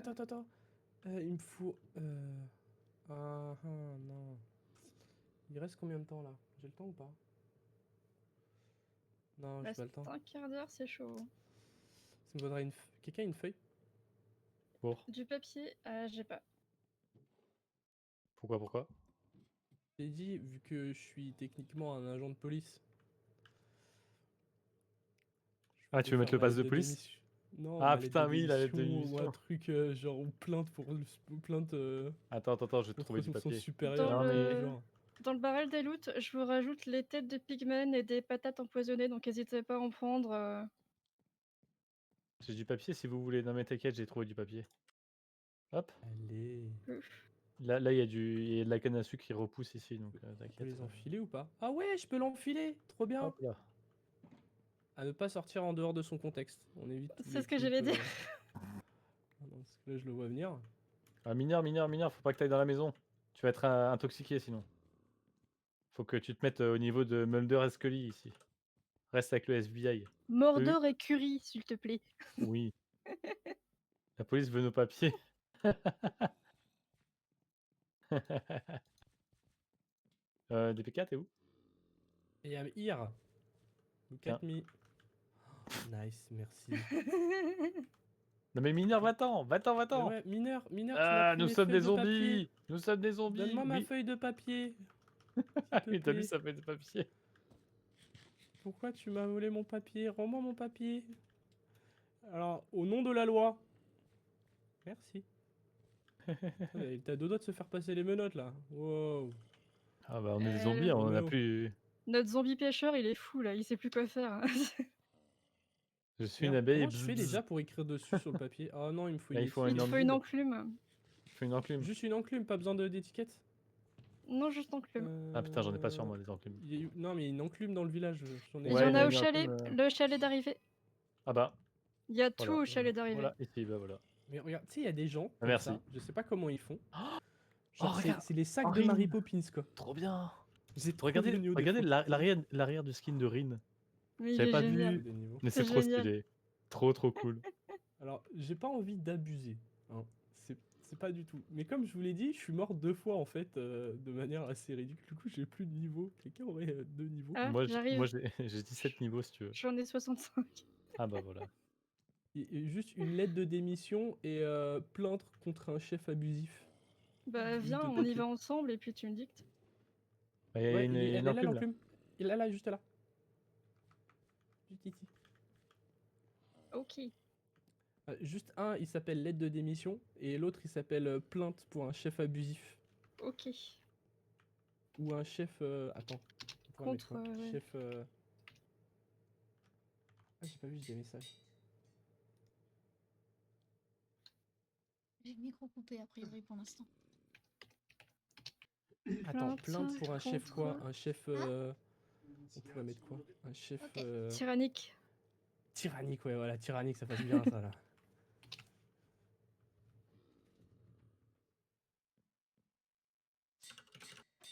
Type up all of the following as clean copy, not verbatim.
attends. Il me faut... non. Il reste combien de temps là? J'ai le temps ou pas? Non, j'ai pas le temps. Un quart d'heure, c'est chaud. Ça me faudrait une... Quelqu'un a une feuille? Pour Du papier, j'ai pas. Pourquoi? J'ai dit, vu que je suis techniquement un agent de police. Ah, tu veux mettre le pass de police? Démission. Non, Ah ma lettre de putain, oui, la lettre de démission ou un démission. truc genre ou plainte pour plainte Attends, je vais te trouver contre du son papier. supérieur. Dans Non, mais- le... Genre. Dans le barrel des loots, je vous rajoute les têtes de pigmen et des patates empoisonnées, donc n'hésitez pas à en prendre. J'ai du papier si vous voulez. Non, mais t'inquiète, j'ai trouvé du papier. Hop. Allez. Là, il y a de la canne à sucre qui repousse ici, donc On peut t'inquiète. les enfiler ou pas? Ah ouais, je peux l'enfiler. Trop bien. Hop là. À ne pas sortir en dehors de son contexte. On évite tous C'est les ce que j'allais clips, dire. Ah non, parce que là, je le vois venir. Ah, mineur, faut pas que t'ailles dans la maison. Tu vas être intoxiqué sinon. Faut que tu te mettes au niveau de Mulder et Scully ici. Reste avec le FBI. Mordor et Curie, s'il te plaît. Oui. La police veut nos papiers. DPK, t'es où? Et il y a Here. Look Tiens. at me. Nice, merci. Non mais mineur, va-t'en. Mais ouais, mineur, tu m'as Ah, pris nous mes sommes feuilles des de papier. zombies. Nous sommes des zombies. Donne-moi ma Oui. feuille de papier. Ah S'il oui, te t'as vu, plaît. ça fait des papiers. Pourquoi tu m'as volé mon papier? Rends-moi mon papier. Alors, au nom de la loi. Merci. T'as deux doigts de se faire passer les menottes là. Wow. Ah bah on est des zombies, on a Roméo. plus... Notre zombie pêcheur, il est fou là, il sait plus quoi faire. Je suis une Merde, abeille. comment je fais déjà pour écrire dessus sur le papier? Ah non, il me faut Là, une il faut Il te étiquette. faut une enclume. Il faut une enclume. Juste une enclume, pas besoin d'étiquette. Non, juste enclume. Ah putain, j'en ai pas sur moi les enclumes. Non, mais il y a une enclume dans le village. J'en ai Il y Ouais, en il y a a au une chalet, enclume, le chalet d'arrivée. Ah bah, Il y a voilà. tout au chalet d'arrivée. Voilà, ici, bah voilà. Mais regarde, tu sais, il y a des gens Ah, comme merci. ça. Je sais pas comment ils font. Oh, Genre, regarde. c'est les sacs de Rin. Mary Poppins, quoi. Trop bien. C'est trop Regardez, géniaux, des regardez photos. l'arrière du skin de Rin. Mais il J'avais est pas génial. vu, Des niveaux. mais C'est c'est trop génial. stylé. Trop cool. Alors, j'ai pas envie d'abuser. Hein. C'est pas du tout. Mais comme je vous l'ai dit, je suis mort 2 fois en fait, de manière assez ridicule. Du coup, j'ai plus de niveau. Quelqu'un aurait 2 niveaux. Ah, Moi, j'arrive. j'ai 17 niveaux si tu veux. J'en ai 65. Ah bah voilà. Et juste une lettre de démission et plainte contre un chef abusif. Bah Juste viens, de on y papier. va ensemble et puis tu me dictes. Il y a Ouais, une, elle est là enclume là. l'enclume. Il est là, juste là. Juste ici. Ok. Juste un, il s'appelle lettre de démission et l'autre, il s'appelle plainte pour un chef abusif. Ok. Ou un chef. Attends. on pourrait mettre Contre, quoi ouais. Chef. Ah, j'ai pas vu des messages. J'ai le micro coupé a priori pour l'instant. Attends, Plainte plainte pour un chef quoi contre- Un chef. On pourrait mettre quoi Un chef. Ok. Tyrannique. Tyrannique, ouais, voilà, tyrannique, ça passe bien ça là.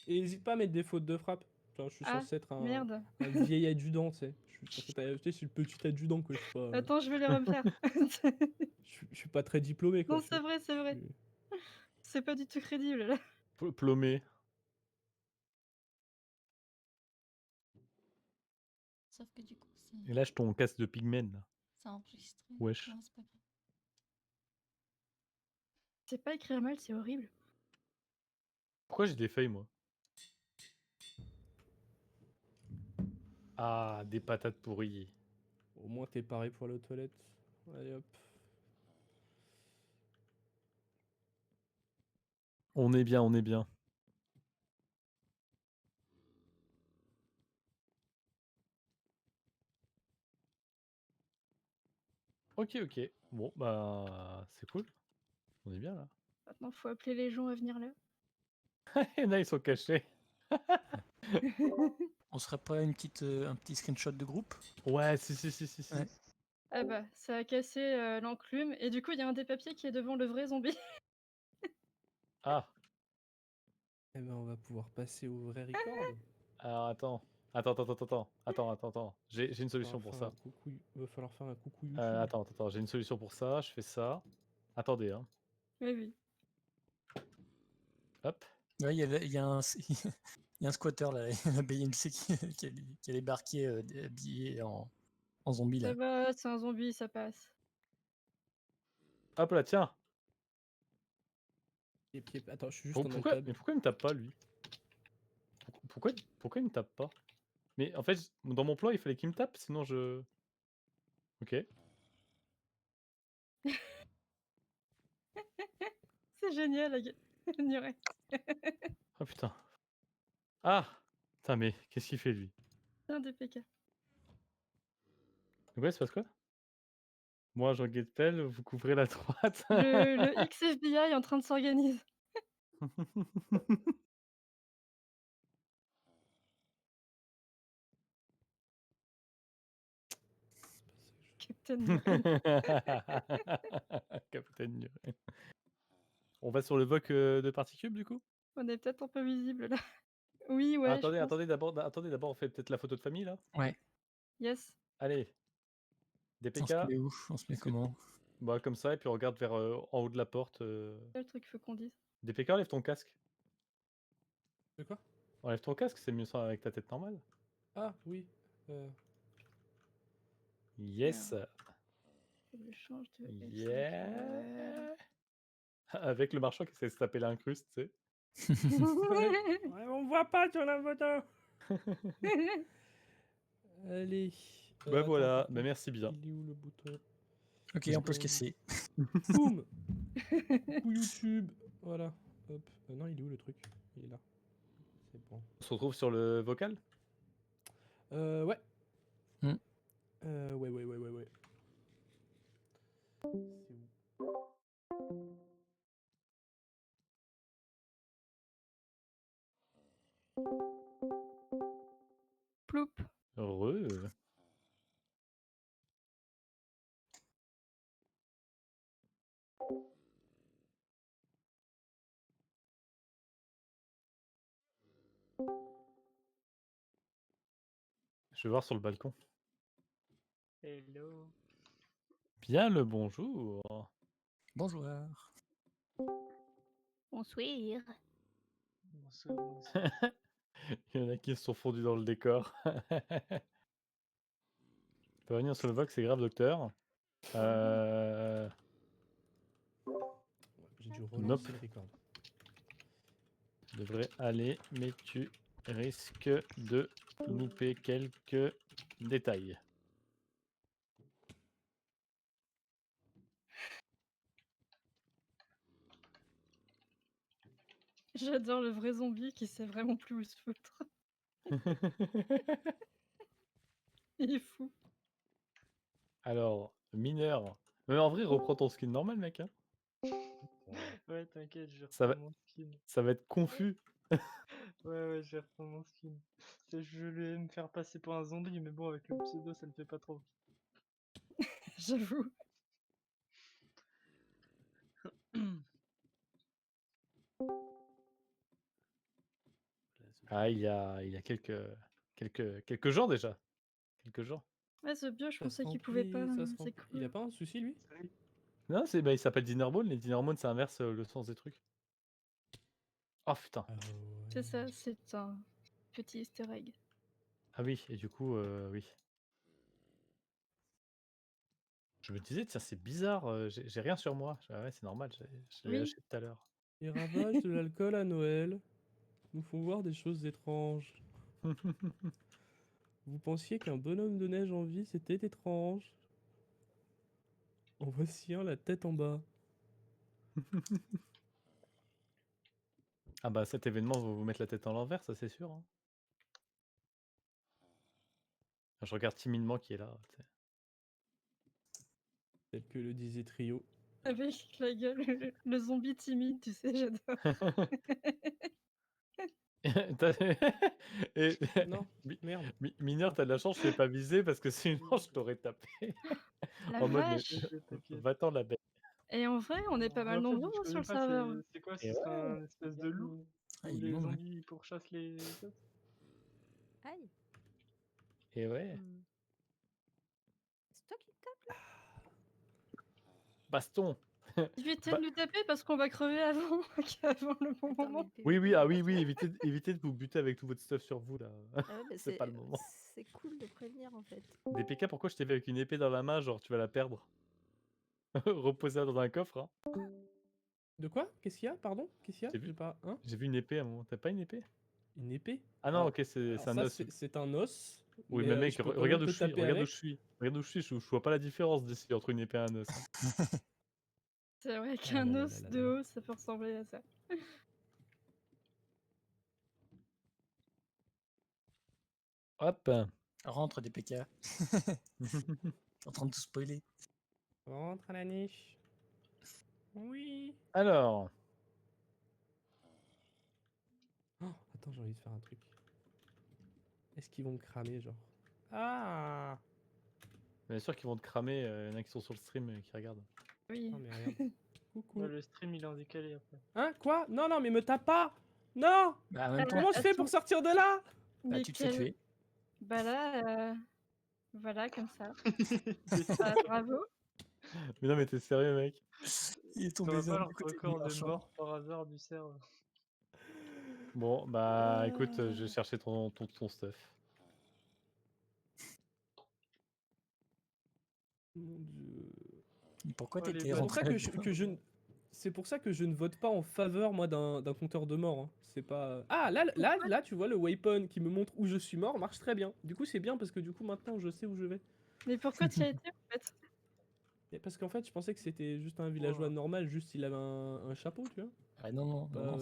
Et n'hésite pas à mettre des fautes de frappe. Genre, je suis Ah, censé être merde. un vieil adjudant, tu sais. Je suis censé t'ajouter, je suis le petit adjudant, quoi. Je suis pas, Attends, je vais les refaire. je suis pas très diplômé, quoi. Non, c'est vrai, c'est vrai. C'est pas du tout crédible là. Plomé. Sauf que du coup, Et lâche ton casque de pigmen là. c'est enregistré. Wesh. Non, c'est pas grave. C'est pas écrire mal, c'est horrible. Pourquoi j'ai des feuilles moi? Ah, des patates pourries. Au moins, t'es paré pour aller aux toilettes. Allez hop. On est bien, on est bien. Ok. Bon, bah, c'est cool. On est bien là. Maintenant, faut appeler les gens à venir là. Et là, ils sont cachés. On serait pas un petit screenshot de groupe? Ouais, si. Ouais. Ah bah, ça a cassé l'enclume. Et du coup, il y a un des papiers qui est devant le vrai zombie. Ah, Eh ben, on va pouvoir passer au vrai record. alors attends. Attends. J'ai une solution pour ça. Va falloir faire un coucou YouTube. Attends, j'ai une solution pour ça. Je fais ça. Attendez, hein. Oui, oui. Hop. Ouais, il y a un, il y a un squatter là, la BMC qui a débarqué habillé en zombie Ça là. va, c'est un zombie, ça passe. Hop là, tiens. Attends, je suis juste en Pourquoi, alt-tab. mais pourquoi il me tape pas, lui? Pourquoi il me tape pas? Mais en fait, dans mon plan, il fallait qu'il me tape, sinon je... Ok. C'est génial, ignorer. Oh putain. Ah! Putain, mais qu'est-ce qu'il fait, lui? C'est un DPK. Donc ouais, c'est passe quoi? Moi, je guette pelle, vous couvrez la droite. Le XFBI est en train de s'organiser. Captain Muren. Capitaine Nuren. On va sur le VOC de Particube, du coup? On est peut-être un peu visible là. Oui, Ah, ouais, je attendez, pense. attendez, d'abord, on fait peut-être la photo de famille, là? Ouais. Yes. Allez. On se DPK. met où? On se met Est-ce que- comment? Bah, comme ça, et puis on regarde vers en haut de la porte. C'est le truc qu'il faut qu'on dise. DPK, enlève ton casque. De quoi? Enlève ton casque, c'est mieux ça avec ta tête normale. Ah, oui. Yes. Faut que je change de L5, ouais. Yeah. Avec le marchand qui essaie de se taper l'incruste, tu sais. Ouais, on voit pas sur la photo. Allez. Bah attends, voilà, par bah contre, merci bien. il est où le bouton? Ok, on peut se casser. Boum. Coucou YouTube. Voilà. Hop. Non, il est où le truc? Il est là. C'est bon. On se retrouve sur le vocal. Ouais. Hmm. Ouais. C'est où? Ploup. Heureux. Je vais voir sur le balcon. Hello. Bien le bonjour. Bonjour. Bonsoir. Bonsoir, bonsoir. Il y en a qui se sont fondus dans le décor. Tu peux revenir sur le voc, c'est grave, docteur. J'ai dû Nope. relancer le record. Devrait aller, mais tu risques de louper quelques détails. J'adore le vrai zombie qui sait vraiment plus où se foutre. Il est fou. Alors, mineur. Mais en vrai, reprends ton skin normal, mec. Hein. Ouais, t'inquiète, je vais Ça va- reprendre mon skin. Ça va être confus. Ouais, je vais reprendre mon skin. Je vais me faire passer pour un zombie, mais bon, avec le pseudo, ça le fait pas trop. J'avoue. Ah, il y a quelques gens déjà. Quelques gens. Ouais, ce bio, je Ça se pensais qu'il pouvait pas. remplit, ça se C'est remplit. Il a cool. pas un souci, lui? Non, il s'appelle Dinnerbone. Les Dinnerbone, ça inverse le sens des trucs. Oh putain. C'est ça, c'est un petit easter egg. Ah oui, et du coup, oui. Je me disais, tiens, c'est bizarre, j'ai rien sur moi. Ah ouais, c'est normal, je l'ai Oui. lâché tout à l'heure. Les ravages de l'alcool à Noël nous font voir des choses étranges. Vous pensiez qu'un bonhomme de neige en vie, c'était étrange. En voici un la tête en bas. Ah bah cet événement va vous mettre la tête en l'envers, ça c'est sûr. Hein. Je regarde timidement qui est là. Tu sais. Tel que le disait Trio. Avec la gueule, le zombie timide, tu sais, j'adore. Et Non, merde. Mineur, t'as de la chance, je t'ai pas visé parce que sinon je t'aurais tapé. La En mode, mais vache. T'inquiète. va-t'en la bête. Et en vrai, on est pas Mais mal en fait, nombreux je hein, sur connais le pas, serveur. c'est quoi? Et Ce sera un espèce de loup? Ah, Où il est les long, ouais. zombies pourchassent les autres? Aïe. Et ouais. C'est toi qui tapes là? Baston. Évitez Bah- de nous taper parce qu'on va crever avant, avant le bon Attends, mais moment. le Oui, oui, PVP, ah on oui, va oui, faire. évitez de vous buter avec tout votre stuff sur vous là. Ah ouais, mais C'est pas le moment. c'est cool de prévenir en fait. DPK, pourquoi je t'ai vu avec une épée dans la main, genre tu vas la perdre? Reposer dans un coffre, hein. De quoi? Qu'est-ce qu'il y a? Pardon? Qu'est-ce qu'il y a? J'ai vu. J'ai pas. Hein? J'ai vu une épée à un moment. T'as pas une épée? Une épée? Ah non, Alors, ok, c'est alors un ça, os. c'est un os. Oui, Mais mais mec, je peux quand regarde même où te je suis, taper regarde où avec. je suis. Regarde où je vois pas la différence d'ici entre une épée et un os, hein. C'est vrai Ah là qu'un là là os là de là. haut, ça peut ressembler à ça. Hop. Rentre des PK. T'es en train de tout spoiler. Rentre à la niche. Oui. Alors, Oh, attends, j'ai envie de faire un truc. Est-ce qu'ils vont me cramer, genre? Ah! bien sûr qu'ils vont te cramer, y en a qui sont sur le stream qui regardent. Oui. Non, mais regarde. Coucou. Ouais, le stream il est en décalé après. Hein? Quoi? Non, non, mais me tape pas! Non! Bah, en même temps, Comment je fais pour attends. sortir de là? bah, Mais tu te fais tuer. Bah là, voilà, comme ça. C'est Ah, bravo. Mais non, mais t'es sérieux, mec? Il est tombé T'auras pas dans le du côté du record de marchand. mort par hasard du serveur. Bon, bah écoute, je vais chercher ton stuff. Mon Dieu. Pourquoi Oh, les t'étais bonnes C'est pour ça rentré que je ne... C'est pour ça que je ne vote pas en faveur, moi, d'un compteur de mort. Hein. C'est pas... Ah, là, tu vois, le waypoint qui me montre où je suis mort marche très bien. Du coup, c'est bien parce que du coup, maintenant, je sais où je vais. Mais pourquoi tu y as été en fait? Et parce qu'en fait, je pensais que c'était juste un villageois Wow. normal, juste il avait un chapeau, tu vois. Ah non, non, Pas, non, non.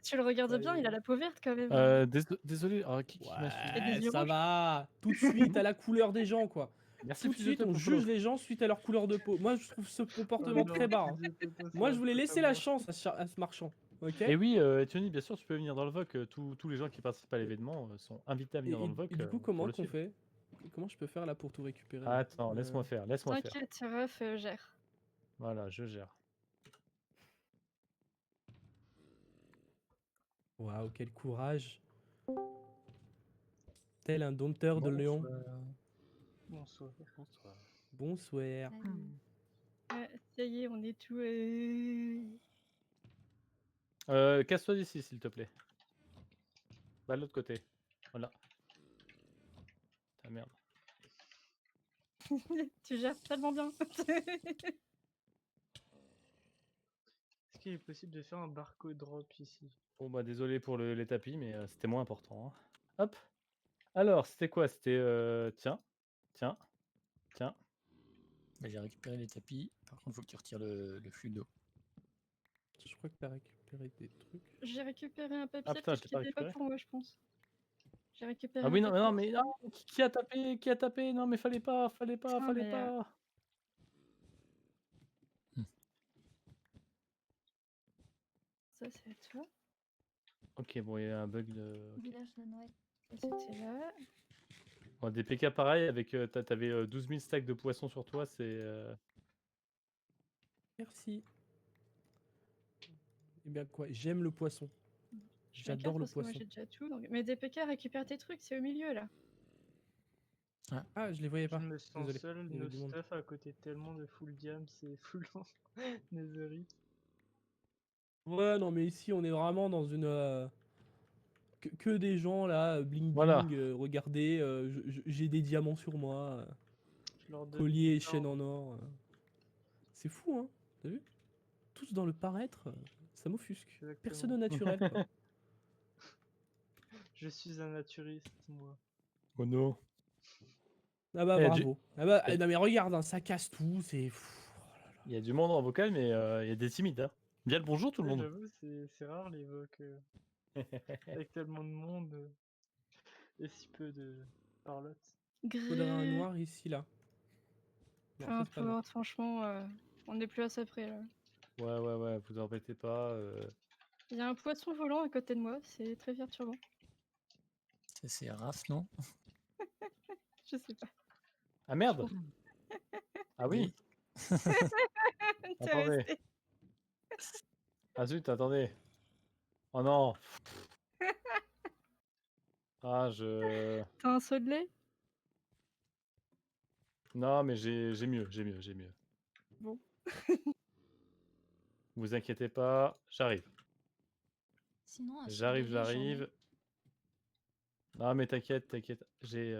Si tu le regardes Ouais, bien, il a la peau verte quand même. Désolé, qui m'a suivi? Et des Ouais, yeux ça rouges. va. Tout de suite à la couleur des gens, quoi. Merci, Tout de fils de suite, Dieu, on pour juge follow. les gens suite à leur couleur de peau. Moi, je trouve ce Oh comportement non, très bas. Hein. fils de Toto, Moi, c'est je voulais un peu laisser comme la moi. chance à ce marchand. Ok. Et oui, Tony, bien sûr, tu peux venir dans le VOC. Tous les gens qui participent à l'événement sont invités à venir dans le VOC Et du coup, pour comment le qu'on suivre. fait? Comment je peux faire là pour tout récupérer là Attends, laisse-moi faire. T'inquiète, Ref gère. Voilà, je gère. Waouh, quel courage. Tel un dompteur de lion. Bonsoir. Bonsoir. Salut. Ça y est, on est tout. Casse-toi d'ici, s'il te plaît. Va de l'autre côté. Voilà. Ta merde. Tu gères tellement bien. Est-ce qu'il est possible de faire un barcode drop ici? Bon, bah désolé pour les tapis, mais c'était moins important, hein. Hop. Alors, c'était quoi? C'était... Tiens. Tiens. Bah, j'ai récupéré les tapis. Par contre, faut que tu retires le flux d'eau. Je crois que t'as récupéré des trucs. J'ai récupéré un papier Ah putain, je l'ai qui pas n'était pas récupéré. pour moi, je pense. J'ai récupéré Ah un oui, non, papier non, mais non, qui a tapé? Qui a tapé? Non, mais fallait pas. Putain, mais, ça, c'est à toi. Ok, bon, il y a un bug de... ok. Village de Noël. Ça, c'était là. Bon, des PK pareil, avec t'avais 12 000 stacks de poissons sur toi, c'est... Merci. Eh bien quoi, j'aime le poisson. Je J'adore m'écarte le parce que moi poisson. j'ai déjà tout. Donc... Mais DPK, récupère tes trucs, c'est au milieu là. Ah, je les voyais Je pas. me sens Désolé. seul, Il y avait nos du monde. stuff à côté tellement de full diam, c'est full Netherite. Ouais, non, mais ici, on est vraiment dans une... que des gens là, bling Voilà. bling, regardez, j'ai des diamants sur moi, Je leur donne collier et du chaîne temps. en or. C'est fou, hein? T'as vu? Tous dans le paraître, ça m'offusque. Exactement. Personne au naturel, quoi. Je suis un naturiste, moi. Oh non. Ah bah Il y a du- bravo. Ah bah, il y a- non mais regarde, hein, ça casse tout, c'est... Il y a du monde en vocal, mais il y a des timides, hein. Bien le bonjour tout le Ouais, monde. j'avoue, c'est rare les vocs avec tellement de monde et si peu de parlotte. Faudrait un Grrr. noir ici, là. Non, Enfin, ça, c'est pas noir. franchement, on est plus à ça près là. Ouais, vous embêtez pas. Il y a un poisson volant à côté de moi, c'est très perturbant. Ça, c'est Raph, non? Je sais pas. Ah merde. Ah oui. T'es Attendez. resté. Ah zut, attendez. Oh non. Ah, je... T'as un seau de lait? Non, mais j'ai mieux. Bon. Vous inquiétez pas, j'arrive. Sinon, un J'arrive, surgelé, j'en ai. j'arrive. Non mais t'inquiète, t'inquiète. J'ai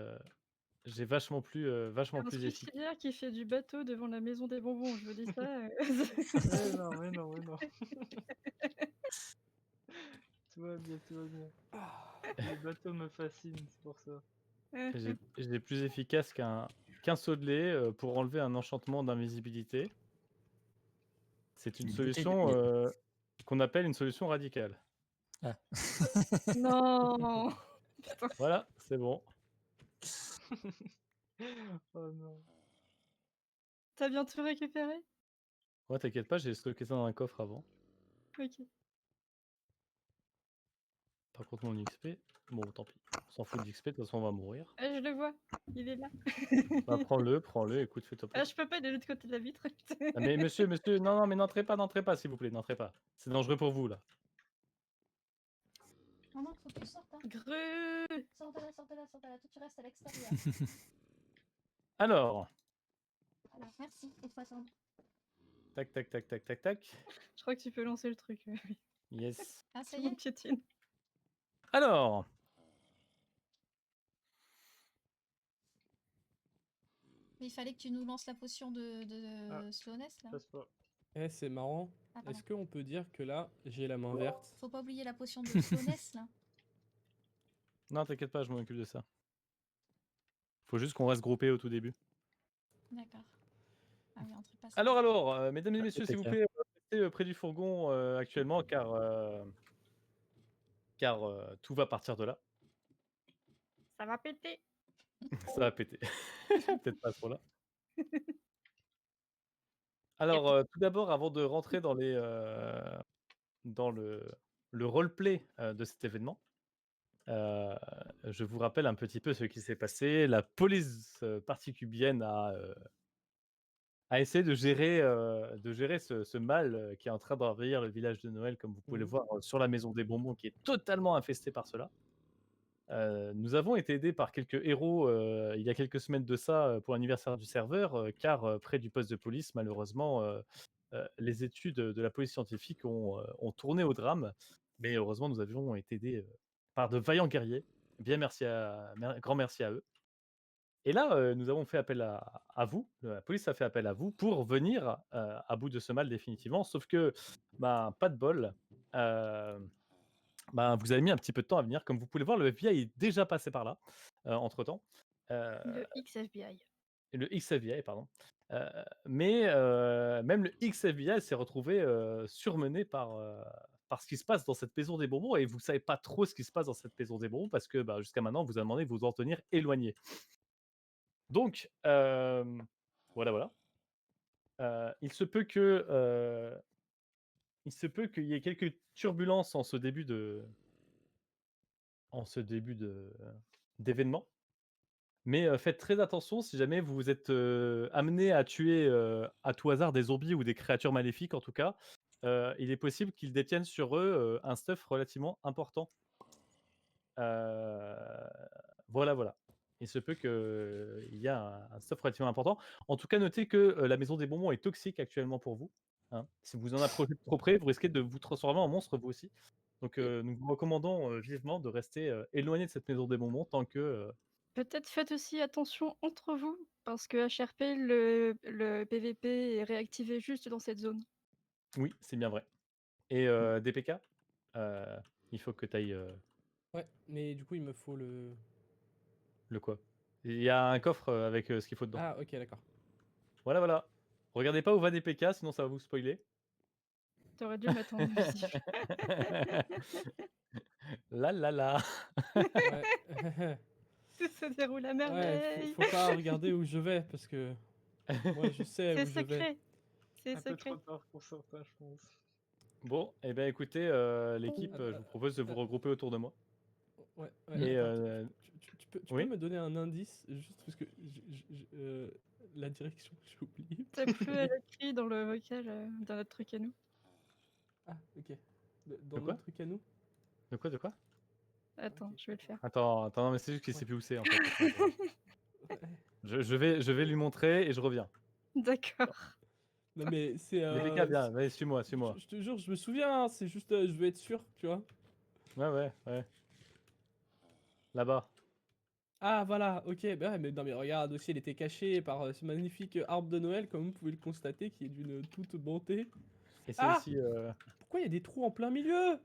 vachement plus Un efficace. suicidaire qui fait du bateau devant la maison des bonbons, je vous dis ça. Mais non, mais non, mais non. Tout va bien, tout va bien. Les bateaux me fascinent, c'est pour ça. J'ai plus efficace qu'un saut de lait pour enlever un enchantement d'invisibilité. C'est une Une bouteille de solution lait. qu'on appelle une solution radicale. Ah. Non. Putain. Voilà, c'est bon. Oh non. T'as bien tout récupéré? Ouais, t'inquiète pas, j'ai stocké ça dans un coffre avant. Ok. Par contre, mon XP, bon, tant pis. On s'en fout de l'XP, de toute façon, on va mourir. Ah, je le vois, il est là. Bah, prends-le, écoute, fais-toi Ah, plaisir. je peux pas, il est de l'autre côté de la vitre. Ah, mais monsieur, non, mais n'entrez pas, s'il vous plaît, n'entrez pas. C'est dangereux pour vous, là. Non, non, faut que tu sortes. Hein. Greu. Sors de là, sors de là, sors de là. Toi, tu restes à l'extérieur. Alors, Voilà, merci. Et toi, sors. tac, tac, tac, tac, tac, tac. Je crois que tu peux lancer le truc. Oui. Yes. Ah, ça Tout y le monde est. piétine. Alors, Mais il fallait que tu nous lances la potion de Ah. slowness, là. Passe pas. Eh, c'est marrant. Ah, pardon. Est-ce qu'on peut dire que là, j'ai la main verte? Faut pas oublier la potion de slowness, là. non, t'inquiète pas, je m'en occupe de ça. Faut juste qu'on reste groupé au tout début. D'accord. Ah oui, entrez pas ça. Alors, mesdames et messieurs, s'il vous TK. plaît, restez près du fourgon actuellement, car tout va partir de là. Ça va péter. Ça va péter. Peut-être pas trop là. Alors, tout d'abord, avant de rentrer dans dans le roleplay de cet événement, je vous rappelle un petit peu ce qui s'est passé. La police particubienne a essayé de gérer ce mal qui est en train d'envahir le village de Noël, comme vous pouvez le Mhm. voir sur la maison des bonbons, qui est totalement infestée par cela. Nous avons été aidés par quelques héros il y a quelques semaines de ça pour l'anniversaire du serveur, car près du poste de police, malheureusement, les études de la police scientifique ont tourné au drame. Mais heureusement, nous avions été aidés par de vaillants guerriers. Bien grand merci à eux. Et là, nous avons fait appel à vous, la police a fait appel à vous pour venir à bout de ce mal définitivement. Sauf que, pas de bol. Vous avez mis un petit peu de temps à venir. Comme vous pouvez le voir, le FBI est déjà passé par là, entre-temps. Le XFBI. Le XFBI, pardon. Mais même le XFBI s'est retrouvé surmené par ce qui se passe dans cette maison des bonbons. Et vous ne savez pas trop ce qui se passe dans cette maison des bonbons parce que jusqu'à maintenant, on vous a demandé de vous en tenir éloigné. Donc, voilà. Il se peut qu'il y ait quelques turbulences en ce début d'événement. Mais faites très attention si jamais vous êtes amené à tuer à tout hasard des zombies ou des créatures maléfiques en tout cas. Il est possible qu'ils détiennent sur eux un stuff relativement important. Voilà. Il se peut qu'il y ait un stuff relativement important. En tout cas, notez que la maison des bonbons est toxique actuellement pour vous. Hein. Si vous en approchez de trop près, vous risquez de vous transformer en monstre vous aussi. Donc nous vous recommandons vivement de rester éloigné de cette maison des bonbons tant que... Peut-être faites aussi attention entre vous, parce que HRP, le PVP est réactivé juste dans cette zone. Oui, c'est bien vrai. Et DPK, il faut que tu ailles... Ouais, mais du coup, il me faut le... le quoi? Il y a un coffre avec ce qu'il faut dedans. Ah, ok, d'accord. Voilà. Regardez pas où va DPK, sinon ça va vous spoiler. T'aurais dû le mettre en invisible. La. Ouais. Tout se déroule à Ouais, merveille. faut pas regarder où je vais, parce que moi, je sais C'est où je vais. secret. C'est Un peu secret. trop tard pour certains, je pense. Bon, et bien écoutez, l'équipe, je vous propose de vous regrouper autour de moi. Ouais, Et attends, tu peux oui. me donner un indice, juste parce que la direction, j'ai oublié. Ça peut écrit dans le vocal dans notre truc à nous. Ah, ok. Dans De quoi notre truc à nous. De quoi? Attends, je vais le faire. Attends, non, mais c'est juste qu'il sait plus où c'est en fait. Ouais. Je vais lui montrer et je reviens. D'accord. Non mais c'est... DPK, bien, vas-y, suis-moi, suis-moi. Je te jure, je me souviens, hein, c'est juste, je veux être sûr, tu vois. Ouais. Là-bas. Ah voilà, ok, bah ouais, mais non mais regarde aussi, elle était cachée par ce magnifique arbre de Noël, comme vous pouvez le constater, qui est d'une toute bonté. Et c'est Ah, aussi. pourquoi il y a des trous en plein milieu?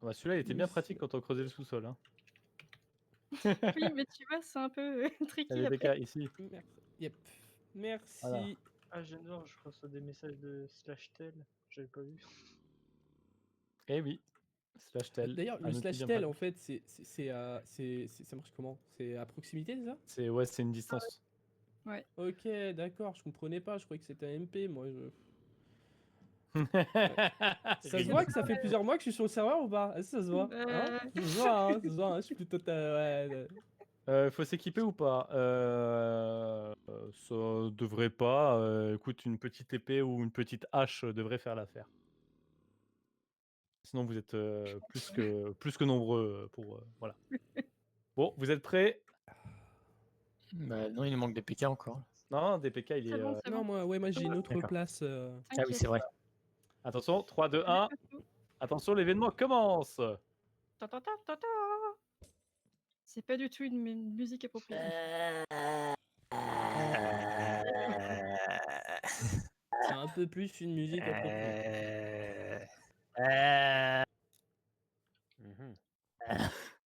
Bah, celui-là, il était Mais bien c'est- pratique quand on creusait le sous-sol. Hein. Oui, mais tu vois, c'est un peu Il y a tricky des après. DPK ici. Merci. Yep. Voilà. Merci. Ah, je viens de voir, je reçois des messages de /tel. J'avais pas vu. Eh oui. Slash tel. D'ailleurs, le Un outil slash bien tel, en pratique. fait, ça marche comment? C'est à proximité, c'est ça? C'est une distance. Ouais. Ok, d'accord, je comprenais pas, je croyais que c'était un MP, moi. Ça se voit que ça fait plusieurs mois que je suis sur le serveur ou pas? Est-ce que ça se voit? Hein? Ça se voit, hein, ça se voit, hein, je suis plutôt... ouais, Faut s'équiper ou pas? Ça devrait pas. Écoute, une petite épée ou une petite hache devrait faire l'affaire. Sinon, vous êtes plus que nombreux pour. Voilà. Bon, vous êtes prêts? Bah, non, il nous manque des PK encore. Non, DPK, il C'est est. bon, c'est Non, bon. moi j'ai une autre D'accord. place. Ah oui, T'inquiète. c'est vrai. Attention, 3, 2, 1. Pas tout. Attention, l'événement commence. Ta, ta, ta, ta, ta. C'est pas du tout une musique appropriée. C'est un peu plus une musique appropriée.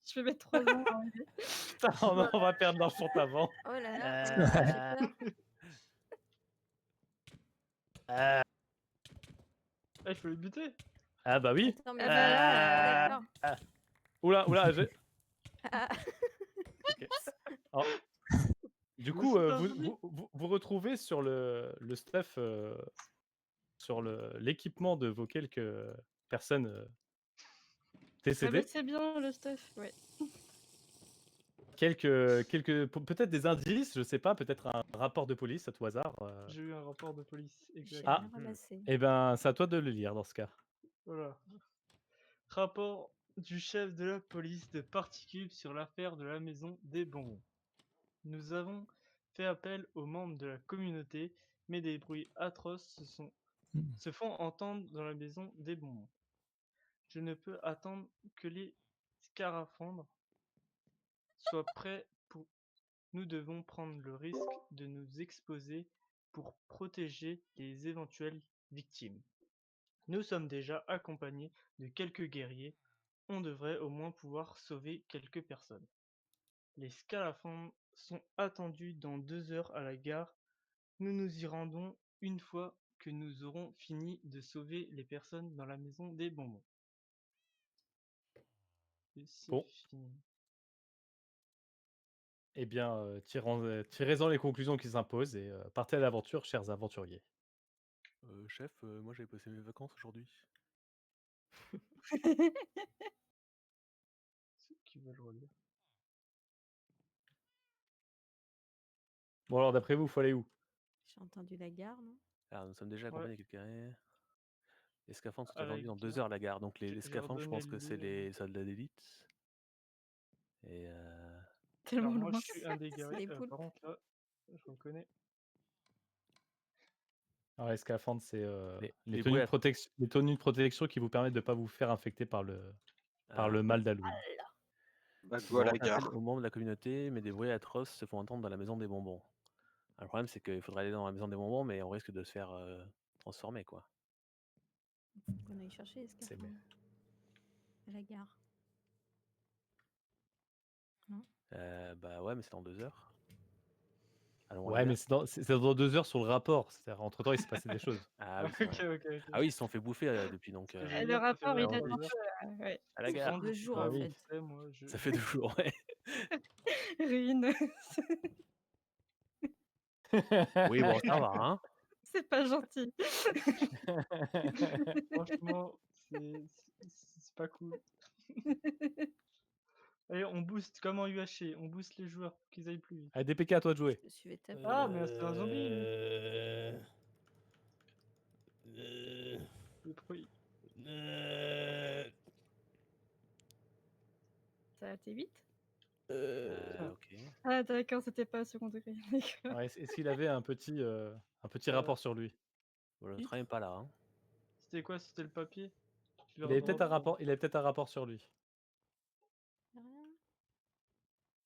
Je vais mettre 3 ans à arriver. Putain, on va perdre leur chante avant. Oh là là, j'ai peur. Ah, il faut les buter. Ah bah oui. Attends, mais Ah bah là, d'accord. Oula, j'ai. Ah, Ok. Alors, du Mais coup, c'est pas vous retrouvez sur le stuff, sur l'équipement de vos quelques personnes ah bah TCD, c'est bien le stuff, ouais. peut-être des indices, je sais pas, peut-être un rapport de police à tout hasard. J'ai eu un rapport de police, j'ai exact. Ah. rien ramassé. Eh ben, c'est à toi de le lire dans ce cas. Voilà. Rapport du chef de la police de Particule sur l'affaire de la maison des bonbons. Nous avons fait appel aux membres de la communauté, mais des bruits atroces se font entendre dans la maison des bonbons. Je ne peux attendre que les scaphandres soient prêts pour... Nous devons prendre le risque de nous exposer pour protéger les éventuelles victimes. Nous sommes déjà accompagnés de quelques guerriers. On devrait au moins pouvoir sauver quelques personnes. Les scaphandres sont attendus dans 2 heures à la gare. Nous nous y rendons une fois que nous aurons fini de sauver les personnes dans la maison des bonbons. Et c'est Bon. fini. Eh bien, tirez-en les conclusions qui s'imposent et partez à l'aventure, chers aventuriers. Chef, moi j'avais passé mes vacances aujourd'hui. Ceux qui veulent relire. Bon alors, d'après vous, faut aller où? J'ai entendu la gare, non? Alors nous sommes déjà accompagnés de quelqu'un. Les scaphandres sont À la attendus dans 2 gare. heures à la gare. Donc les J'ai scaphandres, je redonné pense que le c'est lieu. les soldats d'élite. Et Tellement Alors moi loin. je suis un des C'est guerriers. des poulpes. Par contre là, je reconnais. Alors, les scaphandres, c'est les tenues bruits de protection, les tenues de protection qui vous permettent de ne pas vous faire infecter par le mal d'Halloween. Nous avons fait appel aux membres de la communauté, mais des bruits atroces se font entendre dans la maison des bonbons. Alors, le problème, c'est qu'il faudrait aller dans la maison des bonbons, mais on risque de se faire transformer, quoi. Faut qu'on aille chercher les C'est scaphandres. À la gare. Non? Bah ouais, mais c'est dans 2 heures. Allons à la Ouais, mais gare. c'est dans 2 heures sur le rapport. C'est-à-dire, entre-temps, il s'est passé des choses. Ah oui, c'est vrai. Ok. Ah oui, ils se sont fait bouffer depuis, donc Parce que Le dire, ça fait rapport, il vraiment date un 2 heures. peu. Ouais. à la Ça fait gare. 2 jours Bah en oui. fait. Moi, Ça fait 2 jours, ouais. Ruine. Oui, bon, ça va, hein. C'est pas gentil. Franchement, c'est pas cool. Allez, on booste comme en UHC, on booste les joueurs pour qu'ils aillent plus vite. Allez, DPK, à toi de jouer. Je me suis fait taper. Ah, mais c'est un zombie, lui. Le bruit. Ça t'es 8? Ok. Ah d'accord, c'était pas au second degré. D'accord. Ouais, est-ce qu'il avait un petit Un petit Euh, rapport sur lui. Voilà, je Titre. travaille pas là. Hein. C'était quoi? C'était le papier? Je Il le avait peut-être un redemande. rapport. Il avait peut-être un rapport sur lui. Y a rien.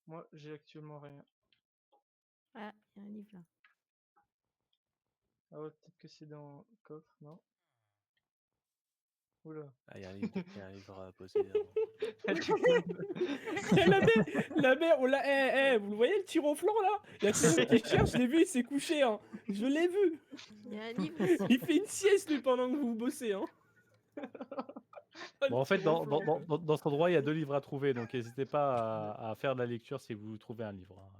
Moi, j'ai actuellement rien. Ah, il y a un livre là. Ah ouais, peut-être que c'est dans le coffre, non? Oula. Ah, il y a un livre posé. Tu viens de- La mère, on l'a. Vous le voyez le tir au flanc là? Il y a quelqu'un qui cherche, je l'ai vu, il s'est couché. Hein. Je l'ai vu. Il y a un livre ici. Il fait une sieste lui pendant que vous bossez. Hein. Ah, Bon, le en fait, tir au flanc. dans cet endroit, il y a 2 livres à trouver, donc n'hésitez pas à faire de la lecture si vous trouvez un livre. Hein.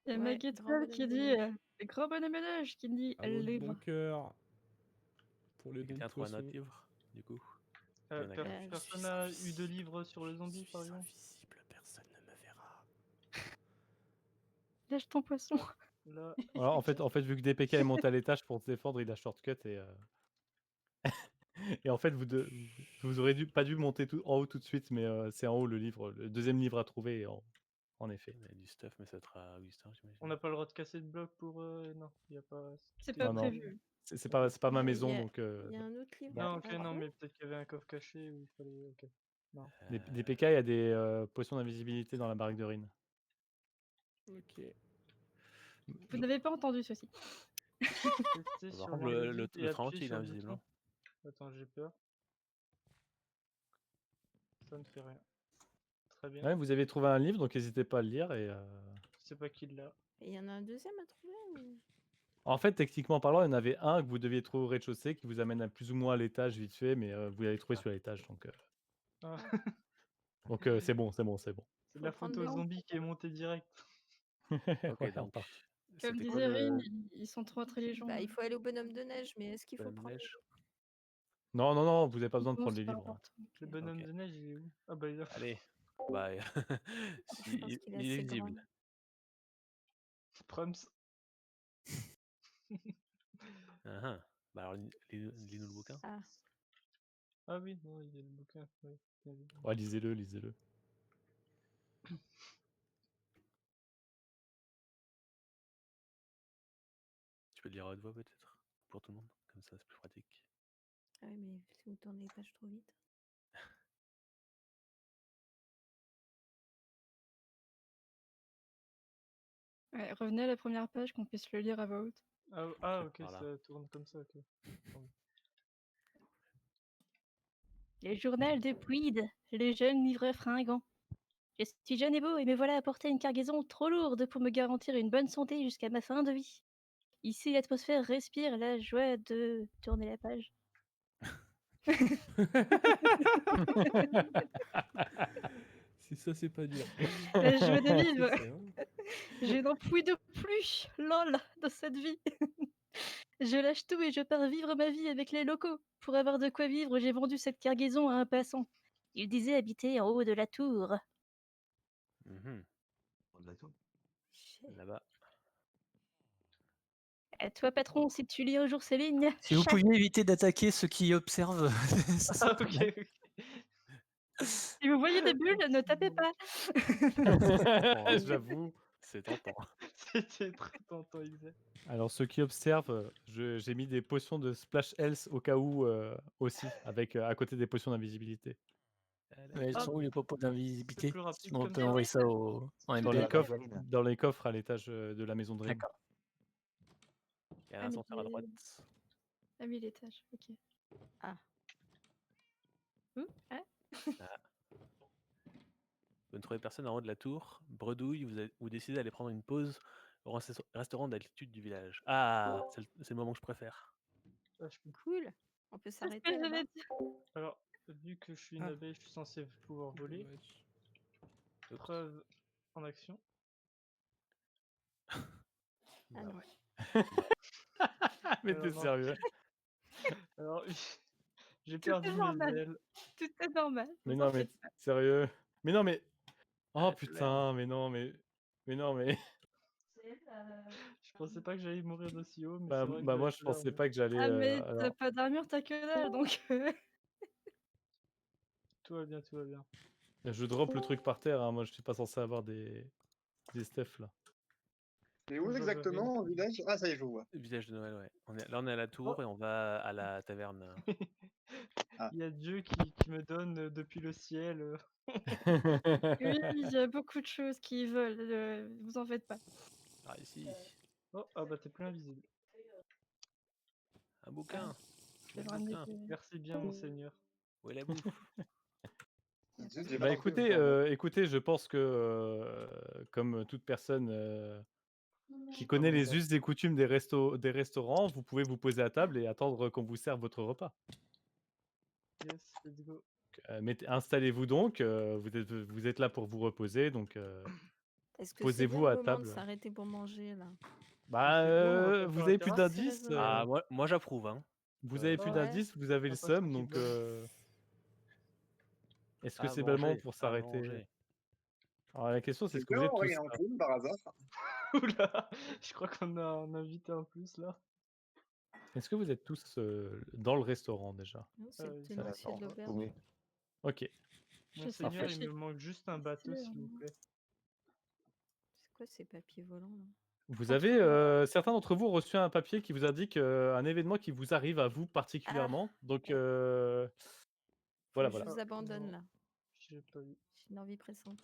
Il y a Ouais, Maggie grand Troll bonhomme qui de dit neige. grand bonhomme de neige qui dit À votre livre. bon cœur. Pour le don de Quelqu'un trouve un autre poisson. livre, du coup. Il y en a Per- qu'un. je personne suis n'a eu invisible. de livre sur le Je zombie, suis par exemple? invisible, personne ne me verra. Lâche ton poisson. Là, Voilà, en fait, vu que DPK est monté à l'étage pour se défendre, il a shortcut et en fait, vous aurez pas dû monter en haut tout de suite, mais c'est en haut le livre, le deuxième livre à trouver, en effet. Il y a du stuff, mais ça sera Augustin, j'imagine. on n'a pas le droit de casser de bloc pour. Non, il n'y a pas. C'est tout est pas Non, non. nickel. prévu. C'est pas ma Il y a- maison, il y a- donc Il y a un autre livre bon. là Non, qui ok, est pas non, trouvé. mais peut-être qu'il y avait un coffre caché où il fallait. Ok. Non. DPK, il y a des potions d'invisibilité dans la baraque de Rin. Ok. Vous n'avez pas entendu ceci. Tester Par sur contre, l'invisible et le appuyer tranche, il est sur le invisible. bouton. Hein. Attends, j'ai peur. Ça ne fait rien. Très bien. Ouais, vous avez trouvé un livre, donc n'hésitez pas à le lire. Je sais pas qui l'a. Et il y en a un deuxième à trouver ou... En fait, techniquement parlant, il y en avait un que vous deviez trouver au rez-de-chaussée qui vous amène à plus ou moins à l'étage vite fait, mais vous l'avez trouvé sur l'étage, Ah. c'est bon. C'est de la Faut prendre photo des zombie qui est montée direct. Ok, Ouais, donc. Comme C'était quoi disait Rin, le ils sont trop intelligents. Bah, il faut aller au bonhomme de neige, mais est-ce qu'il faut bonhomme de prendre neige? Non, vous n'avez pas besoin de Non, prendre c'est les pas livres. Hein. important. Le bonhomme Ok. de neige, il est où? Ah bah il est là. Allez. Bah, Je pense qu'il est il est assez grand. visible. Prums. Ah, ah. Bah alors, lis-nous le bouquin. Ah, Ah oui, non, il y a le bouquin. Oui, bien vu. Ouais, lisez-le. Tu peux le lire à haute voix peut-être? Pour tout le monde. Comme ça, c'est plus pratique. ah oui, mais si vous tournez les pages trop vite. Ouais, revenez à la première page qu'on puisse le lire à voix haute. Ah, Je ok, par là. ça tourne comme ça, ok. Le journal de Puid, le jeune livreur fringant. Je suis jeune et beau et me voilà à porter une cargaison trop lourde pour me garantir une bonne santé jusqu'à ma fin de vie. Ici, l'atmosphère respire la joie de tourner la page. Si ça, c'est pas dur. La joie de vivre. C'est, hein. Je n'en puis de plus, lol, dans cette vie. Je lâche tout et je pars vivre ma vie avec les locaux. Pour avoir de quoi vivre, j'ai vendu cette cargaison à un passant. Il disait habiter en haut de la tour. Mhm. Shit. Là-bas. À toi, patron, si tu lis un jour ces lignes. Si vous chaque- pouviez éviter d'attaquer ceux qui observent. ça Ah, serait pas mal. ok. Si vous voyez des bulles, ne tapez pas. J'avoue. C'est tentant. C'était très tentant, exact. Alors, ceux qui observent, j'ai mis des potions de Splash Health au cas où aussi, avec à côté des potions d'invisibilité. Mais elles Ah, sont où les propos d'invisibilité? c'est plus rapide Sinon, on comme peut ça. envoyer ça en Dans MD. les coffres à l'étage de la maison de Rim. D'accord. Il y a un Ah, mais ascenseur à droite. Ah oui, l'étage, ok. Ah. Ah. Vous ne trouvez personne en haut de la tour. Bredouille, vous décidez d'aller prendre une pause au restaurant d'altitude du village. Ah, c'est le moment que je préfère. Ah, je peux- Cool. On peut C'est ce que s'arrêter là-bas. j'avais dit. Alors, vu que je suis une Ah. abeille, je suis censé pouvoir voler. Dommage. Oups. Preuve en action. Ah Bah non. ouais. Mais Alors, t'es non. sérieux? Alors, j'ai Tout est perdu mes normal. ailes. Tout est normal. Mais vous non, en mais faites pas. sérieux? Mais non, mais. Oh Ah, putain, mais non, mais. Mais non, mais. Je pensais pas que j'allais mourir d'aussi haut, mais Bah, c'est vrai que bah, j'avais moi, je pas l'air pensais de- pas que j'allais. Ah, mais t'as Alors, pas d'armure, t'as que dalle, donc. Tout va bien, tout va bien. je drop le truc par terre, hein. Moi, je suis pas censé avoir des stuff là. C'est où Bonjour, exactement au village? Ah, ça y est, je vous vois. Village de Noël, ouais. Là, on est à la tour et on va à la taverne. Ah. Il y a Dieu qui me donne depuis le ciel. Oui, il y a beaucoup de choses qui veulent, vous en faites pas. Ah, ici, Oh, ah bah t'es plus invisible. un bouquin. Je vais Le ramener bouquin. des- Merci bien, monseigneur. Où est la bouffe? Zut, j'ai pas Bah compris où écoutez, j'étais. écoutez, je pense que comme toute personne qui connaît les us et coutumes des restaurants, vous pouvez vous poser à table et attendre qu'on vous serve votre repas. Yes, let's go. Installez-vous donc, vous êtes là pour vous reposer, donc Est-ce que c'est bien posez-vous le à moment de table. s'arrêter pour manger là? Bah, Il fait beau, on va pas vous sur la avez plus terrasse. C'est d'indices, Ah, raisonnable. moi j'approuve, hein. vous avez plus Ouais. d'indices, vous avez On le va pas seum, donc tranquille. est-ce que À c'est le moment manger, pour à s'arrêter? manger. Alors la question c'est est-ce que Quelqu'un vous êtes aurait tous un là? clown par hasard? Oula, je crois qu'on a un invité en plus là. Est-ce que vous êtes tous dans le restaurant déjà? Non, c'est le oui, ça tenancier de Attends, l'auberge. oui. Ok. Je sais Monseigneur, pas, il me manque juste un bateau, s'il vous plaît. C'est quoi ces papiers volants là? Vous avez, certains d'entre vous ont reçu un papier qui vous indique un événement qui vous arrive à vous particulièrement. Donc ouais. voilà, Faut que voilà. je vous abandonne non. là. J'ai pas vu. J'ai une envie pressante.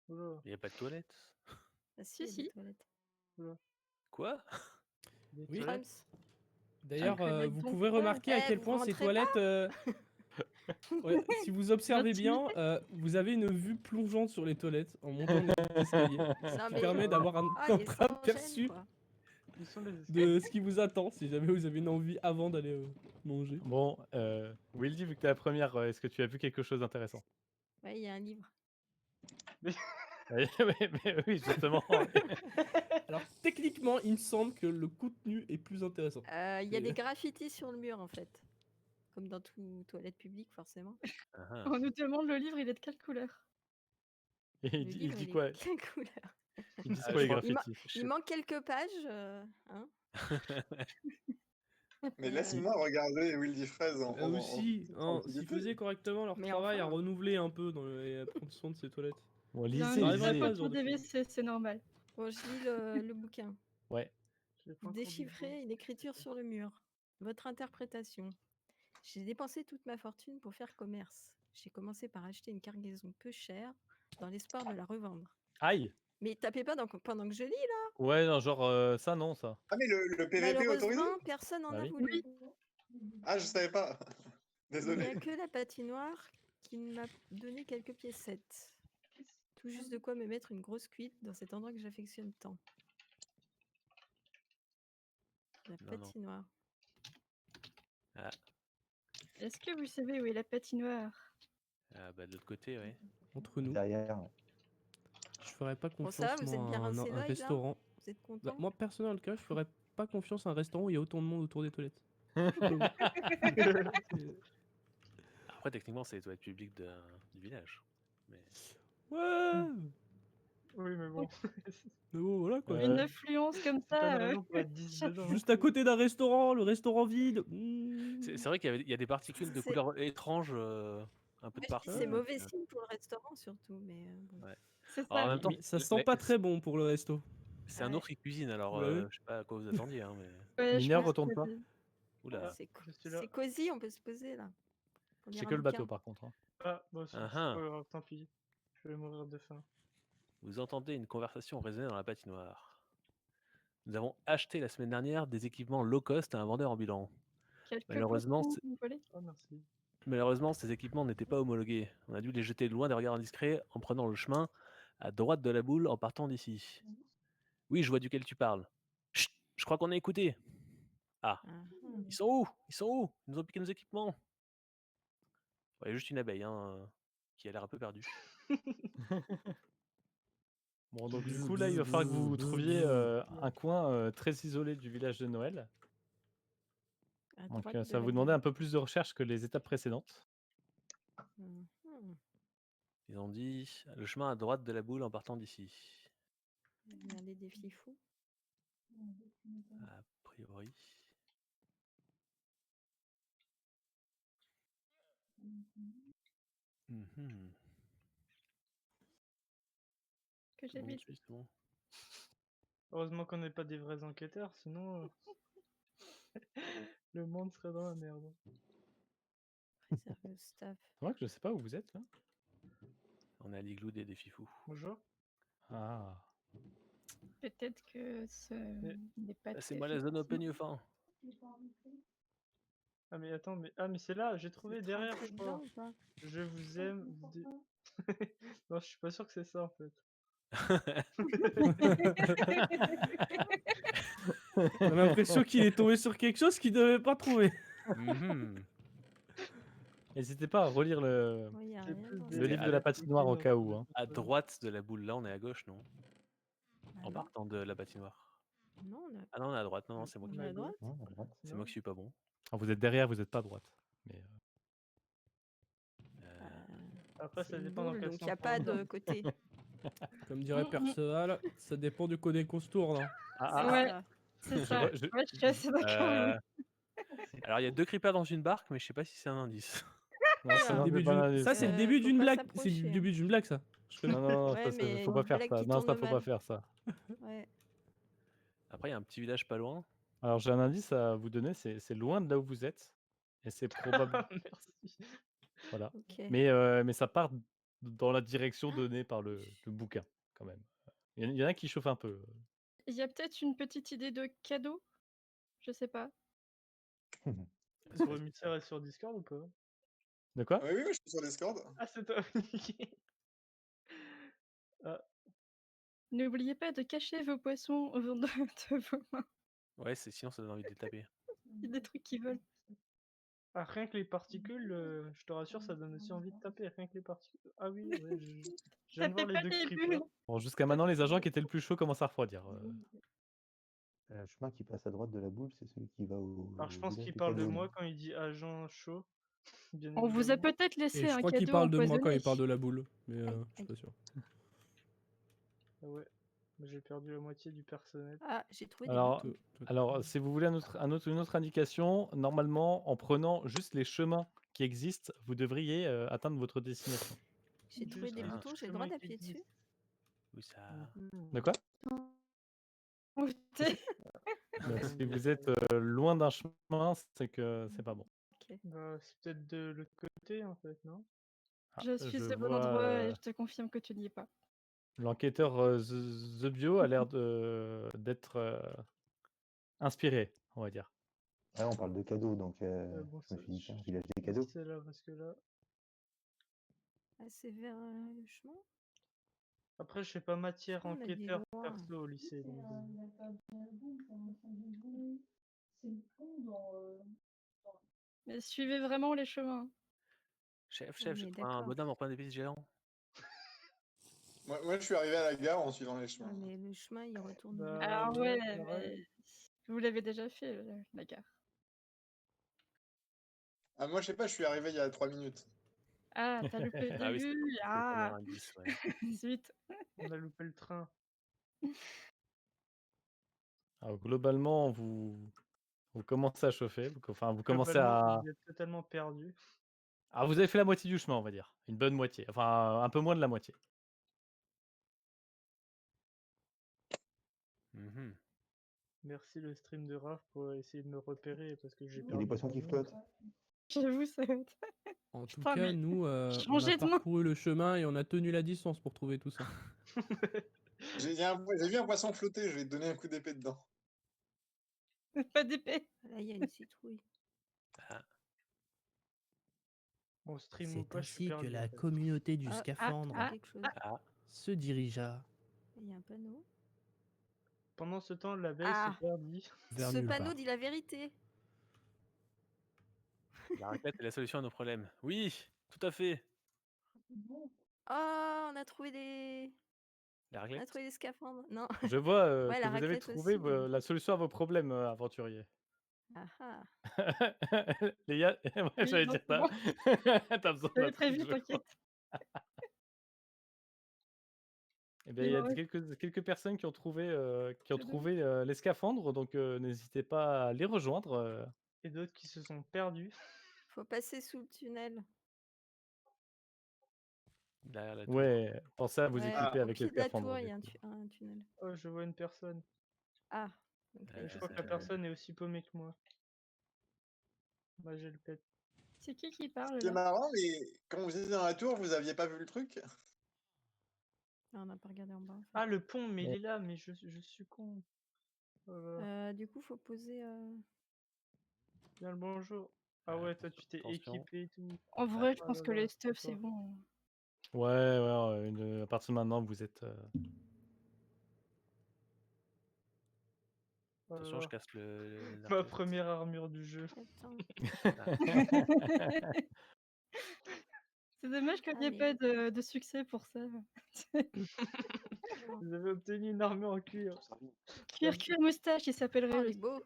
Oula, Il n'y a pas de toilette. Ah si, il y a des si. toilettes. oula. Quoi? Des Oui. toilettes. Trumps. D'ailleurs, connecte vous donc pouvez pas. remarquer à Eh, quel vous point ces rentrez toilettes, ouais, si vous observez bien, L'intimité. vous avez une vue plongeante sur les toilettes en montant les escaliers, Non qui mais permet d'avoir un ah, il est sans gêne entreaperçu quoi. Où sont les de ce qui vous attend, si jamais vous avez une envie avant d'aller manger. Bon, Wildy, vu que tu es la première, est-ce que tu as vu quelque chose d'intéressant? Ouais, il y a un livre. Oui, justement. Alors techniquement, il me semble que le contenu est plus intéressant. Il y a Et- des graffitis sur le mur en fait. Comme dans tout toilette publique forcément. Ah, ah. On nous demande le livre, il est de quelle couleur? Et Le il livre, dit il quoi? est quelle couleur? Ils disent Ah, quoi je les crois- graffitis? Il manque quelques pages. Hein. Mais laisse-moi regarder Wildy Fraise en. Là aussi, hein, s'ils tranquillité. faisaient correctement leur Mais travail à enfin. renouveler un peu et à prendre soin de ces toilettes. Bon, Il y a un lisez, Ça arriverait lisez. pas, pas ce genre autour de des choses. WC, c'est normal. Bon, je lis le bouquin. Ouais. J'ai pas encore Déchiffrer une écriture sur le mur. Votre interprétation. J'ai dépensé toute ma fortune pour faire commerce. J'ai commencé par acheter une cargaison peu chère dans l'espoir de la revendre. Aïe! Mais tapez pas pendant que je lis là. Ouais, non, genre ça, non, ça. Ah, mais le PVP autorisé? Malheureusement, personne n'en Bah a oui. voulu. Ah, je savais pas. Il n'y Désolé. a que la patinoire qui m'a donné quelques piécettes. Tout juste de quoi me mettre une grosse cuite dans cet endroit que j'affectionne tant. La Non, non. patinoire. Ah, Est-ce que vous savez où est la patinoire? ah, bah de l'autre côté, ouais. Entre nous, Derrière. je ferais pas Bon, ça va, confiance vous êtes moi, bien à rincés un l'œil là? restaurant. Vous êtes Bah, content? moi, personnellement, le cas, je ferais pas confiance à un restaurant où il y a autant de monde autour des toilettes. Après, techniquement, c'est les toilettes publiques du village. Mais... Ouais, Oui, mais bon. mais bon, voilà quoi. Une affluence comme C'est pas ça. une raison pour être 10 dedans. Juste à côté d'un restaurant, le restaurant vide. C'est vrai qu'il y a des particules de C'est- couleurs étranges un peu de partout. C'est donc, mauvais signe pour le restaurant surtout, mais bon. Ouais. C'est Alors, en ça. même temps, Mais ça sent pas très bon pour le resto. c'est un Ouais. ours qui cuisine, alors Vous l'avez? je sais pas à quoi vous attendiez. Hein, mais... Ouais, je Mineur, pense retourne que- pas. Oula. Je suis là. C'est cosy, on peut se poser là. Pour lire C'est un que le bateau bouquin. par contre. Hein. Ah, moi aussi. Ah, C'est ah. pas grave, tant pis. Je vais mourir de faim. Vous entendez une conversation résonner dans la patinoire. Nous avons acheté la semaine dernière des équipements low cost à un vendeur ambulant. Quelques Malheureusement, poissons volés. Oh, merci. Malheureusement, ces équipements n'étaient pas homologués. On a dû les jeter loin des regards indiscrets en prenant le chemin à droite de la boule en partant d'ici. Oui, je vois duquel tu parles. Chut, je crois qu'on a écouté. Ah, Ah, ils sont où? Ils sont où? Ils nous ont piqué nos équipements. Ouais, juste une abeille qui a l'air un peu perdue. Bon, donc du coup, là, il va falloir que vous trouviez un coin très isolé du village de Noël. à Donc droite de ça va la vous demander boule. un peu plus de recherche que les étapes précédentes. Mhm. Ils ont dit le chemin à droite de la boule en partant d'ici. Regardez des défis fous. A priori. Mhm. Que j'ai Bon, mis. c'est bon. Heureusement qu'on n'est pas des vrais enquêteurs, sinon le monde serait dans la merde. Réservé au staff. C'est vrai que je sais pas où vous êtes là. On est à l'igloo des fifous. Bonjour. Ah. Peut-être que ce n'est pas tout C'est à moi fait la zone open possible. you fan. Ah mais attends, mais c'est là, j'ai trouvé Vous êtes derrière, rentré je dedans crois. ou pas? Je vous aime. Non, je suis pas sûr que c'est ça en fait. J'ai l'impression qu'il est tombé sur quelque chose qu'il devait pas trouver. Mhm. N'hésitez pas à relire le, Oui, y a J'ai rien plus dans le ça. C'était livre à de la la- patinoire au dans cas ce où. que Hein. À je droite de la boule, là on est à gauche, non? Ah En non, partant de la patinoire. non, on a... Ah non, on est à droite. Non, c'est moi on qui est À à droite. c'est moi qui suis pas bon. Ah, vous êtes derrière, vous n'êtes pas à droite. Mais, Euh, Après, C'est ça une dépend dans boule, quel donc il sens n'y a on pas regarde. de côté. Comme dirait Mm, mm. Perceval, ça dépend du côté qu'on se tourne. Hein. Ah, Ouais. Ça. C'est Je ça. vois- Ouais, je suis assez d'accord. euh, Alors il y a 2 creepers dans une barque, mais je sais pas si c'est un indice. non, C'est le non, début c'est pas d'une- l'indice. Ça, c'est le début Faut d'une pas blague. C'est le s'approcher, hein. début d'une blague, ça. Je connais. Non, non, non, Ouais, ça, mais faut pas faire blague ça. qui Non, ça, tourne faut pas mal. faire ça. Ouais. Après, il y a un petit village pas loin. Alors, j'ai un indice à vous donner, c'est loin de là où vous êtes. Et c'est probable. Merci. Voilà. Ok. Mais ça part dans la direction donnée par le bouquin, quand même. Il y en a qui chauffent un peu. Il y a peut-être une petite idée de cadeau. Je sais pas. Son émissaire est sur Discord ou pas? De quoi? Oui, je suis sur Discord. Ah, c'est toi. Ok. Ah, N'oubliez pas de cacher vos poissons de vos mains. Ouais, sinon ça donne envie de les taper. Il y a des trucs qui volent. ah, rien que les particules, je te rassure, ça donne aussi envie de taper. Rien que les particules. Ah oui, ouais, je viens de Tapez voir les pas deux les creepers. bulles. Bon, jusqu'à maintenant, les agents qui étaient le plus chauds commencent à refroidir. Le chemin qui passe à droite de la boule, c'est celui qui va au Alors, je pense village qu'il de parle de Cadouane. moi quand il dit agent chaud. Bien On vous a évidemment. peut-être Et laissé je un crois qu'il cadeau parle de moi quand empoisonné. il parle de la boule. Mais Aïe, je suis pas sûr. Ah ouais, j'ai perdu la moitié du personnel. Ah, j'ai trouvé des Alors, boutons. alors, si vous voulez une autre indication, normalement, en prenant juste les chemins qui existent, vous devriez atteindre votre destination. J'ai trouvé des Ah. boutons, j'ai le droit d'appuyer dessus. Où ça? De quoi? Où t'es Donc, si vous êtes loin d'un chemin, c'est que c'est pas bon. Ok. Bah, c'est peut-être de l'autre côté en fait, non? Ah, Je suis je au bon vois, endroit et je te confirme que tu n'y es pas. l'enquêteur The Bio a l'air d'être inspiré, on va dire. Ouais, on parle de cadeaux, donc Bon, je me suis dit, tiens, je village des sais pas cadeaux. si c'est là parce que là. Ah, c'est vers le chemin. Après, je fais pas matière On a dit enquêteur loin. perso au lycée. Donc, Mais suivez vraiment les chemins. Chef, Ouais, je mais te prends un d'accord. bonhomme en pain d'épices géant. Moi, je suis arrivé à la gare en suivant les Ouais, chemins. mais le chemin, il retourne. Bah, Alors ouais, ouais, pareil. mais vous l'avez déjà fait, la gare. Ah, moi, je sais pas, je suis arrivé il y a 3 minutes. Ah, t'as loupé le Ah oui, c'est début. le premier Ah, indice, ouais. zut. On a loupé le train. Alors, globalement, vous commencez à chauffer, vous commencez Globalement, à... vous êtes totalement perdu. Alors, vous avez fait la moitié du chemin, on va dire. Une bonne moitié. Enfin, un peu moins de la moitié. Mhm. Merci le stream de Raph pour essayer de me repérer parce que j'ai Il y a perdu. des poissons qui flottent. J'avoue, ça va être... En tout Putain, cas, mais nous, on changez a de main. parcouru le chemin et on a tenu la distance pour trouver tout ça. J'ai vu un poisson flotter, je vais te donner un coup d'épée dedans. Pas d'épée. Là, il y a une citrouille. Bon, stream ou C'est pas, je suis ainsi que perdu. la en fait. communauté du Ah, scaphandre il y a quelque chose. Ah, se dirigea Il y a un panneau. Pendant ce temps, la veille Ah, se perdit. vers ce nulle panneau part. dit la vérité. la raclette est la solution à nos problèmes. Oui, tout à fait. Oh, on a trouvé des... La On a raclette? trouvé des scaphandres. Non. Je vois Ouais, que la vous avez raclette trouvé aussi, mais- la solution à vos problèmes, aventurier. Ah ah. Léa, ouais, Oui, j'allais non, dire c'est ça. bon. T'as besoin J'avais d'un truc, prévu, je crois. t'inquiète. Eh bien, il y a Ouais. quelques personnes qui ont trouvé les scaphandres, donc n'hésitez pas à les rejoindre. Et d'autres qui se sont perdus. Faut passer sous le tunnel. Derrière la tour. Ouais, pensez à vous Ouais, équiper au avec les pied de la scaphandres. tour, du il y a coup. un tunnel. Oh, je vois une personne. Ah. Donc, Et je crois que la personne est aussi paumée que moi. Moi, j'ai le pet. C'est qui parle C'est là? marrant, mais quand vous étiez dans la tour, vous aviez pas vu le truc? on n'a pas regardé en bas. En fait. Ah, le pont, mais il Mais- est là, mais je suis con. Oh là là. Du coup, faut poser. Bien le bonjour. Ah ouais, toi, tu t'es attention. équipé et tout. En vrai, je Oh pense là que là, les stuff, c'est sympa. bon. Ouais, à partir de maintenant, vous êtes. Oh là Attention, je là. casse les Ma artefacts. première armure du jeu. Attends. C'est dommage qu'il n'y ait Allez. pas de succès pour ça. Vous avez obtenu une armure en cuir. Cuir moustache, il Oh, s'appellerait il est aussi. beau.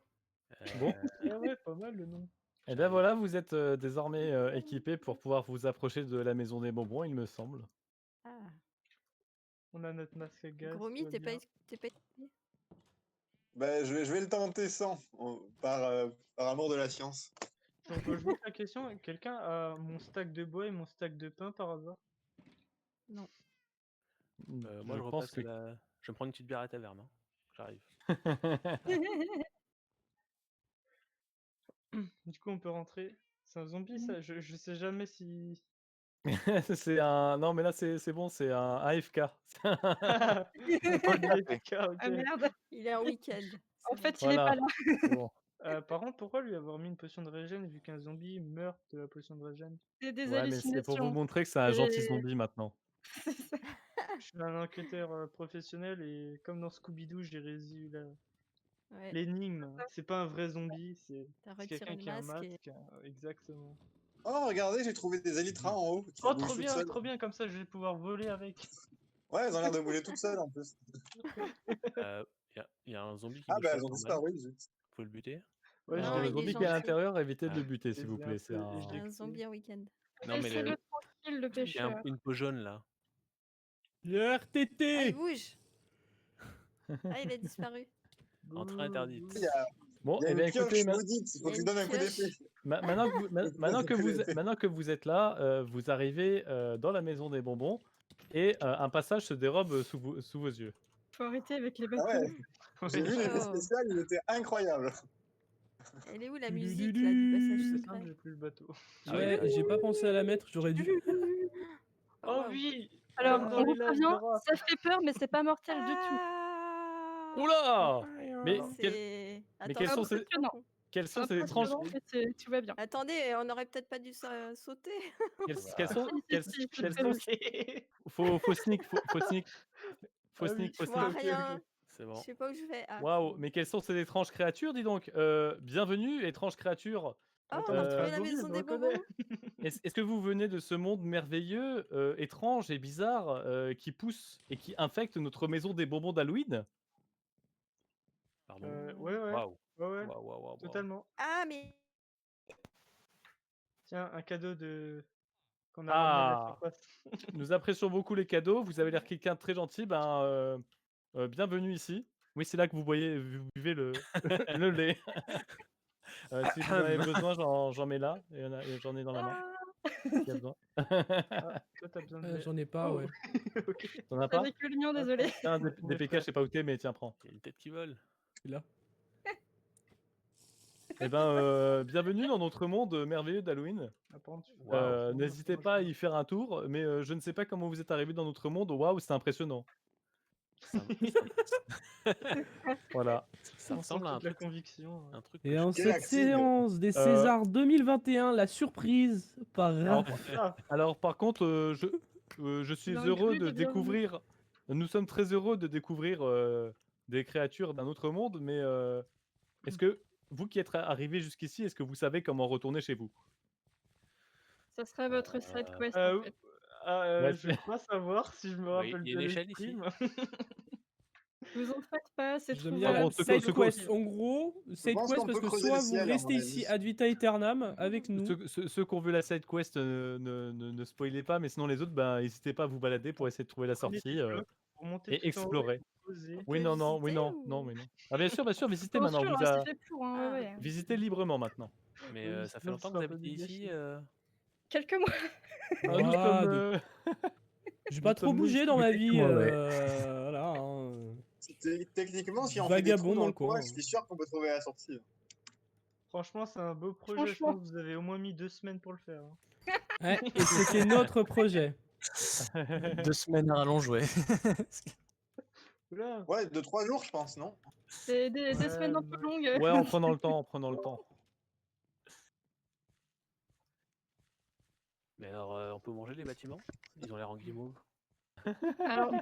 Bon. Eh ouais, pas mal le nom. Et ben voilà, vous êtes désormais équipés pour pouvoir vous approcher de la maison des bonbons, il me semble. Ah. On a notre masque à gaz. Gromy, tout va t'es pas bien. équipé? Ben, je vais le tenter sans, par amour de la science. Je pose juste la question, quelqu'un a mon stack de bois et mon stack de pain par hasard? Non. Moi, je pense repasse que. Je me prends une petite bière à la taverne. Hein. J'arrive. Du coup, on peut rentrer. C'est un zombie, ça? Je sais jamais si... C'est un. Non, mais là, c'est bon, c'est un AFK. Ah, ok. Ah merde, Il est en week-end. en c'est fait, bon. il est pas Voilà. là. C'est bon. Par contre, pourquoi lui avoir mis une potion de régène vu qu'un zombie meurt de la potion de régène? C'est des Ouais, mais c'est pour vous hallucinations. montrer que c'est un gentil Et- zombie maintenant. C'est ça. Je suis un enquêteur professionnel et comme dans Scooby-Doo, j'ai résolu Ouais. l'énigme. C'est pas un vrai zombie, c'est T'as c'est quelqu'un retiré le qui a un masque et. masque. Exactement. Oh, regardez, j'ai trouvé des élytras en haut qui Oh, bougent toutes seules. trop bien, comme ça je vais pouvoir voler avec. Ouais, elles ont l'air de bouger toutes seules en plus. Il y a un zombie qui Ah, bouge bah pas elles ont normal. disparu. Zut. Faut le buter. Ouais, Alors, Non, le il est zombie qui est à gentil. l'intérieur, évitez de Ah. le buter, s'il Et vous je l'ai plaît. un C'est peu- et un. je l'ai Un zombie en week-end. Non, mais Laissez-le tranquille, le il y a pêcheur. une peau jaune là. Le Ah, RTT! il bouge. Ah, il a disparu. Entrée interdite. Il y a, Bon, il y a eh bien une écoutez, pioche maudite, il Il y faut a que je une donne un coup pioche. d'épée. maintenant que vous, maintenant que vous êtes là, vous arrivez dans la maison des bonbons et un passage se dérobe sous vos yeux. Faut arrêter avec les Ah bateaux. ouais, j'ai vu l'effet Oh. spécial, il était incroyable. Elle est où la Du, du, musique du, là, du du. passage C'est secret? simple, j'ai plus le bateau. Ah oui, Ouais, d'accord. j'ai pas pensé à la mettre, j'aurais dû. Oh, Oh waouh. oui! Alors, Comme on dans les vous lages prévient, de rap. ça fait peur, mais c'est pas mortel du tout. Ah, Oula! Mais, c'est. mais quels sont ces, Impressionnant. quels sont ces étranges, Impressionnant, mais tout va bien. Attendez, on aurait peut-être pas dû sauter. quels sont, quels, Si, quels c'est sont, vrai. faut sneak, faut sneak, faut Ah sneak, oui, faut Je vois sneak. rien. C'est Je bon. sais pas où je vais. Ah, Waouh, c'est bon. mais quelles sont ces étranges créatures, dis donc? Bienvenue, étranges créatures. Oh, Attends, on a mais c'est retrouvé un la zombie, maison je des reconnais. bonbons. Est-ce que vous venez de ce monde merveilleux, étrange et bizarre qui pousse et qui infecte notre maison des bonbons d'Halloween? Pardon. Ouais, Waouh. ouais, Waouh. totalement. Ah, mais. Tiens, un cadeau qu'on a ramené à la Ah, surface. nous apprécions beaucoup les cadeaux. Vous avez l'air quelqu'un de très gentil. Bienvenue ici. Oui, c'est là que vous buvez le, le lait. Si vous en avez besoin, j'en mets là. J'en ai dans la main. S'il y a besoin. Ah, toi, t'as besoin de lait. J'en ai pas, Oh. ouais. Ok. T'en as pas? Avec le lion, désolé. Tiens, DPK, je sais pas où t'es, mais tiens, prends. Il y a une tête qui vole. C'est là. Eh bienvenue dans notre monde merveilleux d'Halloween. Ah, par contre, tu fais- N'hésitez pas à y faire un tour, mais je ne sais pas comment vous êtes arrivé dans notre monde. Waouh, c'est impressionnant. Voilà. Ça On ressemble sent à un toute la truc. conviction. Un truc. Et en Quelle cette active. séance des Césars 2021, la surprise par Alors, Ah, alors, par contre, je suis Dans le heureux cru de de bienvenue. découvrir. Nous sommes très heureux de découvrir des créatures d'un autre monde, mais est-ce que vous qui êtes arrivé jusqu'ici, est-ce que vous savez comment retourner chez vous? Ça sera votre side quest Euh, en fait. Ouais, je crois savoir si je me Oui, rappelle il y a bien une les échelle ici. streams. Vous en faites pas, c'est J'aime trop bien bon, la ce side que- quest. En gros, side pense quest qu'on parce peut que creuser soit le vous ciel, à restez mon ici avis. ad vita aeternam avec nous. Ceux qui ont vu la side quest, ne spoilez pas, mais sinon les autres, n'hésitez pas à vous balader pour essayer de trouver la Prenez sortie des blocs pour monter et tout en haut et explorer. vous poser. On Oui, peut non, non, oui, visiter non, ou- non, mais non. Ah, bien sûr, visitez Bien maintenant. sûr, Vous hein, c'est fait pour. Hein, Ah. ouais, ouais. visitez librement maintenant. Mais Oui, ça fait sinon, longtemps ce que vous sera un peu habitez du ici. gâchis. Quelques mois. Ah, nous sommes, J'ai nous pas trop sommes nés bougé ici dans ma depuis quelques vie. mois, ouais. Voilà. Hein. Techniquement, si on fait des Vagabond trous dans dans le le toit, coin. je suis sûr qu'on peut trouver la sortie. Franchement, c'est un beau projet. Je Franchement. pense que vous avez au moins mis 2 semaines pour le faire. hein. Ouais, et c'était notre projet. 2 semaines à rallonge, ouais. Oula. Ouais, 2-3 jours, je pense, non? C'est des semaines un peu Ouais, longues. Ouais, en prenant le temps, en prenant le temps. Mais alors, on peut manger les bâtiments? Ils ont l'air en guimauve. Alors, Ouais,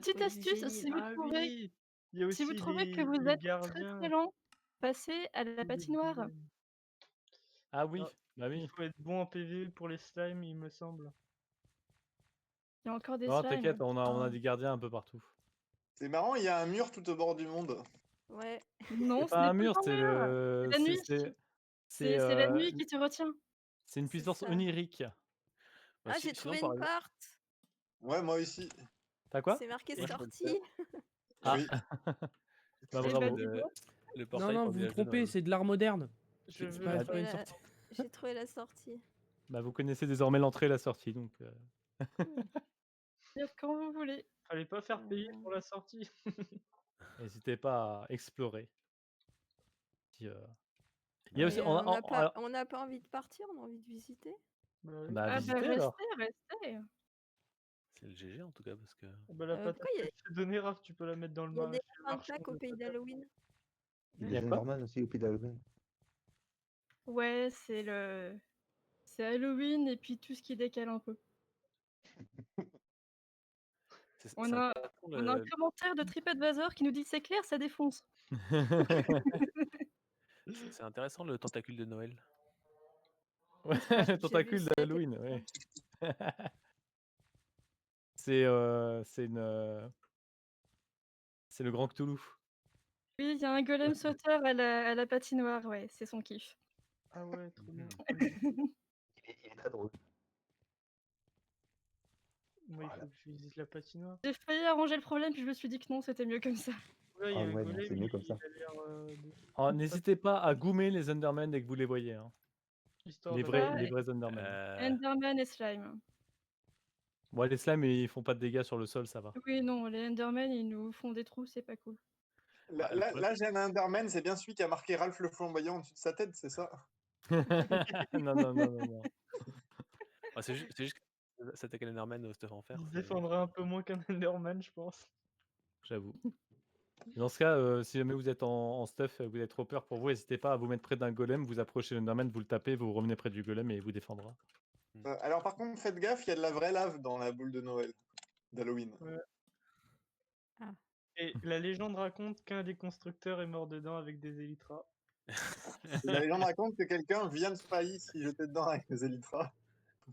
petite trouver du astuce, génie, si là. vous Ah trouvez, oui, il y a si vous aussi trouvez que vous les êtes très gardiens. très lent, passez à la des patinoire. golems. Ah oui, Ah, bah Il oui. faut être bon en PV pour les slimes, il me semble. Il y a encore des Non, slimes. t'inquiète, on a Ah. des gardiens un peu partout. C'est marrant, il y a un mur tout au bord du monde. Ouais. Non, C'est ce pas n'est un mur, pas un c'est mur. le. C'est la nuit. C'est la nuit qui te retient. C'est une C'est puissance ça. onirique. Bah, Ah, si- j'ai sinon, trouvé par une exemple- porte. Ouais, moi aussi. T'as quoi? C'est marqué Moi, je peux me sortie. Ah. Oui. Bah Eh bravo. ben, dis donc. le Non, portail non, pour vous le vous village de trompez, Noël. c'est de l'art moderne. Je C'est veux pas, la c'est pas une Voilà. sortie. J'ai trouvé la sortie. Bah vous connaissez désormais l'entrée et la sortie, donc. Dire quand vous voulez. Fallait pas faire payer pour la sortie. N'hésitez pas à explorer. Puis, il y a aussi, Et, on a- on n'a on- pas, alors- on n'a pas envie de partir, on a envie de visiter. Bah oui. bah Ah bah visitez alors. restez. C'est le GG en tout cas, parce que. Bah, la patate Pourquoi il y a, que je t'ai donnée, Raph, tu peux la mettre dans le il y a des chez le lapins de marchand Pâques au de pays patates. d'Halloween? Il Les y a quoi? Enderman aussi au pied d'Halloween. Ouais, c'est Halloween et puis tout ce qui décale un peu. On c'est a, intéressant, on a un commentaire de TripAdvisor qui nous dit c'est clair, ça défonce. c'est intéressant le tentacule de Noël. Ouais, N'est-ce pas? le tentacule ça, d'Halloween, ouais. C'est c'est le grand Cthulhu. Oui, il y a un golem sauteur à la patinoire, ouais, c'est son kiff. Ah ouais, trop bien. Il est très drôle. Moi, il Voilà. faut que je visite la patinoire. J'ai failli arranger le problème, puis je me suis dit que non, c'était mieux comme ça. Ouais, il y a Ah un ouais, non, golem, c'est mieux comme ça. il a l'air de... Alors, n'hésitez pas à goumer les Endermen dès que vous les voyez. Hein. histoire Les d'avoir- vrais Endermen. Enderman et slime. Bon, les slimes, ils font pas de dégâts sur le sol, ça va. Oui, non, les Endermen, ils nous font des trous, c'est pas cool. Là, Bah, le problème- là, j'ai un Enderman, c'est bien celui qui a marqué Ralph le flamboyant au-dessus de sa tête, c'est ça? Non. Ah, c'est juste que s'attaquer à l'Enderman au stuff en fer. Il défendrait un peu moins qu'un Enderman, je pense. J'avoue. Dans ce cas, si jamais vous êtes en stuff, vous êtes trop peur pour vous, n'hésitez pas à vous mettre près d'un golem, vous approchez l'Enderman, vous le tapez, vous revenez près du golem et il vous défendra. Alors par contre, faites gaffe, il y a de la vraie lave dans la boule de Noël d'Halloween. Ouais. Ah. Et la légende raconte qu'un des constructeurs est mort dedans avec des élytras. Et la légende raconte que quelqu'un vient de faillir s'y jeter dedans avec des élytras.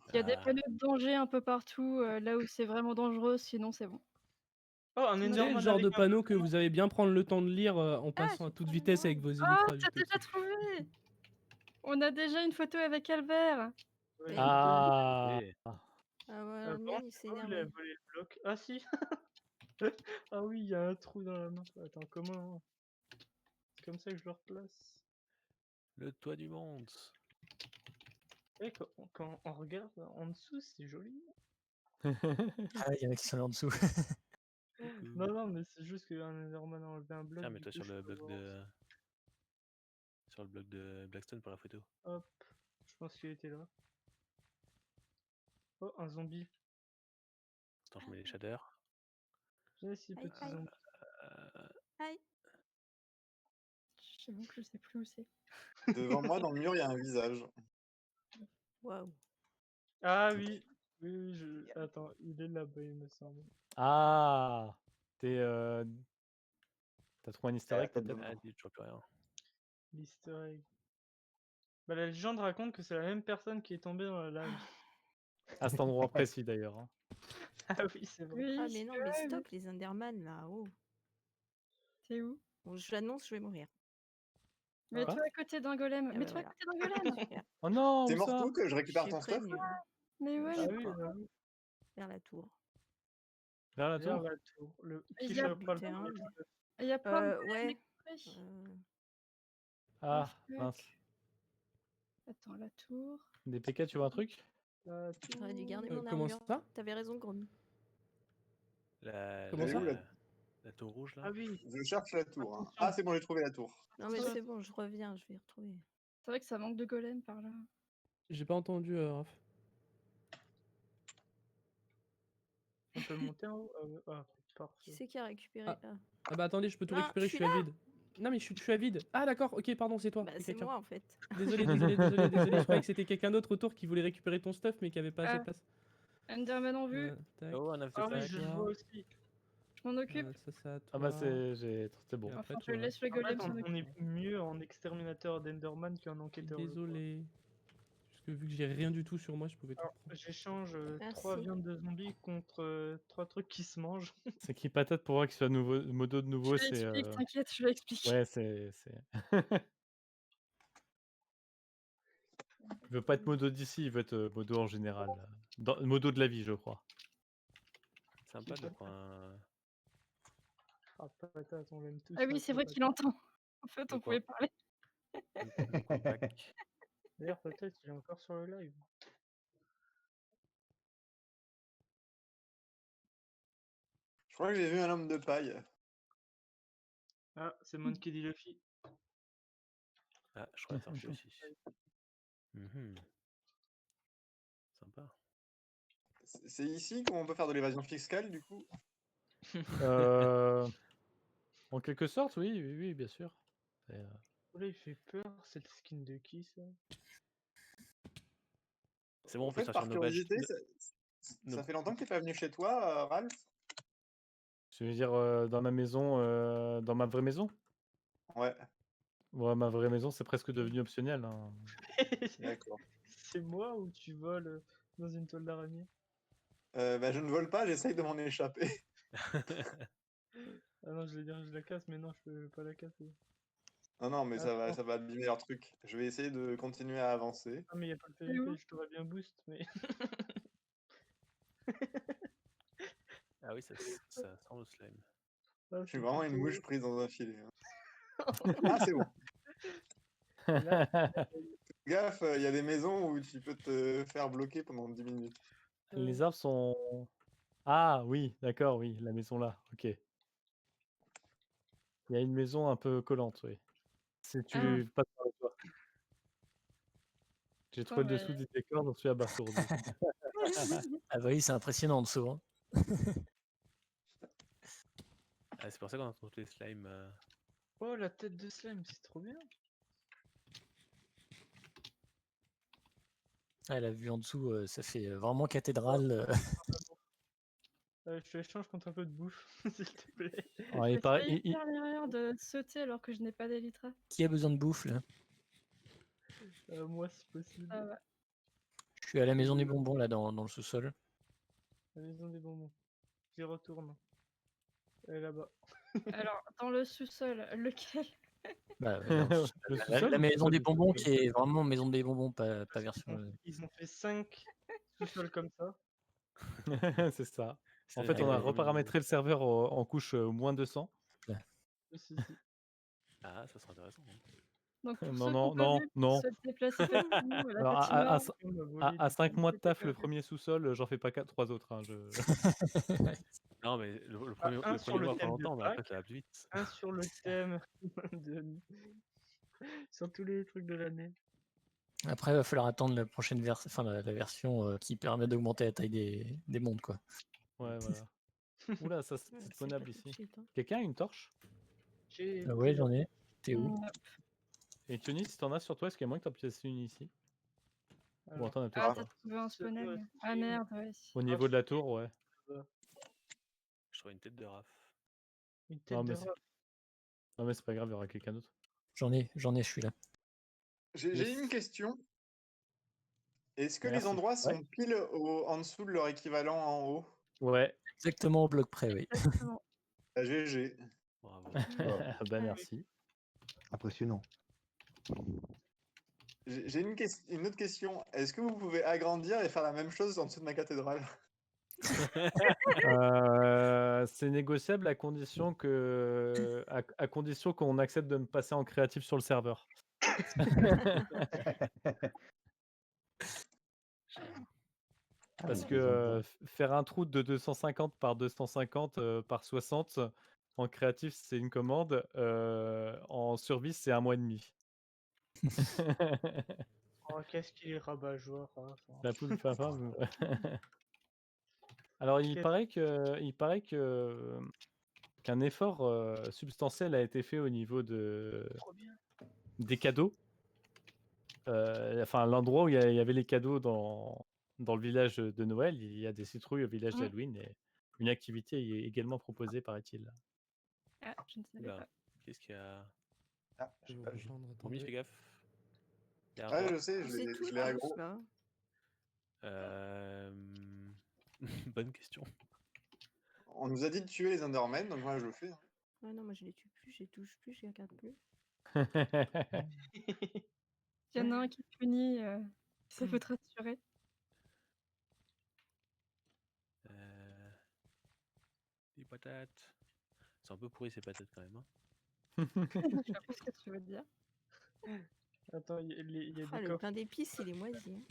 Il y a des panneaux de danger un peu partout, là où c'est vraiment dangereux, sinon c'est bon. Oh, un C'est Enderman le genre de avec un panneau que vous allez bien prendre le temps de lire en passant à toute vitesse avec vos Ah, élytras t'as juste déjà au-dessus. trouvé! On a déjà une photo avec Albert. Ouais, Ah. Ah ouais, par le mien, contre, il je s'est sais pas où il a énervé. volé le bloc. Ah si. Ah oui, il y a un trou dans la main. Attends, comment? C'est comme ça que je le replace. Le toit du monde. Et quand on regarde en dessous, c'est joli. Ah, il y en a qui sont là en dessous. Non, mais c'est juste qu'un Enderman a enlevé un bloc. Tiens, du mets-toi coup, sur je le peux bloc voir de. Sur le bloc de Blackstone pour la photo. Hop, je pense qu'il était là. Oh, un zombie. Attends, je mets les shaders. J'ai ces Aïe, petits aïe. zombies. Aïe. J'avoue que je sais plus où c'est. Devant moi, dans le mur, il y a un visage. Waouh. Ah oui. Oui, attends, il est là-bas, il me semble. Ah. T'as trouvé un easter egg tête peut-être? de Ah, dis toujours plus rien. L'easter egg. Bah, la légende raconte que c'est la même personne qui est tombée dans la lave. À cet endroit précis d'ailleurs. Hein. Ah oui, c'est vrai. Oui, Ah mais non, mais ouais, stop les Enderman là. Oh. c'est où? Bon, je l'annonce, je vais mourir. Mets-toi à côté d'un golem. Ah Mets-toi à bah côté d'un golem. Super. Oh non, T'es où mort ça? tout que je Je récupère suis ton stuff? prévenue. Mais ouais, Ah mais oui, quoi? bah oui. Vers la tour. Vers la Vers tour? la tour. Il Qui y a- chope pas le Putain, premier mais- stuff. Il y a plein de golem Ouais. découpés. Ah, Fuck. mince. Attends, la tour. DPK, tu vois un truc? La J'aurais dû garder mon Comment armure. ça? T'avais raison, Grom. La, Comment la- ça? Elle est où, La tour rouge là. Ah oui, Je cherche la tour. Hein. attention. Ah, c'est bon, j'ai trouvé la tour. Non, mais Ça va. c'est bon, je reviens, je vais y retrouver. C'est vrai que ça manque de golem par là. J'ai pas entendu, Raph. On peut monter en haut? Ah, Qui parfait. c'est qui a récupéré Ah. là Ah bah attendez, je peux tout Non, récupérer, je je suis suis à vide. Non mais je suis à vide. Ah d'accord, ok, pardon, c'est toi. Bah, Ok, c'est tiens. moi en fait. Désolé, je croyais que c'était quelqu'un d'autre autour qui voulait récupérer ton stuff mais qui avait pas assez de Ah. place. Enderman en vue. Tac. Oh, un Ah oui, artefact. je le vois aussi. Je m'en occupe. Ça c'est à toi. Ah bah c'est bon. Et après, Enfin, je toi. laisse le En fait, golem s'en on occuper. est mieux en exterminateur d'Enderman qu'en enquêteur. je crois. Désolé. Parce que vu que j'ai rien du tout sur moi, je pouvais tout Alors, prendre. j'échange 3 Merci. viandes de zombies contre 3 trucs qui se mangent. C'est qui patate pour voir qu'il soit nouveau, modo de nouveau, Je c'est. l'explique, t'inquiète, je l'explique. Ouais, c'est. Il veut pas être modo d'ici, il veut être modo en général. Modo de la vie, je crois. Sympa le coin. Ah, patate, on l'aime tous. Ah oui, c'est vrai qu'il entend. En fait, De on quoi pouvait parler. Le coin pack. D'ailleurs, peut-être il est encore sur le live. Je crois que j'ai vu un homme de paille. Ah, c'est Monkey D. Luffy. Ah, je crois torche aussi. Mhm. Sympa. C'est ici qu'on peut faire de l'évasion fiscale, du coup? En quelque sorte, oui, bien sûr. Oh là, il fait peur. C'est le skin de qui, ça? C'est bon, En on peut fait, sortir par nos badges. curiosité, ça fait longtemps que t'es pas venu chez toi, Ralph? Je veux dire, dans ma maison, dans ma vraie maison? Ouais, Ouais, ma vraie maison, c'est presque devenu optionnel. Hein. d'accord. C'est moi ou tu voles dans une toile d'araignée? Bah, je ne vole pas, j'essaye de m'en échapper. Ah non, je vais dire je la casse, mais non, je peux pas la casser. Non, mais Attends. ça va abîmer leur truc. Je vais essayer de continuer à avancer. Ah, mais y a pas le C'est où? PVP, je t'aurais bien boost, mais. Ah oui, ça sent le slime. Ah, Je suis c'est vraiment une plutôt- mouche prise dans un filet. Hein. Ah, c'est bon. Là, Gaffe, il y a des maisons où tu peux te faire bloquer pendant 10 minutes. Les arbres sont. Ah oui, d'accord, oui, la maison là, ok. Il y a une maison un peu collante, oui. Si tu Ah. passes par le toit. J'ai trouvé le mais- dessous du décor, j'en suis abasourdi. Ah bah oui, c'est impressionnant en dessous. Hein. Ah, c'est pour ça qu'on a trouvé les slimes. Oh, la tête de slime, c'est trop bien. Ah, la vue en dessous, ça fait vraiment cathédrale. Je te l'échange contre un peu de bouffe, s'il te plaît. Alors, il J'ai paraît- failli il- faire l'erreur de sauter alors que je n'ai pas d'elytra. Qui a besoin de bouffe là? Moi, si possible. Ça va. Je suis à la maison des bonbons là dans le sous-sol. La maison des bonbons. J'y retourne. Elle est là-bas. Alors, dans le sous-sol, lequel? Bah, ouais, dans le sous-sol. Le La- sous-sol la ou maison sous-sol des du bonbons sous-sol qui est vraiment maison des bonbons, pas version. Ils ont fait 5 sous-sols comme ça. C'est ça. En Ça fait, fait on a des- reparamétré le serveur en couche moins 200. Si. Ah, ça serait intéressant. Hein. Donc, pour Non, ceux qui non, ont pas non, vu, non. se déplacer facilement, la Alors, patinoire, à 5 mois de taf, le premier sous-sol, j'en fais pas 3 autres. Hein, Non, mais le premier, un le sur premier le mois pas thème de longtemps, mais après Pâques. ça va plus vite. Un sur le thème de... sur tous les trucs de l'année. Après, il va falloir attendre la prochaine version, enfin la version qui permet d'augmenter la taille des mondes, quoi. Ouais, voilà. Oula, ça c'est Ouais, c'est disponible pas tout de ici. suite, hein. Quelqu'un a une torche? J'ai Ah ouais, j'en ai. T'es où? Et Tony, si t'en as sur toi, est-ce qu'il y a moyen que t'en puisses une ici? Bon, Alors, attends, on a Ah, peut-être t'as pas. trouvé un Celui spawn egg. aussi. Ah merde, ouais. Au niveau de la tour, ouais. Je trouve une tête de raf. une tête Non, de mais rat. Non, mais c'est pas grave, il y aura quelqu'un d'autre. J'en ai, je suis là. J'ai une question. Est-ce que les Merci. endroits Ouais. sont pile en dessous de leur équivalent en haut? Ouais. Exactement au bloc près, oui. Exactement. Ah, GG. Bravo. Bah, merci. Impressionnant. J'ai une autre question. Est-ce que vous pouvez agrandir et faire la même chose en dessous de ma cathédrale? C'est négociable à condition à condition qu'on accepte de me passer en créatif sur le serveur. Parce que faire un trou de 250 par 250 par 60, En créatif, c'est une commande. En survie, c'est 1 mois et demi. Oh, qu'est-ce qu'il est rabat-joie. Enfin, La poule femme. Alors, il paraît qu'un effort substantiel a été fait au niveau trop bien. des cadeaux. Enfin, l'endroit où il y avait les cadeaux dans le village de Noël, il y a des citrouilles au village d'Halloween et une activité y est également proposée, paraît-il. Ah, je ne savais Oula, pas. qu'est-ce qu'il y a? Ah, Je j'ai vais pas vous vu. rejoindre, Momi, attendez. fais gaffe. Derrière Ouais, toi. je sais, je C'est l'ai tout je l'ai tous, aggro. là. Euh, Bonne question. On nous a dit de tuer les Endermen, donc moi je le fais. Hein. Ah non, moi je les tue plus, je les touche plus, je les regarde plus. Il y en a un qui punit, ça peut te rassurer. Des patates. C'est un peu pourri ces patates quand même. Hein. Je vois pas ce que tu veux dire. Attends, il y a Ah, des le coffres. pain d'épices, il est moisi.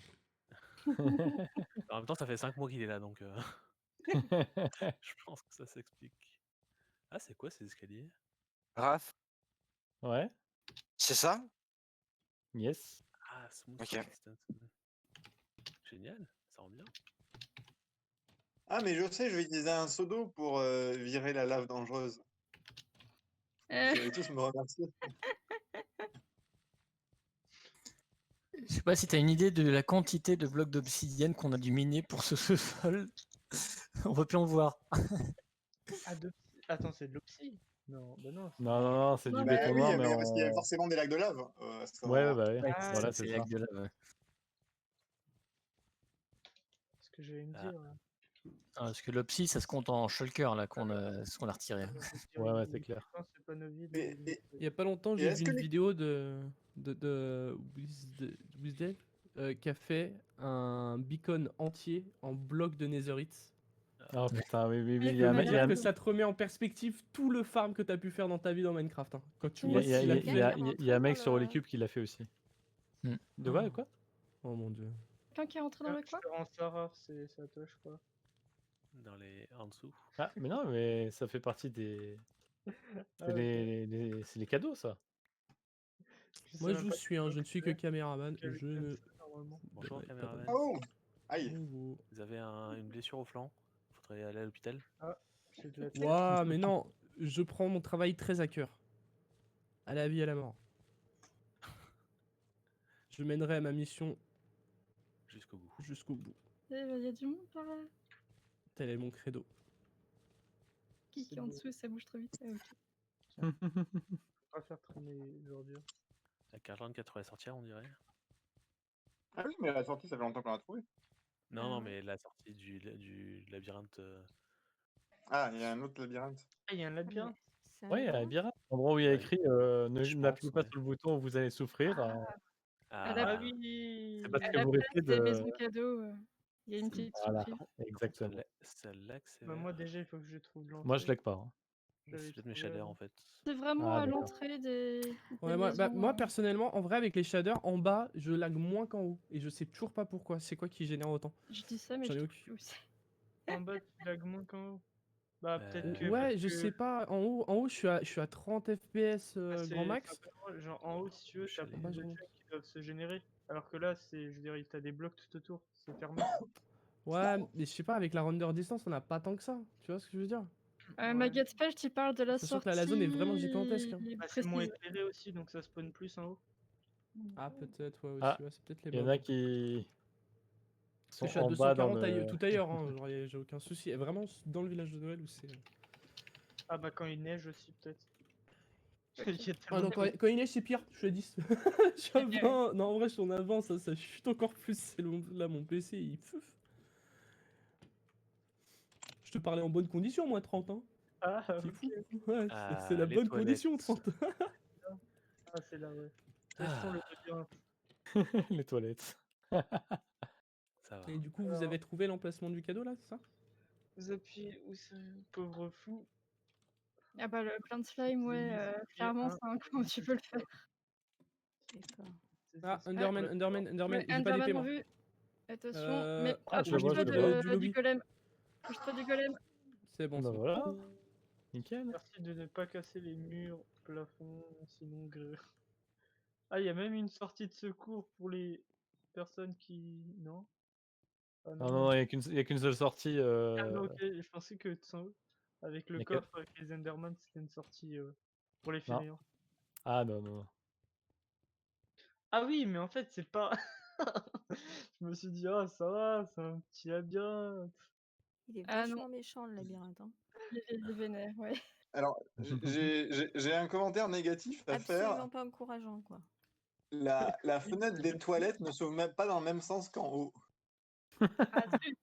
Hein. En même temps, ça fait 5 mois qu'il est là, donc je pense que ça s'explique. Ah, c'est quoi ces escaliers? Raph, Ouais, c'est ça? yes. Ah, smooth Ok. resistance. Génial, ça rend bien. Ah, mais je sais, je vais utiliser un seau d'eau pour virer la lave dangereuse. Vous allez tous me remercier. Je sais pas si tu as une idée de la quantité de blocs d'obsidienne qu'on a dû miner pour ce sous-sol. On va plus en voir. Ah, attends, c'est de l'opsie? Non, bah non. Non, non, non, c'est du Non, Bah béton oui, noir, mais parce qu'il y avait on... forcément des lacs de lave à ce Ouais, moment-là. bah oui. Ah, Voilà, c'est c'est les ça. lacs de lave. Ouais. ce que j'allais me Ah. dire. Là. Ah, parce que l'opsie, ça se compte en shulker là qu'on a retiré. Ouais, ouais, c'est clair. C'est pas nos vies. Et- Il y a pas longtemps, Et j'ai est-ce vu que une les- vidéo de Wizdev qui a fait un beacon entier en bloc de netherite. Oh putain, oui, oui, oui. Et Il y a un ça mec, m'a il y a l'air un- Que ça te remet en perspective tout le farm que tu as pu faire dans ta vie dans Minecraft. Hein. Quand tu il y vois a- ce il y a- qu'il il y a a- fait. il y a- Quelqu'un qui est il y a un rentré mec dans sur le- Holycube qui l'a fait aussi. Hmm. De quoi? Oh mon dieu. Quelqu'un qui est rentré dans le quoi? En Sarah, c'est à toi, je crois. Dans les... En dessous. Ah, mais non, mais ça fait partie des... Ah, C'est ok. c'est les cadeaux, ça. Moi sais je même vous pas suis, quel hein, bloc je ne suis que c'est. caméraman. Quel Je bloc ne. c'est, normalement. Bonjour, donnerai pas caméraman. d'infos. Oh! Aïe! Bonjour. Vous avez une blessure au flanc? Faudrait aller à l'hôpital? J'ai de la tête. Ouah, mais non, je prends mon travail très à cœur. À la vie, à la mort. Je mènerai ma mission Jusqu'au bout. jusqu'au bout. Il y a du monde par là. Tel est mon credo. Qui est en dessous et ça bouge trop vite. Ah, ok. Faut pas faire traîner les ordures. La carte 24 va sortir, on dirait. Ah oui, mais la sortie, ça fait longtemps qu'on l'a trouvée. Non, Ah non, ouais. mais la sortie du labyrinthe. Ah, il y a un autre labyrinthe. Ah, il y a un labyrinthe. C'est un Ouais, il y a un labyrinthe. labyrinthe. L'endroit où il y a Ouais. écrit Je n'appuyez pense, pas ouais. sur le bouton où vous allez souffrir. À la- Ah Ah, oui! C'est parce À que la vous place risquez des de. maisons cadeaux, il y a une petite Voilà, surprise. exactement. celle-là que c'est Bah, vert. moi, déjà, il faut que je trouve l'entrée. Moi, je lag pas. Hein. Mais J'avais c'est peut-être mes trouvé shaders avant. en fait. C'est vraiment Ah, à d'accord. l'entrée des Ouais, maisons. moi personnellement, en vrai, avec les shaders, en bas, je lag moins qu'en haut. Et je sais toujours pas pourquoi. C'est quoi qui génère autant? Je dis ça, mais J'en je ai trouve aucune. que c'est. En bas, tu lags moins qu'en haut. Bah, peut-être que. Ouais, parce je que- sais pas. En haut, je suis à 30 FPS Ah, grand c'est max. pas drôle, genre en haut, si tu veux, Je t'as sais plus pas, de je checks remonte. qui doivent se générer. Alors que là, c'est, je veux dire, t'as des blocs tout autour, c'est fermé. Ouais, mais je sais pas, avec la render distance, on a pas tant que ça. Tu vois ce que je veux dire? Ouais. Magaspage, tu parles de la Sachant sortie que la zone est vraiment gigantesque. Hein. Bah, c'est moins précise. éclairé aussi, donc ça spawn plus en haut. Ah, peut-être, ouais, aussi. Ah, Ouais, c'est peut-être les Il y en mobs. a qui Parce que sont je suis à en bas dans 240 le. tout ailleurs, hein. Genre, j'ai aucun souci. Et vraiment dans le village de Noël où c'est. Ah, bah, quand il neige aussi, peut-être. Ok. Il y a Ah tellement non, de- quand il neige, c'est pire. Je suis à 10. Je suis à 20. Non, en vrai, je suis en avant, ça chute encore plus. Là, mon PC, il. Je te parlais en bonne condition, moi, 30. Hein. Ah, C'est ok. fou. Ouais, Ah, c'est la les bonne toilettes. condition, 30. Ah, c'est là, ouais. Testons le labyrinthe. Les toilettes. Ça va. Et du coup, vous Alors. avez trouvé l'emplacement du cadeau, là, c'est ça? Vous appuyez où c'est, pauvre fou. Ah bah, le plein de slime, ouais, Appuyez clairement, un, c'est un coup où tu peux le faire. D'accord. Ah, Underman, Underman, Ouais, j'ai pas Enderman d'épée, en moi. vue. Attention, mais Ah, je le vois, approche-toi je le vois. Du du lobby. golem. Approche-toi du golem. C'est bon, Bah c'est bon. voilà. Nickel. Merci de ne pas casser les murs, plafond, sinon Ah, il y a même une sortie de secours pour les personnes qui... Non? Ah Non, non, il n'y a qu'une seule sortie. Ah bah ok, je pensais que avec le Laquelle? coffre, avec les Enderman, c'était une sortie pour les Non. fainéants. Ah non, non, non. Ah oui, mais en fait, c'est pas... Je me suis dit, ah ça va, c'est un petit labyrinthe. Il est Ah non. vachement méchant, le labyrinthe. Hein. Il est vénère, ouais. Alors, j'ai un commentaire négatif à faire. Absolument pas encourageant, quoi. La fenêtre des toilettes ne s'ouvre même pas dans le même sens qu'en haut. Ah zut.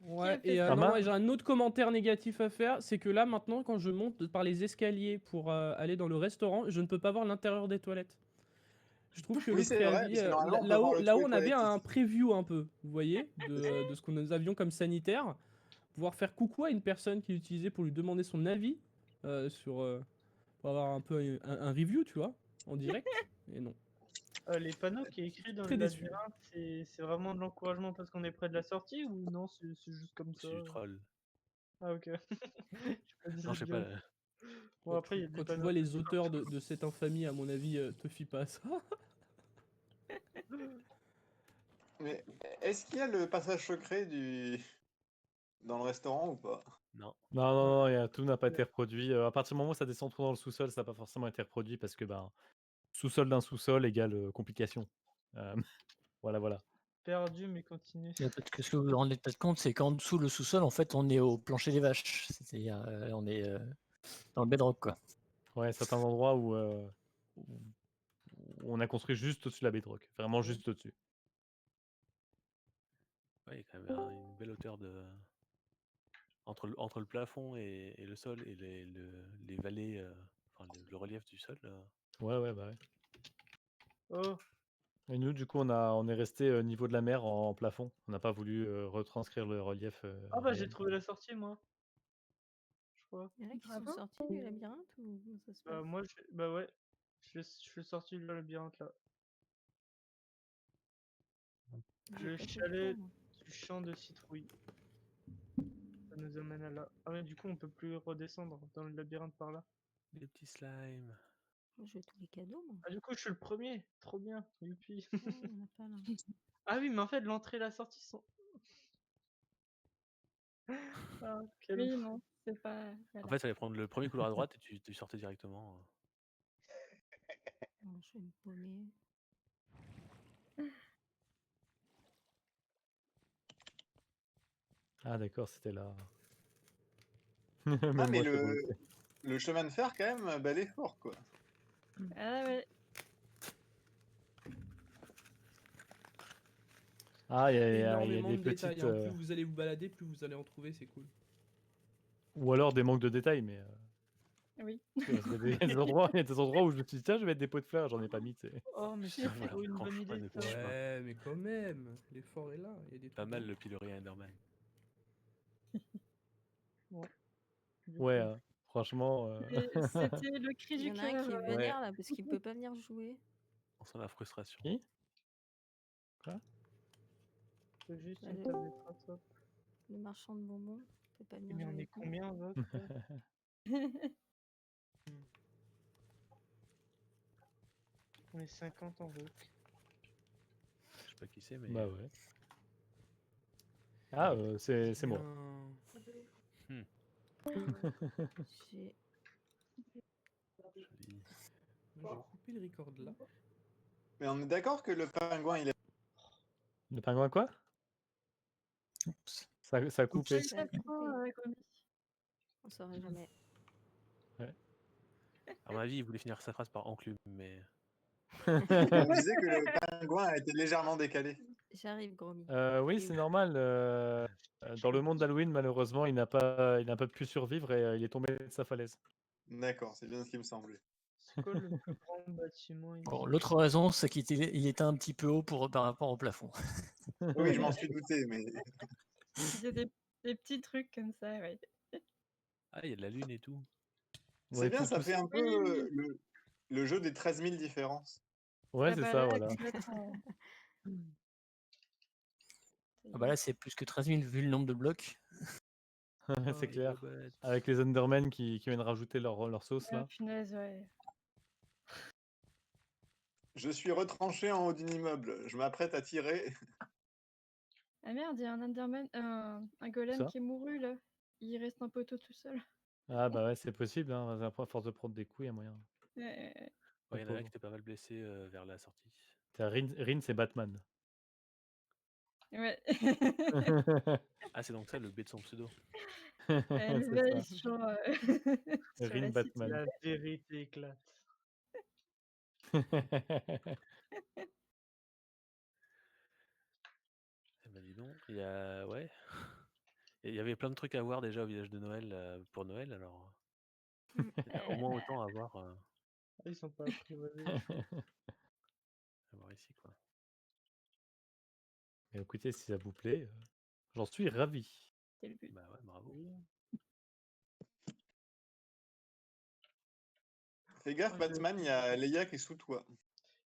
Ouais, fait et ça? Pas non, mal. ouais, j'ai un autre commentaire négatif à faire, c'est que là maintenant quand je monte par les escaliers pour aller dans le restaurant, je ne peux pas voir l'intérieur des toilettes. Je trouve que Oui, le c'est vrai, préavis, parce que normalement, on peut là-haut, voir le là-haut trou on des avait toilettes un ici. preview un peu, vous voyez, de ce que nous avions comme sanitaire. Pouvoir faire coucou à une personne qui l'utilisait pour lui demander son avis pour avoir un peu un review, tu vois, en direct. Et non. Les panneaux qui est écrit dans Très le déçu. labyrinthe, c'est vraiment de l'encouragement parce qu'on est près de la sortie ou non, c'est juste comme ça? C'est du troll. Ah ok. Je me Non, je sais disais pas. bien. Bon après, il y a des Quand tu panneaux vois un peu les plus auteurs gentils. de cette infamie, à mon avis, te fie pas à ça. Mais est-ce qu'il y a le passage secret dans le restaurant ou pas? Non. Non, non, non, tout n'a pas été reproduit. À partir du moment où ça descend trop dans le sous-sol, ça n'a pas forcément été reproduit parce que ben, sous-sol d'un sous-sol égale complication. Euh, voilà, voilà. Perdu, mais continue. Ce que vous vous rendez peut-être compte, c'est qu'en dessous le sous-sol, en fait, on est au plancher des vaches. C'est-à-dire, on est dans le bedrock, quoi. Ouais, certains endroits où on a construit juste au-dessus de la bedrock. Vraiment juste au-dessus. Ouais, il y a quand même une belle hauteur de... Entre le plafond et le sol et les vallées, enfin le relief du sol. Ouais, ouais, bah ouais. Oh, Et nous, du coup, on est resté au niveau de la mer en plafond. On n'a pas voulu retranscrire le relief ah bah j'ai réel. trouvé la sortie moi. Je crois. Il y en a qui sont Bravo. sortis du labyrinthe ou comment ça se passe? Moi, bah ouais. Je suis sorti du labyrinthe là. J'ai Le pas fait le chalet tour, moi. du champ de citrouille. Ça nous amène à là. Ah mais du coup, on peut plus redescendre dans le labyrinthe par là. Les petits slimes. Moi, je veux tous les cadeaux, moi. Ah du coup, je suis le premier. Trop bien. Youpi. Ah, il y en a pas là. Ah oui, mais en fait, l'entrée et la sortie sont... Ah, quel Oui, fou. non, c'est pas. En Voilà. fait, il fallait prendre le premier couloir à droite et tu sortais directement. Non, je vais me paumer. Ah, d'accord, c'était là. Ah, Même mais moi, je suis bloqué. le chemin de fer, quand même, bel effort, quoi. Ah ouais. Ah, il y a Énormément des de détails. petites. Hein. Plus vous allez vous balader, plus vous allez en trouver, c'est cool. Ou alors des manques de détails, mais. Oui. Parce qu'il y a il y a des endroits où je me suis dit, tiens, je vais mettre des pots de fleurs, j'en ai pas mis, tu sais. Oh, mais c'est Voilà, trop une grand bonne chemin idée de ça. petit chemin. Ouais, mais quand même, l'effort est là. Il y a des Pas trucs mal bien. le pilori Enderman. Bon. Du Ouais, coup, franchement. Et c'était le cri Il y du en a un qui est cœur. vénère là parce qu'il peut pas venir jouer. On sent la frustration. Qui? Quoi? c'est juste Bah, une table de trace. Hop. Le marchand de bonbons peut pas venir Mais jouer on est avec nous. combien d'autres? On est 50 en route. Je sais pas qui c'est, mais. Bah ouais. Ah, c'est moi. Bien. J'ai Joli. Je vais couper le record là. Mais on est d'accord que le pingouin, il est... Le pingouin, quoi? Oups. Ça a coupé. Ça a coupé. Gomi. On saurait jamais. À mon avis, il voulait finir sa phrase par enclume, mais. On disait que le pingouin a été légèrement décalé. J'arrive, Gromy. Oui, c'est normal. Dans le monde d'Halloween, malheureusement, il n'a pas pu survivre et il est tombé de sa falaise. D'accord, c'est bien ce qui me semblait. C'est quoi le plus grand bâtiment ici? Bon, l'autre raison, c'est il était un petit peu haut par rapport au plafond. Oui, je m'en suis douté, mais... C'est des petits trucs comme ça, ouais. Ah, il y a de la lune et tout. C'est Ouais, bien, ça tout fait un peu le jeu des 13 000 différences. Ouais, Ah c'est bah ça, là, voilà. complètement. Ah bah là, c'est plus que 13 000 vu le nombre de blocs. C'est Oh, clair. Babette. Avec les Undermen qui viennent rajouter leur sauce Ah, là. punaise, ouais. Je suis retranché en haut d'un immeuble. Je m'apprête à tirer. Ah merde, il y a un Enderman, un golem Ça qui est mouru là. Il reste un poteau tout seul. Ah bah ouais, c'est possible, hein. Après, à force de prendre des coups, il y a moyen. Ouais. Ouais, Le il y en a un qui pauvre. était pas mal blessé vers la sortie. Rin, c'est Batman. Ouais. Ah, c'est donc ça le B de son pseudo. Elle C'est veille ça. sur, sur Rin la Batman. La vérité éclate. Eh ben dis donc, il y a... Ouais. Il y avait plein de trucs à voir déjà au village de Noël pour Noël, alors Mm. il y en a au moins autant à voir, Ah, ils sont pas apprivoisés, les choses. à voir ici, quoi. Mais écoutez, si ça vous plaît, j'en suis ravi. C'est le but. Bah ouais, bravo. Oui. Fais gaffe, Ah, Batman, il y a Leia qui est sous toi.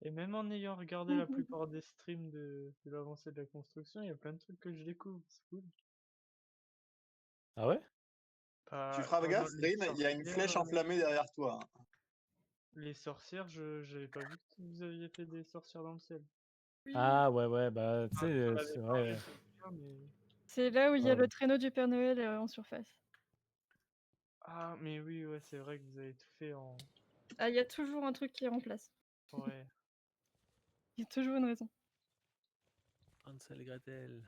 Et même en ayant regardé la plupart des streams de l'avancée de la construction, il y a plein de trucs que je découvre. C'est cool. Ah ouais? Tu Pas feras pendant gaffe, les Rin, il y a une flèche sorcières, enflammée derrière toi. Hein. les sorcières, je j'avais pas vu que vous aviez fait des sorcières dans le ciel. Oui. Ah ouais, bah tu Enfin, sais, tu m'en avais c'est parlé ouais. plusieurs fois, mais... C'est là où il y a Ouais. le traîneau du Père Noël en surface. Ah, mais oui, ouais, c'est vrai que vous avez tout fait en... Ah, il y a toujours un truc qui remplace. Ouais. Il y a toujours une raison. Hansel et Gretel.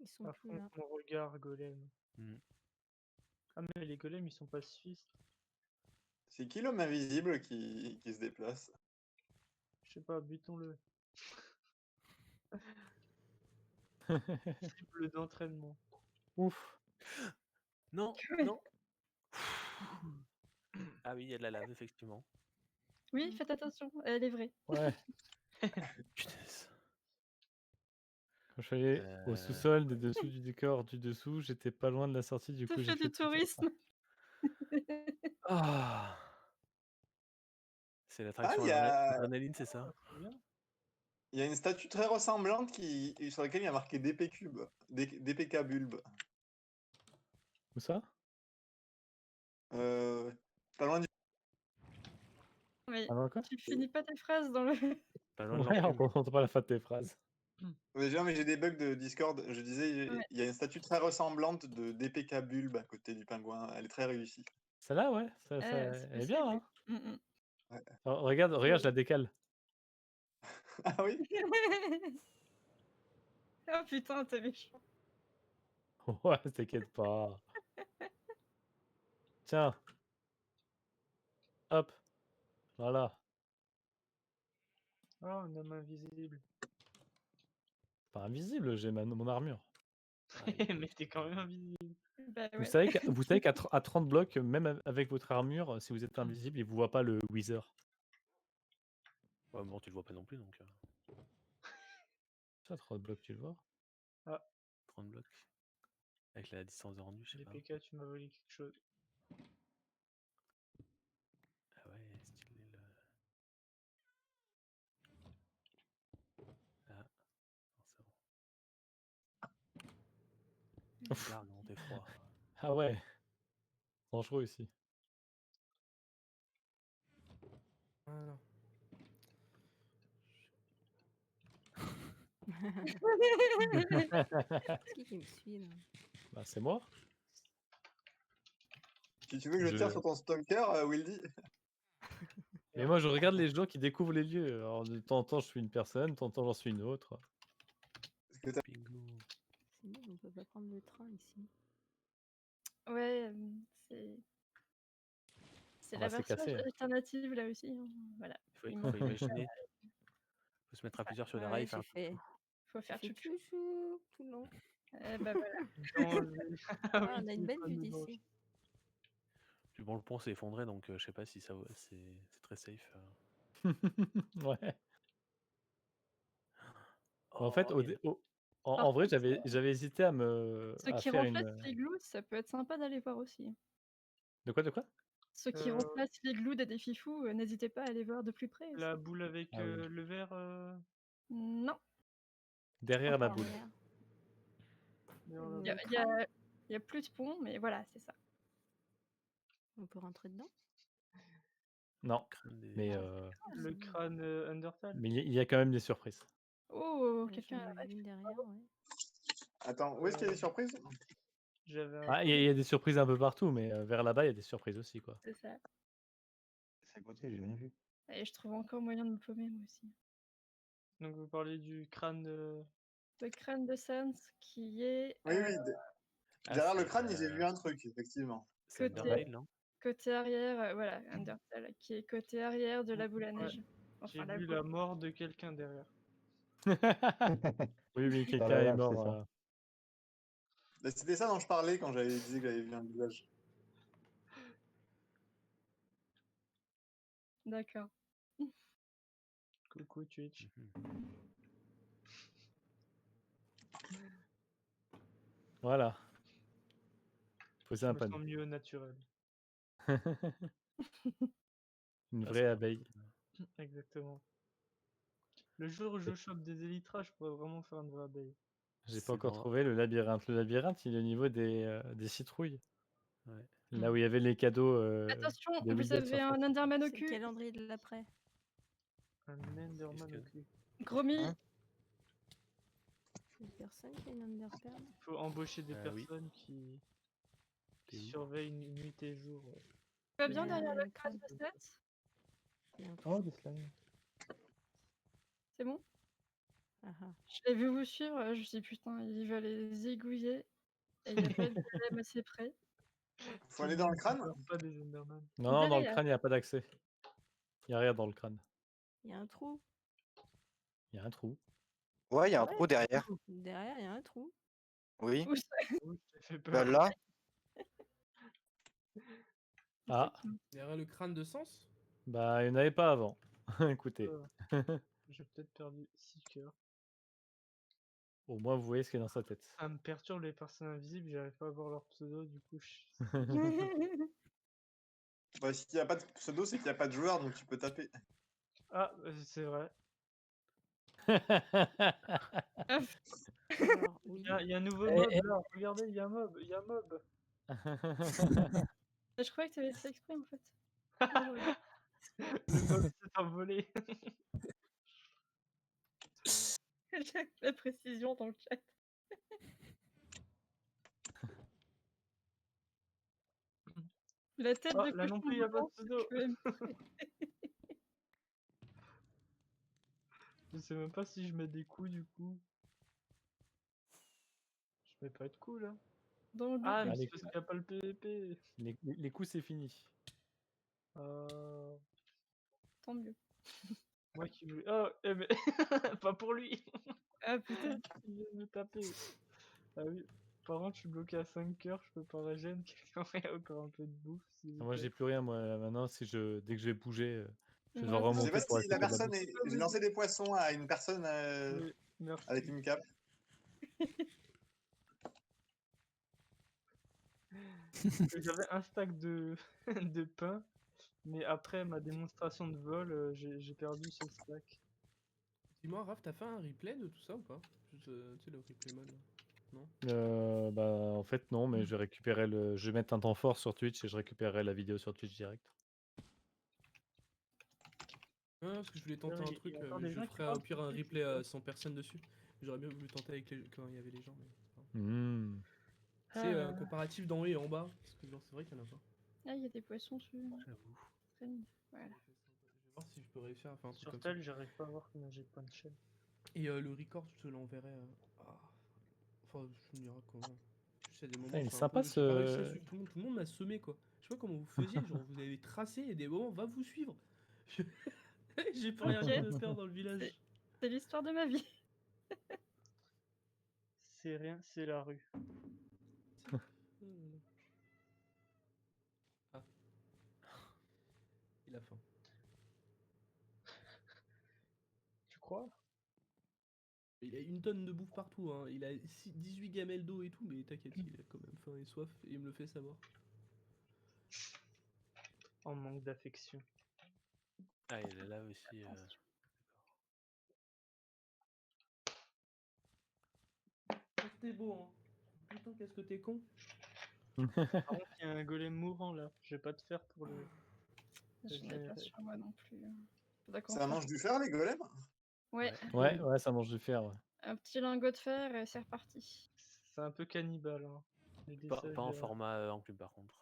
Ils sont À plus fond, là. mon regard, golem. Hmm. Ah, mais les golems, ils sont pas suisses. C'est qui l'homme invisible qui se déplace? Je sais pas, butons-le. Cible d'entraînement. Ouf. Non, Ouais. non. Ah oui, il y a de la lave, effectivement. Oui, faites attention, elle est vraie. Ouais. Punaise. Quand je suis allé au sous-sol, des dessous du décor du dessous, j'étais pas loin de la sortie, du Ça coup j'ai fait fait du tout le temps. tourisme. Ah. C'est Ah, l'attraction il y a... adrénaline, c'est ça? C'est bien. Il y a une statue très ressemblante sur laquelle il y a marqué DP Cube, DPK Bulbe. Où ça? Pas loin du... Oui, Ah non, quoi? tu finis pas tes phrases dans le... Pas loin de Ouais, on l'enclume. entend pas la fin de tes phrases. Déjà, mais j'ai des bugs de Discord. Je disais, Ouais. il y a une statue très ressemblante de DPK Bulbe à côté du pingouin. Elle est très réussie. Celle-là, ouais, c'est elle est bien, possible. hein? Ouais. Oh, regarde, je la décale. Ah oui? Oh putain, t'es méchant. Ouais, t'inquiète pas. Tiens. Hop. Voilà. Ah, un homme invisible. Pas invisible, j'ai mon armure. Mais t'es quand même invisible. Bah Vous ouais. savez qu'à 30 blocs, même avec votre armure, si vous êtes invisible, il vous voit pas le Wither. Ouais, bon, tu le vois pas non plus, donc... Ça, 30 blocs, tu le vois? Ah, 30 blocs. Avec la distance de rendu, je sais pas. DPK, tu m'as volé quelque chose. Ah ouais, stylé le... Ah, non, c'est bon. Ouf. Regarde, non, t'es froid. Ah ouais. Dangereux ici. Voilà. C'est qui me suit là? Bah, c'est moi. Si tu veux que je tire sur ton stalker, Wildy. Mais moi, je regarde les gens qui découvrent les lieux. Alors, de temps en temps, je suis une personne, de temps en temps, j'en suis une autre. Bingo. C'est nul, on peut pas prendre le train ici. Ouais, c'est... C'est Ah la bah, c'est version cassé, hein. alternative là aussi. Hein. Voilà. Il Il faut manque imaginer. Faut se mettre à plusieurs sur des rails. Ouais, j'ai fait. Faut faire J'ai fait chouchou. chouchou tout le long. Bah voilà. Ah Ah, oui, on a une belle vue d'ici. Puis bon, le pont s'est effondré, donc je sais pas si ça c'est très safe. Ouais. En fait, Oh, et le- en vrai, j'avais hésité à Ceux qui faire remplacent une. l'igloo, ça peut être sympa d'aller voir aussi. De quoi? Ceux qui remplacent l'igloo des défifous, n'hésitez pas à aller voir de plus près aussi. La boule avec Ah oui. le verre. Non. Derrière la boule. Derrière Il la y a, boule. il y a- Il n'y a plus de pont, mais voilà, c'est ça. On peut rentrer dedans? Non, Crâne des- mais Le crâne Undertale. il y a quand même des surprises. Oh, Ouais, quelqu'un j'en ai a vu une derrière, ouais. Attends, où est-ce qu'il y a des surprises? J'avais un Ah, il y a des surprises un peu partout, mais vers là-bas, il y a des surprises aussi, quoi. C'est ça. C'est à côté, j'ai rien vu. Et je trouve encore moyen de me paumer, moi aussi. Donc vous parlez du crâne de... Le crâne de Sans qui est Oui, oui. Ah, Derrière le c'est, crâne, j'ai vu un truc, effectivement. c'est côté, Undertale, non? côté arrière, voilà, Undertale, qui est côté arrière de la boule à Ouais, neige. j'ai Enfin, la vu boule. la mort de quelqu'un derrière. Oui, Dans quelqu'un la est lave, mort. c'est ça. Bah, c'était ça dont je parlais quand j'avais dit que j'avais vu un visage. D'accord. Coucou Twitch. Voilà. Poser Je un me panneau. sens mieux au naturel. Une Ah, vraie c'est abeille. Exactement. Le jour où je chope des élytras, je pourrais vraiment faire une vraie abeille. J'ai C'est pas encore dans- trouvé le labyrinthe. Le labyrinthe, il est au niveau des citrouilles. Ouais. Là où il y avait les cadeaux Attention, des vous Wildcat avez Surfers. un Enderman au C'est le cul. calendrier de l'après. Un Enderman au cul. Gromy. Hein C'est une personne qui a une underperle. Il faut embaucher des Oui. personnes qui T'es où? surveillent nuit et jour. Tu vas Il y bien a derrière un le crâne. crâne de Sans? Il y a un Oh, trou. des slimes. C'est bon? Ah ah. Je l'ai vu vous suivre, je me suis dit putain, il va les aiguiller. Et il n'y a pas de golem assez près. Faut aller dans le crâne? Pas des Enderman. Non, non, dans le Derrière. crâne, il n'y a pas d'accès. Il n'y a rien dans le crâne. Il y a un trou. Il y a un trou. Ouais, il y a un Ouais. trou derrière. Derrière, il y a un trou. Oui. Où ça? Oui, ça fait Bah peur. là, Ah, Derrière le crâne de Sens? bah, il n'y en avait pas avant. Écoutez. J'ai peut-être perdu 6 cœurs. Au moins, vous voyez ce qu'il y a dans sa tête. Ça me perturbe les personnes invisibles, j'arrive pas à voir leur pseudo, du coup Bah, s'il n'y a pas de pseudo, c'est qu'il n'y a pas de joueur, donc tu peux taper. Ah, c'est vrai. Alors, oui. Il y a un nouveau mob là, regardez, il y a un mob, il y a un mob. Je croyais que tu avais fait exprès en fait. Le mob s'est envolé. La précision dans le chat. La tête Oh, de là non cochon plus, il n'y a pas de blanc, pseudo. je vais- Je sais même pas si je mets des coups du coup. Je mets pas de coups là. Dans le Ah, but. mais les c'est parce qu'il n'y a pas le PVP. Les coups, c'est fini. Tant mieux. Moi qui voulais. Oh, eh mais pas pour lui. Ah putain. Il vient de me taper. Ah oui. Par contre, je suis bloqué à 5 cœurs, je peux pas régénérer. Quelqu'un fait encore un peu de bouffe. s'il vous Moi, plaît. j'ai plus rien, moi. Maintenant, dès que je vais bouger, je vais Ouais, devoir Je sais remonter pas pour si la récupérer de la personne bouffe. est... J'ai lancé des poissons à une personne Oui, merci. avec une cape. J'avais un stack de, de pain, mais après ma démonstration de vol, j'ai perdu ce stack. Dis-moi, Raph, t'as fait un replay de tout ça ou pas? Juste, tu sais, le replay mode. Non? Bah, en fait, non, mais je vais récupérer je vais mettre un temps fort sur Twitch et je récupérerai la vidéo sur Twitch direct. Ah, parce que je voulais tenter un Il y a truc, encore mais des je gens qui ferai au parlent pire sur un Twitch, replay c'est ça sans personne dessus. J'aurais bien voulu tenter avec quand il y avait les gens, mais c'est pas grave. Hmm. Tu sais, un comparatif d'en haut et en bas, parce que genre, c'est vrai qu'il y en a pas. Ah, il y a des poissons sur. J'avoue. Très bien. Voilà. Je vais voir si je peux réussir à faire un truc Sur comme ça. tel, j'arrive pas à voir combien j'ai de points de chaîne. Et le record, je te l'enverrai. Enfin, je me diras comment. Tu sais, à des moments, Ah, il est c'est un sympa, peu- j'ai pas réussi à ce- suivre tout le monde. Tout le monde m'a semé, quoi. Je sais pas comment vous faisiez, genre, vous avez tracé et des moments, va vous suivre. J'ai pas rien Ok. de faire dans le village. C'est l'histoire de ma vie. C'est rien, c'est la rue. Ah. Il a faim. Tu crois? Il a une tonne de bouffe partout, hein. Il a 18 gamelles d'eau et tout, mais t'inquiète, il a quand même faim et soif et il me le fait savoir. En manque d'affection. Ah, il est là aussi. C'était beau, hein. Putain, qu'est-ce que t'es con. Par contre, il y a un golem mourant là. Je vais pas te faire pour le. Je l'ai pas sur moi non plus. Faudra qu'on Ça fasse- mange du fer, les golems? Ouais, Ouais, ça mange du fer. Ouais. un petit lingot de fer et c'est reparti. C'est un peu cannibale. Hein. Les Pas dessages, en format enclume par contre.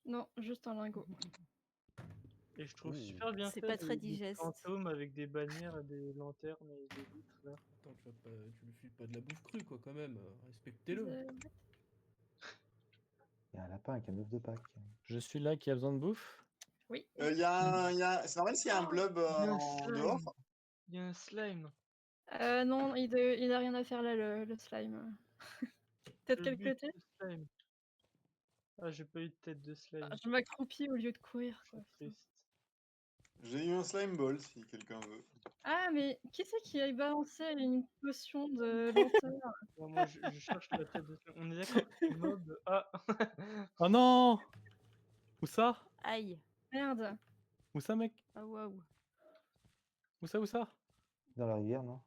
Non, juste un lingot. Et je trouve Ouh. super bien C'est fait pas très des digeste. fantômes avec des bannières et des lanternes et des vitres là. Attends, tu lui files pas de la bouffe crue, quoi, quand même. Respectez-le. Il y a un lapin avec un œuf de Pâques. Je suis là qui a besoin de bouffe. Oui. C'est normal s'il y a un blob Il y a un en slime. dehors? Il y a un slime. Non, il a rien à faire là, le slime. T'es de Le quel but côté? du slime. Ah, j'ai pas eu de tête de slime. Je m'accroupis au lieu de courir, quoi. C'est triste. J'ai eu un slime ball, si quelqu'un veut. Ah, mais qui c'est qui a balancé une potion de lenteur? Bon, moi, je cherche la tête de slime. On est d'accord que les mobs. Ah. Oh non! Où ça? Aïe. Merde. Où ça, mec? Ah waouh. Où ça? Où ça? Dans la rivière, non?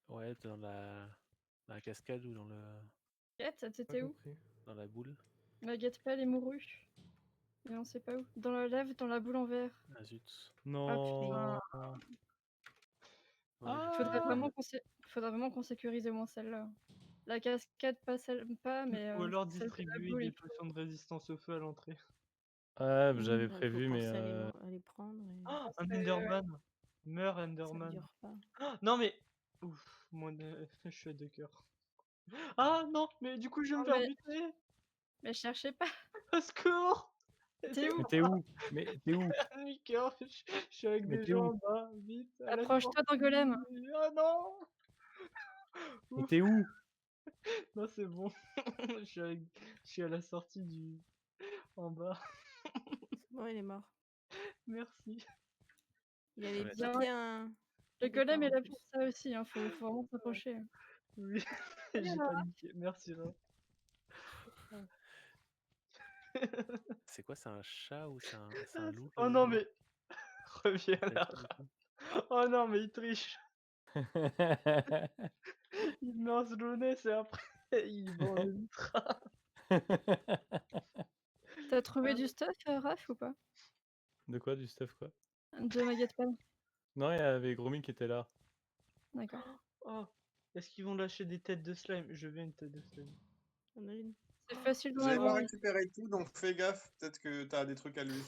Ouais, t'es dans la cascade ou dans le Guette, t'étais où? dans la boule. Ma guette-pelle est mourue. Mais on sait pas où. Dans la lave, dans la boule en verre. Ah zut. Non. Faudrait vraiment qu'on sécurise au moins celle-là. La cascade, pas, mais. Ou alors celle de la distribuer boule, des il faut. potions de résistance au feu à l'entrée. Ouais, j'avais Il faut prévu, mais. penser à les prendre. Et... Oh, un Ouais, Enderman. Meurs, Ça Enderman. dure pas. Oh, non, mais. Ouf, je suis à 2 cœurs. Ah non, mais du coup, je vais me Non, faire mais- buter. Mais cherchez pas. Au secours. T'es où? Mais t'es où? Mais t'es où? Cœur, je suis avec Mais des t'es gens où? en bas. Vite. à la Approche-toi sortie. d'un golem. Ah non. Mais t'es où? Non, c'est bon. Je suis à la sortie du. En bas. C'est bon, il est mort. Merci. Il avait mais piqué un. Le un golem décor est en là plus. pour ça aussi, hein. Faut vraiment s'approcher. Oui, Salut, j'ai Laura. paniqué. Merci, Ra. C'est quoi? C'est un chat ou c'est un loup? Oh non, mais. Reviens là. Oh non, mais il triche. Il met un slowness et après, il va en ultra. T'as trouvé du stuff, Raph, ou pas? De quoi? Du stuff, quoi? De ma guette-pelle. Non, il y avait Gromy qui était là. D'accord. Oh, est-ce qu'ils vont lâcher des têtes de slime? Je veux une tête de slime. On a une. C'est facile d'en J'ai pas avoir une. récupéré tout, donc fais gaffe. Peut-être que t'as des trucs à lui.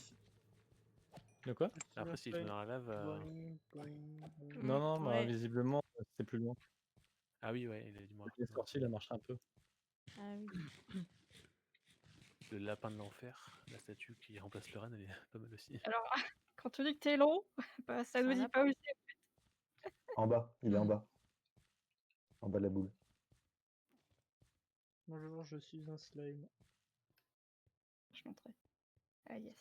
De quoi? Après, si je mets dans la lave. Boing, boing, boing. Non, non, bah, Ouais. visiblement, c'était plus loin. Ah oui, ouais, il a du moins. Il est sorti, il a marché un peu. Ah oui. Le lapin de l'enfer, la statue qui remplace le renne, elle est pas mal aussi. Alors, quand on dit que t'es long, bah, ça nous Ça dit va pas où c'est. En bas, il est en bas. En bas de la boule. Bonjour, je suis un slime. Je montrais. Ah yes.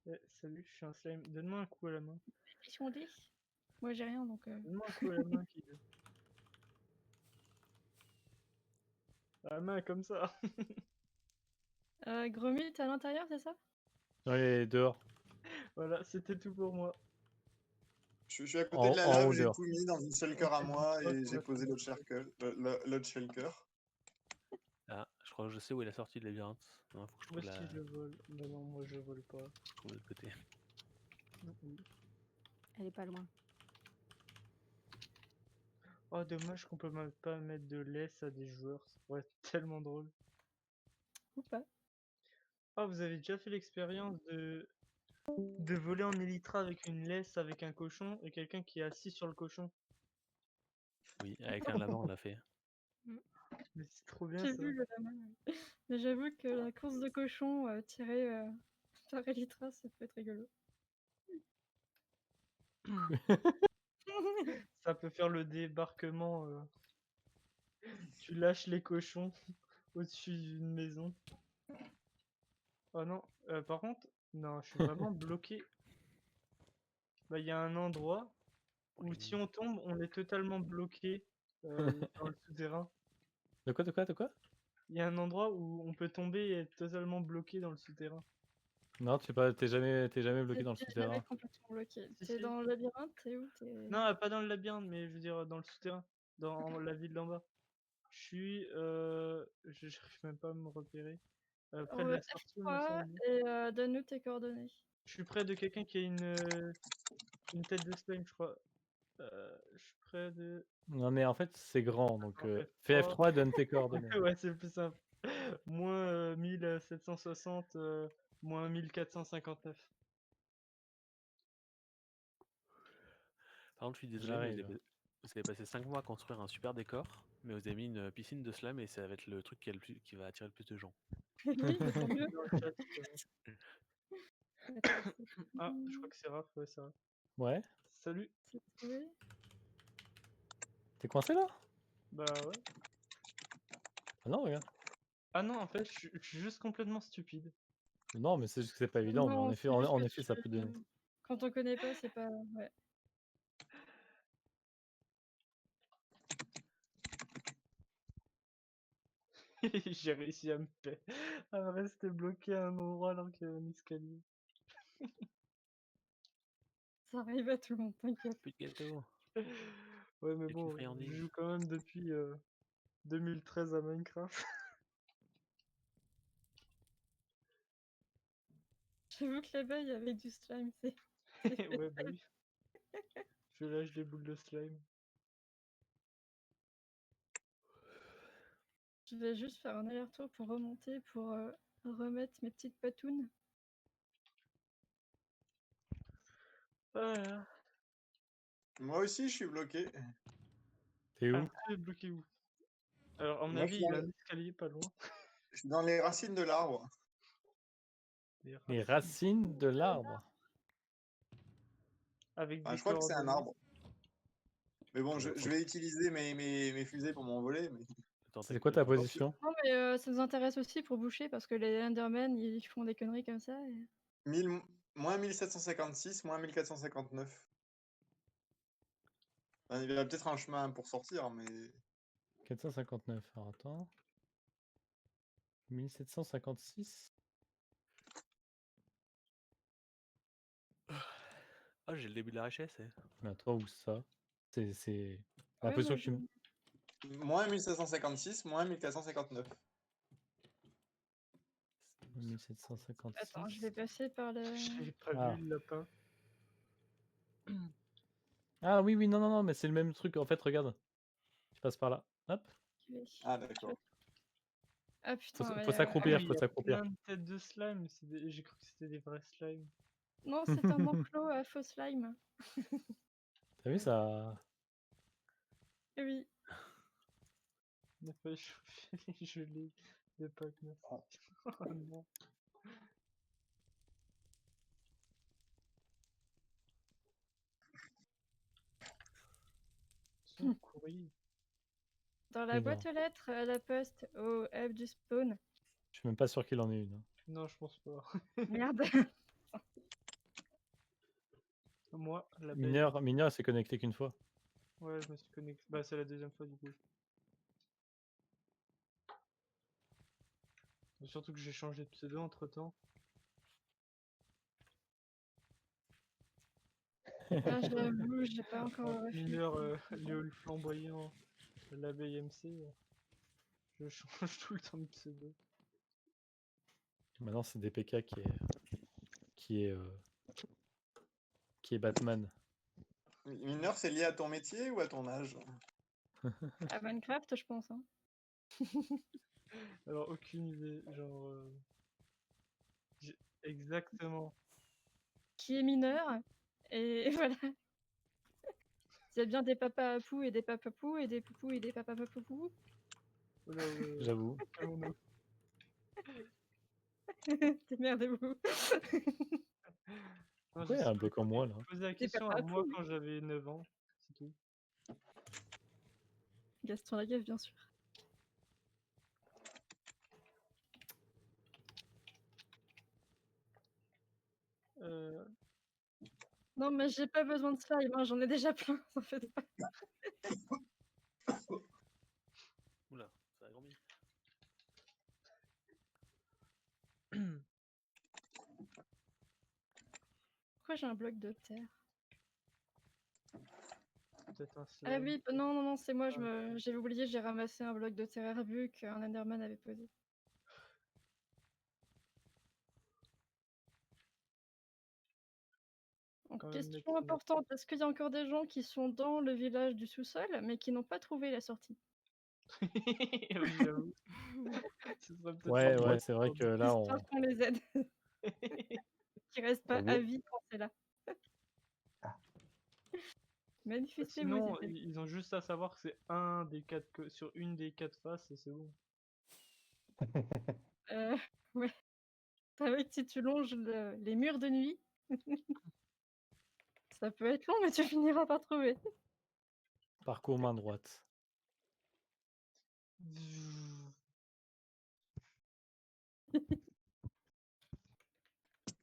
Eh, salut, je suis un slime. Donne-moi un coup à la main. Ils sont dit. Moi j'ai rien donc. Donne-moi un coup à la main, qui veut. À la main comme ça. Gromit, t'es à l'intérieur, c'est ça? Non, il est dehors. Voilà, c'était tout pour moi. Je suis à côté de la En lave, haut, j'ai dehors. tout mis dans une shulker à moi et j'ai posé l'autre shulker. L'autre shulker. Ah, je crois que je sais où est la sortie de labyrinthe. Non, faut que je Moi trouve aussi je vole. Mais non, moi je vole pas. je trouve l'autre côté. Elle est pas loin. Oh, dommage qu'on peut même pas mettre de laisse à des joueurs. Ça pourrait être tellement drôle. Ou pas? Ah, vous avez déjà fait l'expérience de voler en élytra avec une laisse avec un cochon et quelqu'un qui est assis sur le cochon? Oui, avec un lama, on l'a fait. Mais c'est trop bien J'ai ça. vu le lama. Ouais. Mais j'avoue que la course de cochon tirée par Elytra, ça peut être rigolo. Ça peut faire le débarquement. Tu lâches les cochons au-dessus d'une maison. Oh non, par contre, non, je suis vraiment bloqué. Bah, il y a un endroit où si on tombe, on est totalement bloqué dans le souterrain. De quoi? De quoi? De quoi? Il y a un endroit où on peut tomber et être totalement bloqué dans le souterrain. Non, t'es jamais bloqué dans le T'es jamais souterrain. complètement bloqué. Si, T'es si. dans le labyrinthe, t'es où? Non, pas dans le labyrinthe, mais je veux dire dans le souterrain, dans la ville d'en bas. Je suis. J'arrive même pas à me repérer. Près de la sortie, il me F3 semble. et donne-nous tes coordonnées. Je suis près de quelqu'un qui a une tête de slime, je crois. Je suis près de. Non, mais en fait, c'est grand, donc Attends, fais F3. F3, donne tes coordonnées. Ouais, c'est plus simple. Moins 1760, moins 1459. Par contre, je suis désolé, mais J'arrive. vous avez passé 5 mois à construire un super décor, mais vous avez mis une piscine de slam et ça va être le truc qui va attirer le plus de gens. Oui, mais tant mieux. Dans le chat, Ah, je crois que c'est Raph, ouais, c'est Raph. Ouais, Salut. C'est trouvé. t'es coincé là? Bah ouais. Ah non, regarde. Ah non, en fait, je suis juste complètement stupide. Non, mais c'est juste que c'est pas évident, mais Non, en effet, c'est juste en que effet, ça peut donner. quand on connaît pas, c'est pas. Ouais. J'ai réussi à me rester bloqué à un endroit alors qu'il y avait un escalier. Ça arrive à tout le monde, t'inquiète. Plus de gâteau. Ouais, mais Et bon, une friandise. je joue quand même depuis 2013 à Minecraft. J'avoue que l'abeille avec du slime, c'est. Ouais, bah oui. Je lâche des boules de slime. Je vais juste faire un aller-retour pour remonter pour remettre mes petites patounes. Voilà. Moi aussi, je suis bloqué. T'es où? Alors, tu es bloqué où? Alors, à mon Moi, avis, il y a un escalier pas loin. Je suis dans les racines de l'arbre. Les racines de l'arbre. Avec Enfin, des je crois que c'est un coordonnées. arbre. Mais bon, je vais utiliser mes fusées pour m'envoler. Mais... C'est quoi ta position? Non, mais ça nous intéresse aussi pour boucher parce que les Endermen ils font des conneries comme ça. Moins 1756, moins 1459. Enfin, il y a peut-être un chemin pour sortir, mais... 459, alors attends. 1756. Ah, j'ai le début de la richesse. Mais attends, où ça? C'est la Ouais, position moi, que tu me. Moins 1756, moins 1459. 1756. Attends, je vais passer par le. J'ai pas Ah. vu le lapin. Ah oui, oui, non, non, non, mais c'est le même truc. En fait, regarde. Tu passes par là. Hop. Ah, d'accord. Ah putain, Faut s'accroupir, faut s'accroupir. Plein de têtes de slime. J'ai cru que c'était des vrais slimes. Non, c'est un enclos à faux slime. T'as vu ça? Eh oui. Ne pas chauffer les gelées de Pâques, merci. Oh non. Son courrier. Dans la Oui, boîte non. aux lettres à la poste au F du spawn. Je suis même pas sûr qu'il en ait une. Non, je pense pas. Merde. Moi, la Mineur, il s'est connecté qu'une fois. Ouais, je me suis connecté. Bah, c'est la deuxième fois du coup. Et surtout que j'ai changé de pseudo entre temps. Ah, j'avoue, j'ai pas encore. Mineur Léo le flamboyant, l'abeille MC. Je change tout le temps de pseudo. Maintenant, c'est DPK qui est Batman. Mineur, c'est lié à ton métier ou à ton âge? À Minecraft, je pense. Hein. Alors, aucune idée. Genre. Exactement. Qui est mineur. Et voilà. Il y a bien des papas à poux et des papas poux et des poupous et des papas poupous. J'avoue. Démerdez-vous. Ouais, un peu comme moi là. Poser la question à moi quand j'avais 9 ans, c'est tout. Gaston Lagaffe, bien sûr. Non, mais j'ai pas besoin de slime, hein, j'en ai déjà plein, ça fait pas. Oula, ça a grandi. Pourquoi j'ai un bloc de terre? peut-être un Ah slime. oui, non, c'est moi, Ah. j'avais oublié, j'ai ramassé un bloc de terre vu qu'un Enderman avait posé. Donc, Quand même question mettre- importante, est-ce qu'il y a encore des gens qui sont dans le village du sous-sol, mais qui n'ont pas trouvé la sortie? Oui, j'avoue. Ce serait peut-être Ouais, sympa ouais, c'est vrai pour que dire. là, Histoire qu'on les aide, qu'ils restent pas T'as à vu vie quand c'est là. Ah. Manifestez-vous, Sinon, s'il vous plaît. ils ont juste à savoir que c'est un des quatre sur une des 4 faces et c'est bon. Ouais. C'est vrai que si tu longes les murs de nuit, ça peut être long, mais tu finiras par trouver. parcours main droite.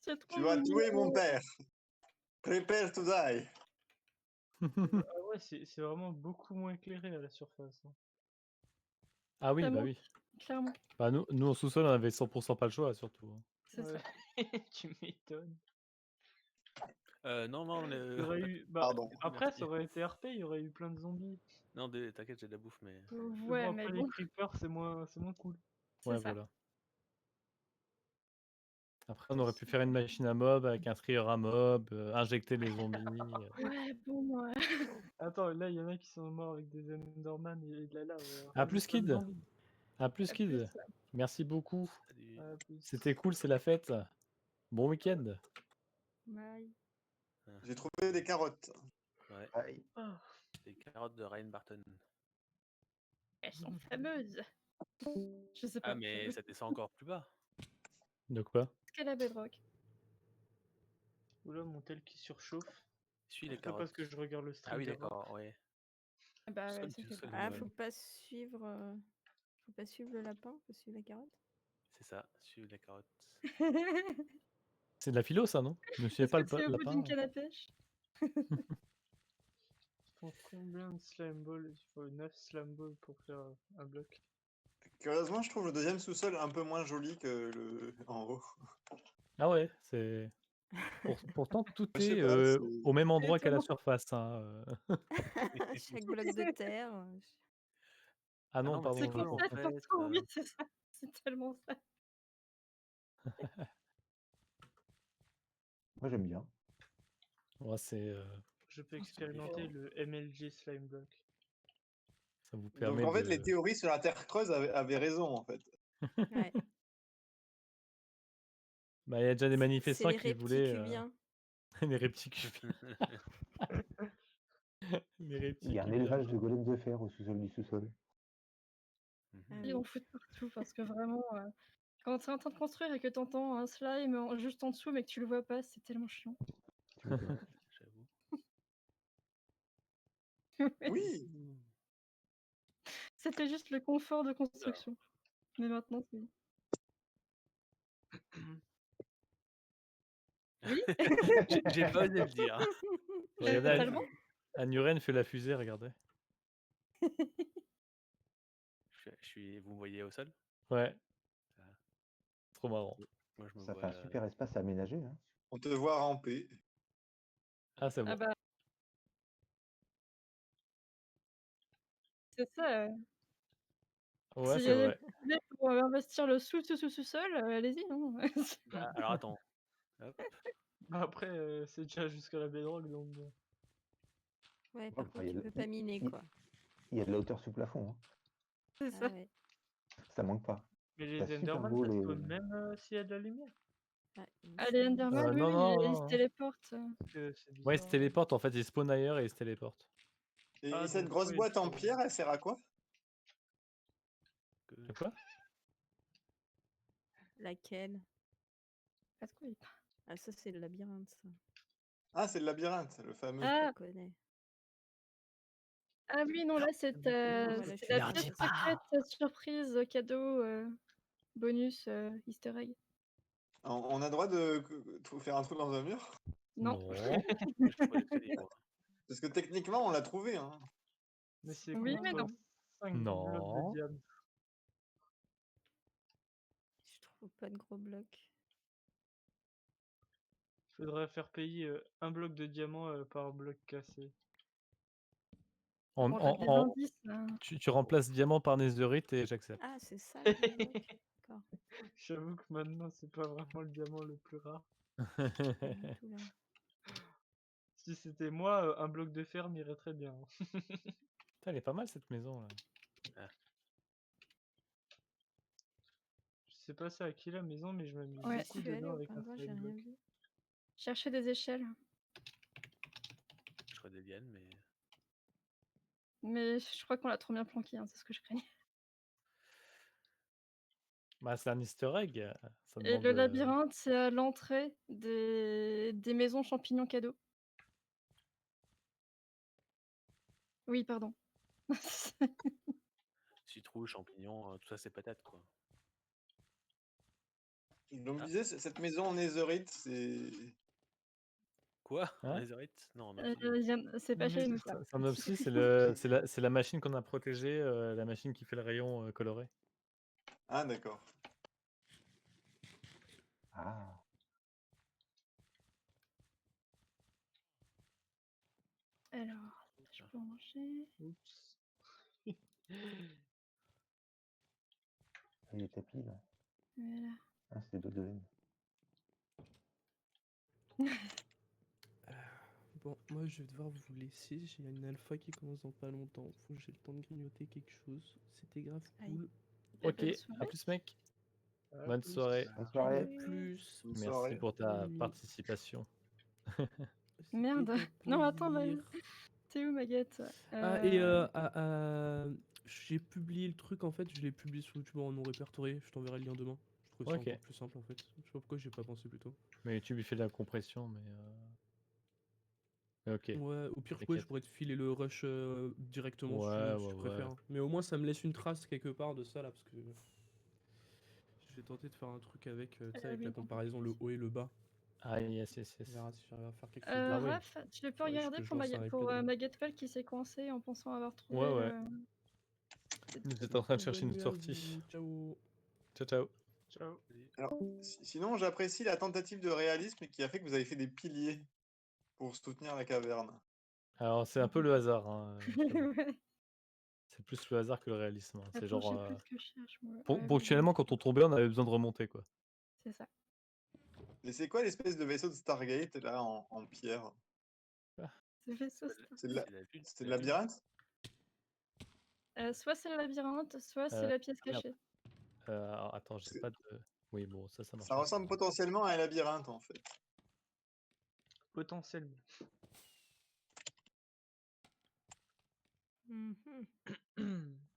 C'est trop Tu vas tuer mon mignon. père. Prepare to die. Ah ouais, c'est vraiment beaucoup moins éclairé à la surface. Hein. Ah oui, Ça bah manque, oui. clairement. Bah nous au sous-sol, on avait 100% pas le choix, surtout. Hein. C'est ça. Ouais. Tu m'étonnes. Non, Il y aurait eu... Bah, Pardon. après, ça merci. aurait été RP, il y aurait eu plein de zombies. Non, t'inquiète, j'ai de la bouffe, mais. Mais Ouais, bon, mais après, bon, les creepers, c'est moins cool. c'est Ouais, ça. voilà. Après, on aurait pu faire une machine à mob avec un trieur à mob, injecter les zombies. Ouais, bon, Attends, là, il y en a qui sont morts avec des Enderman et de la lave. À plus, rajoute plein de kid. zombies. À plus, à kid. plus. Merci beaucoup. Salut. À plus. C'était cool, c'est la fête. Bon week-end. Bye. J'ai trouvé des carottes. Ouais, Aïe. Ah. les carottes de Ryan Barton. Elles sont fameuses. Je sais pas. Ah, mais ça descend encore plus bas. De quoi? Est-ce qu'elle a Bedrock? Oula, mon tel qui surchauffe. Suis les C'est pas parce carottes. que je regarde le stream Ah oui, d'Eva. d'accord, ouais. Ah bah ouais, Sonne c'est tout que seul Ah, nous-mêmes. faut pas suivre le lapin, faut suivre la carotte. C'est ça, suis les carottes. C'est de la philo, ça, non? Je me souviens Est-ce pas que tu es le au bout d'une lapin. canne à pêche? Il faut combien de slime balls? Il faut 9 slime balls pour faire un bloc. Curieusement, je trouve le deuxième sous-sol un peu moins joli que le en haut. Ah ouais, c'est. Pourtant, tout Je sais est pas, c'est... au même C'est endroit qu'à la étonnant. surface. Hein. Chaque bloc de terre. Ah Ah non, non, mais pardon. C'est c'est je cool en confonds. fait. pourtant, oui, c'est ça. C'est tellement ça. Moi, j'aime bien. Ouais, c'est, Je peux c'est expérimenter différent. le MLG slime block. ça vous Donc permet en fait, les de. théories sur la Terre creuse avaient raison, en fait. Ouais. Bah, il y a déjà des C'est manifestants les qui voulaient. repticubiens. Les repticuliens. Les Il y a un repticuliens. élevage de golems de fer au sous-sol du sous-sol. Ah Ils oui. en foutent partout parce que vraiment, quand tu es en train de construire et que tu entends un slime juste en dessous mais que tu le vois pas, c'est tellement chiant. Tu m'étonnes. J'avoue. Oui. C'était juste le confort de construction. Mais maintenant, c'est... Oui. J'ai pas osé le dire. Regardez, Totalement. Anuren fait la fusée, regardez. Vous me voyez au sol? Ouais. Ah. Trop marrant. Moi, je me Ça vois. fait un super espace à aménager. Hein. On te voit ramper. Ah, c'est bon. Ah bah. C'est ça. Ouais, Si c'est vrai. vous voulez pour investir le sous-sol, allez-y. Hein. Bah, alors attends. Hop. Bah après, c'est déjà jusqu'à la bedrock donc. Ouais, par Enfin, contre, tu peux pas miner, quoi. Il y a de la hauteur sous plafond. Hein. C'est Ah ça. ouais. Ça manque pas. Mais T'as les super Enderman, beau ça les. spawn même s'il y a de la lumière. Ouais, il me Ah, les semble Enderman, aussi. oui, non, oui, non, ils non, se non. téléportent. Parce que c'est Ouais, ils se bizarre. téléportent en fait, ils spawnent ailleurs et ils se téléportent. Et Ah, cette donc, grosse oui, boîte en c'est- pierre, elle sert à quoi? De quoi? Laquelle? Pas de quoi il Ah, ça, c'est le labyrinthe, ça. Ah, c'est le labyrinthe, le fameux. Ah. Je connais. Ah oui, non, là, c'est Voilà, je c'est suis la d'accord. pièce secrète surprise cadeau bonus easter egg. On a droit de faire un trou dans un mur? Non. Je trouve l'escalier, moi. Parce que techniquement, on l'a trouvé. Hein. Mais c'est Oui, mais contre non. 5 blocs de Non. diamant. Je trouve pas de gros blocs. Faudrait faire payer un bloc de diamant par bloc cassé. En, Bon, en- les en- indices, tu remplaces diamant par netherite et j'accepte. Ah, c'est ça le truc. D'accord. J'avoue que maintenant, c'est pas vraiment le diamant le plus rare. Pas du tout là. Si c'était moi, un bloc de fer m'irait très bien. Putain, elle est pas mal cette maison là. Je sais pas ça à qui la maison, mais je m'amuse Ouais. beaucoup Je suis allée dedans au avec un pingouin, j'ai rien skyblock. vu. chercher des échelles. Je crois des lianes, mais. Mais je crois qu'on l'a trop bien planqué, hein, c'est ce que je craignais. Bah, c'est un easter egg. Ça Et demande. le labyrinthe, c'est à l'entrée des maisons champignons cadeaux. Oui, pardon. Citrouille, champignons, tout ça, c'est patate, quoi. Donc, je Ah. disais, cette maison en netherite, c'est. Quoi? Hein? Netherite? Non, en obsidienne. C'est pas chez nous, ça. Sanopsis, c'est la machine qu'on a protégée, la machine qui fait le rayon coloré. Ah, d'accord. Ah, Alors, je peux enchaîner. Oups. il y a des tapis là. Voilà. Ah, c'est dos de laine. Bon, moi je vais devoir vous laisser. J'ai une alpha qui commence dans pas longtemps. Faut que j'ai le temps de grignoter quelque chose. C'était grave Aïe. cool. Ok, Bonne à soirée. plus mec. À Bonne plus. soirée. Bonne À soirée. plus. Bonne Merci soirée. pour ta nuit. participation. C'était Merde. un Non, attends, plaisir. t'es où, Maguette? Ah, et j'ai publié le truc en fait. Je l'ai publié sur YouTube en non répertorié. Je t'enverrai le lien demain. Je trouvais ça Ok. encore plus simple en fait. Je sais pas pourquoi j'ai pas pensé plus tôt. Mais YouTube il fait de la compression, mais ok. Ouais, au pire, ouais, je T'inquiète. pourrais te filer le rush directement si Ouais, tu ouais, préfères. ouais. Mais au moins, ça me laisse une trace quelque part de ça là, parce que je vais tenter de faire un truc avec, tu sais, avec oui, la comparaison, le haut et le bas. Ah, yes, yes, On yes. verra si j'arrive à faire quelque chose de Ah oui. Raph, tu peux Ouais, regarder que je pour, lance un replay pour demain. Maguette qui s'est coincée en pensant avoir trouvé. Ouais, ouais. cette Vous êtes petite- en train de Bonne chercher une nuit à sortie. vous. Ciao. Ciao, ciao. Ciao. Alors, sinon, j'apprécie la tentative de réalisme qui a fait que vous avez fait des piliers pour soutenir la caverne. Alors, c'est un peu le hasard. Hein, j'avoue. Ouais. C'est plus le hasard que le réalisme. Hein. C'est Attends, genre. je sais plus ce que je cherche, moi. Ponctuellement, quand on tombait, on avait besoin de remonter, quoi. C'est ça. Et c'est quoi l'espèce de vaisseau de Stargate là en pierre? C'est fait ça, C'est de la- C'est la lune. c'est le labyrinthe? Soit c'est le labyrinthe, soit c'est la pièce Ah, merde. cachée. Alors, attends, j'ai C'est- pas de. Oui, bon, ça marche. Ça pas. ressemble potentiellement à un labyrinthe en fait. Potentiellement. Mhm.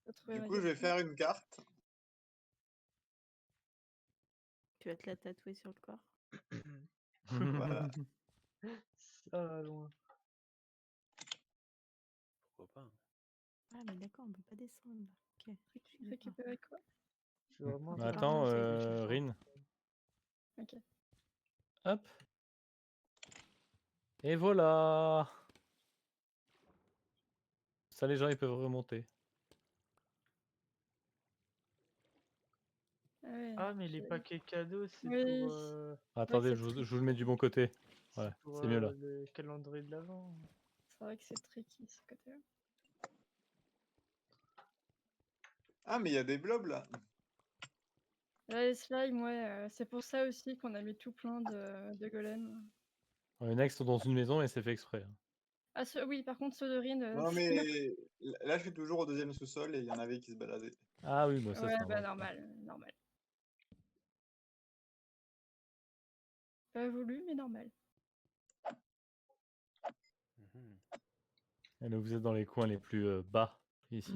Faut trouver Du coup, Maguette. je vais faire une carte. Tu vas te la tatouer sur le corps. Voilà. Ça va loin. Pourquoi pas? Ah, mais d'accord, on peut pas descendre. Ok. je suis d'accord. Récupérer quoi? Je suis vraiment Bah, en train attends, de chercher des choses. Rin. Ok. Hop. Et voilà. Ça, les gens, ils peuvent remonter. Ah, ouais, Ah, mais les j'ai- paquets cadeaux, c'est Oui. pour, Attendez, c'est je vous le mets du bon côté. Ouais, pour c'est mieux là. le calendrier de l'avant. C'est vrai que c'est tricky ce côté-là. Ah, mais il y a des blobs là. Là, les slimes, ouais, c'est pour ça aussi qu'on a mis tout plein de golems. Il y en a qui sont dans une maison et c'est fait exprès. Hein. Ah, oui, par contre, ceux de Rin. Non, mais là, je suis toujours au deuxième sous-sol et il y en avait qui se baladaient. Ah oui, bah ça Ouais, c'est bah normal. normal. Pas voulu, mais normal. Mhm. Et là, vous êtes dans les coins les plus bas ici.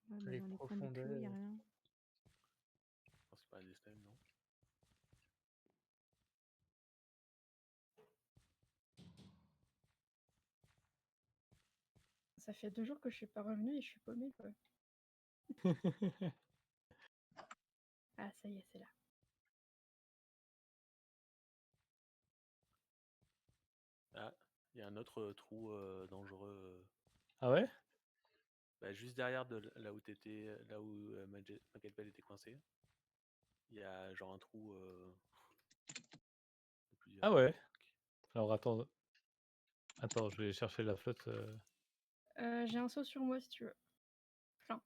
Ouais, bah, Les dans les coins du cul, il n'y a profondeurs. rien. Je pense que c'est pas des slimes, non? Ça fait 2 jours que je suis pas revenue et je suis paumée, quoi. Ah, ça y est, c'est là. Ah, il y a un autre trou dangereux. Ah ouais? Bah, juste derrière là où t'étais, là où Maguette était coincée. Il y a genre un trou de plusieurs. Ah ouais. Alors attends, je vais chercher la flotte. J'ai un seau sur moi si tu veux. Plein.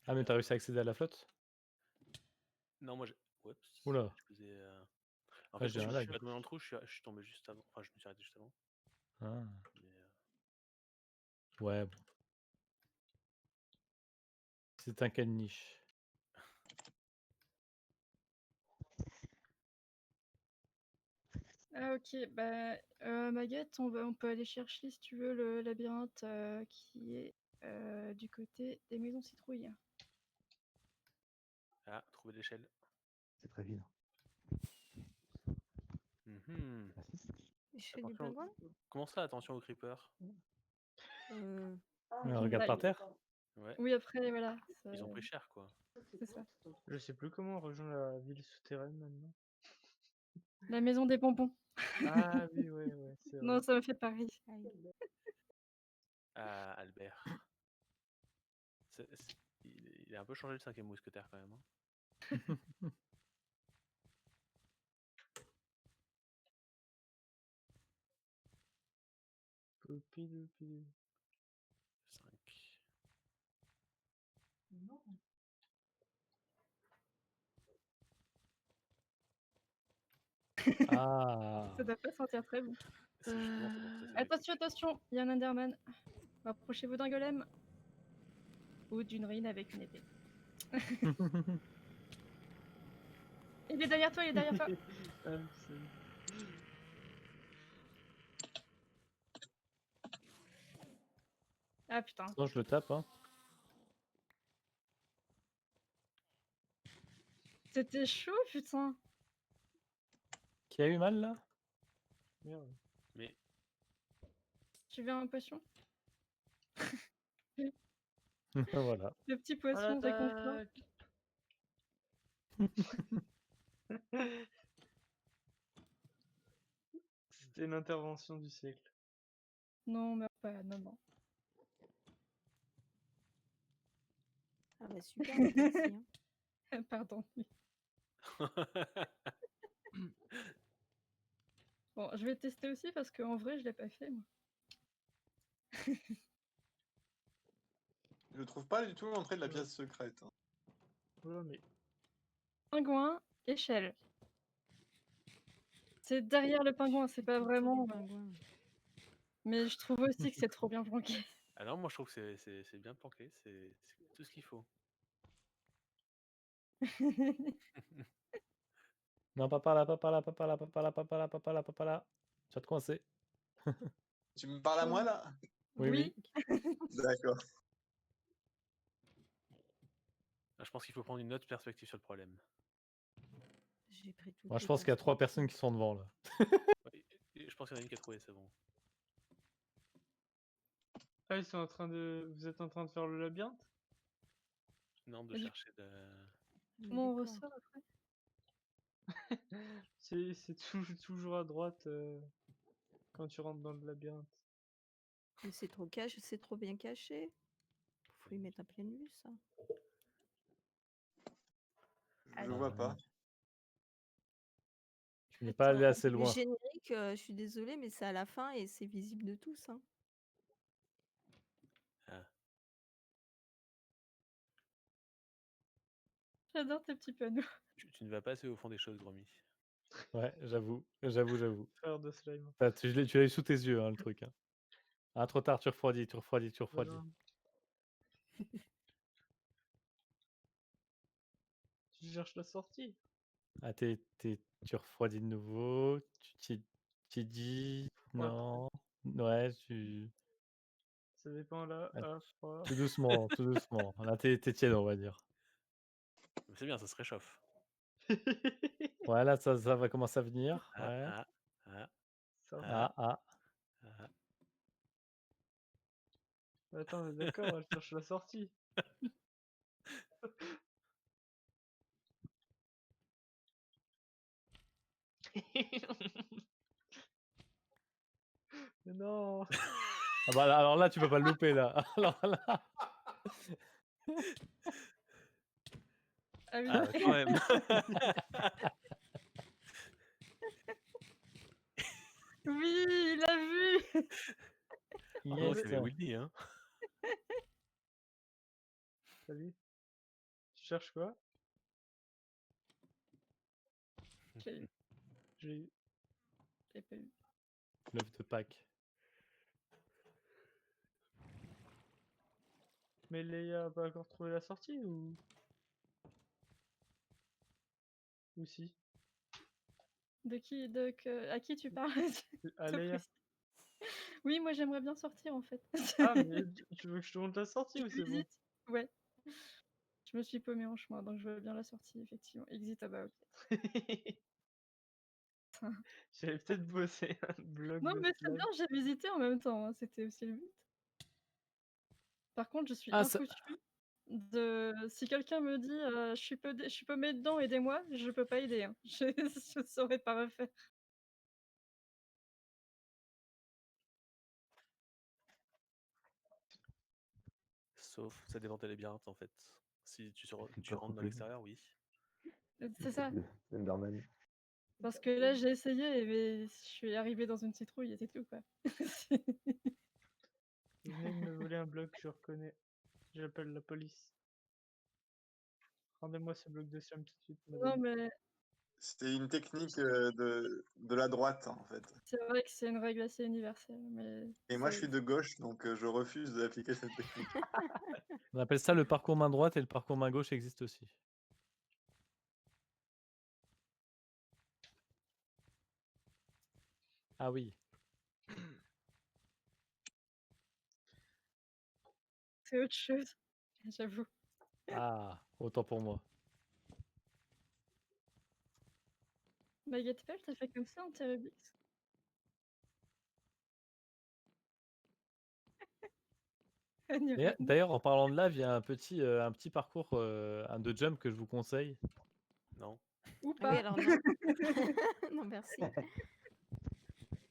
Ah, mais t'as réussi à accéder à la flotte? Non, moi j'ai. Oups. Oula. Je faisais, En Ah, fait, j'ai je un suis lag. pas tombé dans le trou, je suis tombé juste avant. Enfin, je me suis arrêté juste avant. Ah. Mais, Ouais, bon. C'est un cas de niche. Ah ok, bah Maguette, on peut aller chercher si tu veux le labyrinthe qui est du côté des maisons citrouilles. Ah, trouver l'échelle. C'est très évident. Mhm. Je fais du Attention. pingouin. Comment ça, attention au creeper? Regarde Bah, par terre. Ouais. Oui, après, voilà. Ils ont pris cher, quoi. C'est ça. Je sais plus comment on rejoint la ville souterraine maintenant. La maison des bonbons. Ah oui, ouais, c'est vrai. Non, ça me fait pareil. Ah, Albert. Il a un peu changé le 5e mousquetaire quand même. Hein. Poupidoupi. 5. Ah. Ça doit pas sentir très bon. C'est justement c'est pour ça que ça Attention, attention, il y a un Enderman. Approchez-vous d'un golem. Ou d'une rune avec une épée. Il est derrière toi, il est derrière toi. Ah putain. Sinon, je le tape. Hein. C'était chaud, putain. Qui a eu mal là? Merde. Mais Tu veux un potion? Voilà. Le petit poisson réconfort. C'était une intervention du siècle. Non, mais pas, non. Ah bah super, merci. Hein. Pardon. Bon, je vais tester aussi parce qu'en vrai, je l'ai pas fait, moi. Je trouve pas du tout l'entrée de la pièce secrète. Hein. Voilà, mais Pingouin, échelle. C'est derrière le pingouin, c'est pas vraiment. Mais je trouve aussi que c'est trop bien planqué. alors moi je trouve que c'est bien planqué, c'est tout ce qu'il faut. Non, pas par là, pas par là, pas par là, pas par là, pas par là, pas par là, pas par là. Tu vas te coincer. Tu me parles à moi là? Oui. D'accord. Je pense qu'il faut prendre une autre perspective sur le problème. J'ai pris tout. Moi, je pense qu'il y a 3 personnes qui sont devant là. Et je pense qu'il y en a une qui a trouvé, c'est bon. ah, ils sont en train de. Vous êtes en train de faire le labyrinthe? Non, de chercher de. Comment on ressort après? C'est toujours à droite quand tu rentres dans le labyrinthe. Mais c'est trop caché, c'est trop bien caché. Faut y mettre à pleine vue ça. Je vois pas. Tu n'es pas allé assez Le loin. générique, je suis désolée, mais c'est à la fin et c'est visible de tous. Hein. J'adore tes petits panneaux. Tu ne vas pas assez au fond des choses, Gromy. Ouais, j'avoue. Frère de slime. Enfin, tu l'as eu sous tes yeux, hein, le truc. Hein. Ah, trop tard, tu refroidis. Voilà. Tu cherches la sortie. Ah, tu refroidis de nouveau. Tu dis non. Ouais, tu. Ça dépend là. Ah, froid. tout doucement, tout doucement. Là, t'es tiède, on va dire. C'est bien, ça se réchauffe. Ouais, là, ça va commencer à venir. Ouais. Attends, d'accord, elle cherche la sortie. Mais non. Ah bah là, alors là, tu peux pas le louper là. Alors là. Ah oui. Ah, quand même. Oui, il a vu. Yes. CV Wildy, hein. Salut. Tu cherches quoi? Je l'ai eu, J'ai eu. je l'ai pas eu. L'œuf de Pâques. Mais Léa a pas encore trouvé la sortie ou si? De qui, à qui tu parles? À Sois Léa. précis. Oui, moi j'aimerais bien sortir en fait. Ah, mais tu veux que je te montre la sortie ou c'est bon? Exit, ouais. Je me suis paumée en chemin, donc je vois bien la sortie, effectivement. Exit, ah bah ok. J'avais peut-être bossé un blog Non, de mais c'est slime. bien, j'ai visité en même temps, hein, c'était aussi le but. Par contre, je suis Ah, ça... infoutue de si quelqu'un me dit je suis paumée dedans, aidez-moi, je peux pas aider. Hein. Je saurais pas refaire. Sauf ça dépend des labyrinthes en fait. Si tu Pas rentres dans coupé. l'extérieur, oui. C'est ça. Enderman. Parce que là, j'ai essayé, mais je suis arrivée dans une citrouille et c'est tout, quoi. Vous venez de me voler un bloc, je reconnais. J'appelle la police. Rendez-moi ce bloc de slime tout de suite, Non, madame. mais C'était une technique de la droite, en fait. c'est vrai que c'est une règle assez universelle. Mais Et moi, je c'est- suis de gauche, donc je refuse d'appliquer cette technique. On appelle ça le parcours main droite et le parcours main gauche existe aussi. Ah oui. c'est autre chose, j'avoue. Ah, autant pour moi. Baguette Pelle, t'as fait comme ça en Terrubix? D'ailleurs, en parlant de lave, il y a un petit parcours un de jump que je vous conseille. Non. Ou Ah oui, pas. alors non. Non, merci.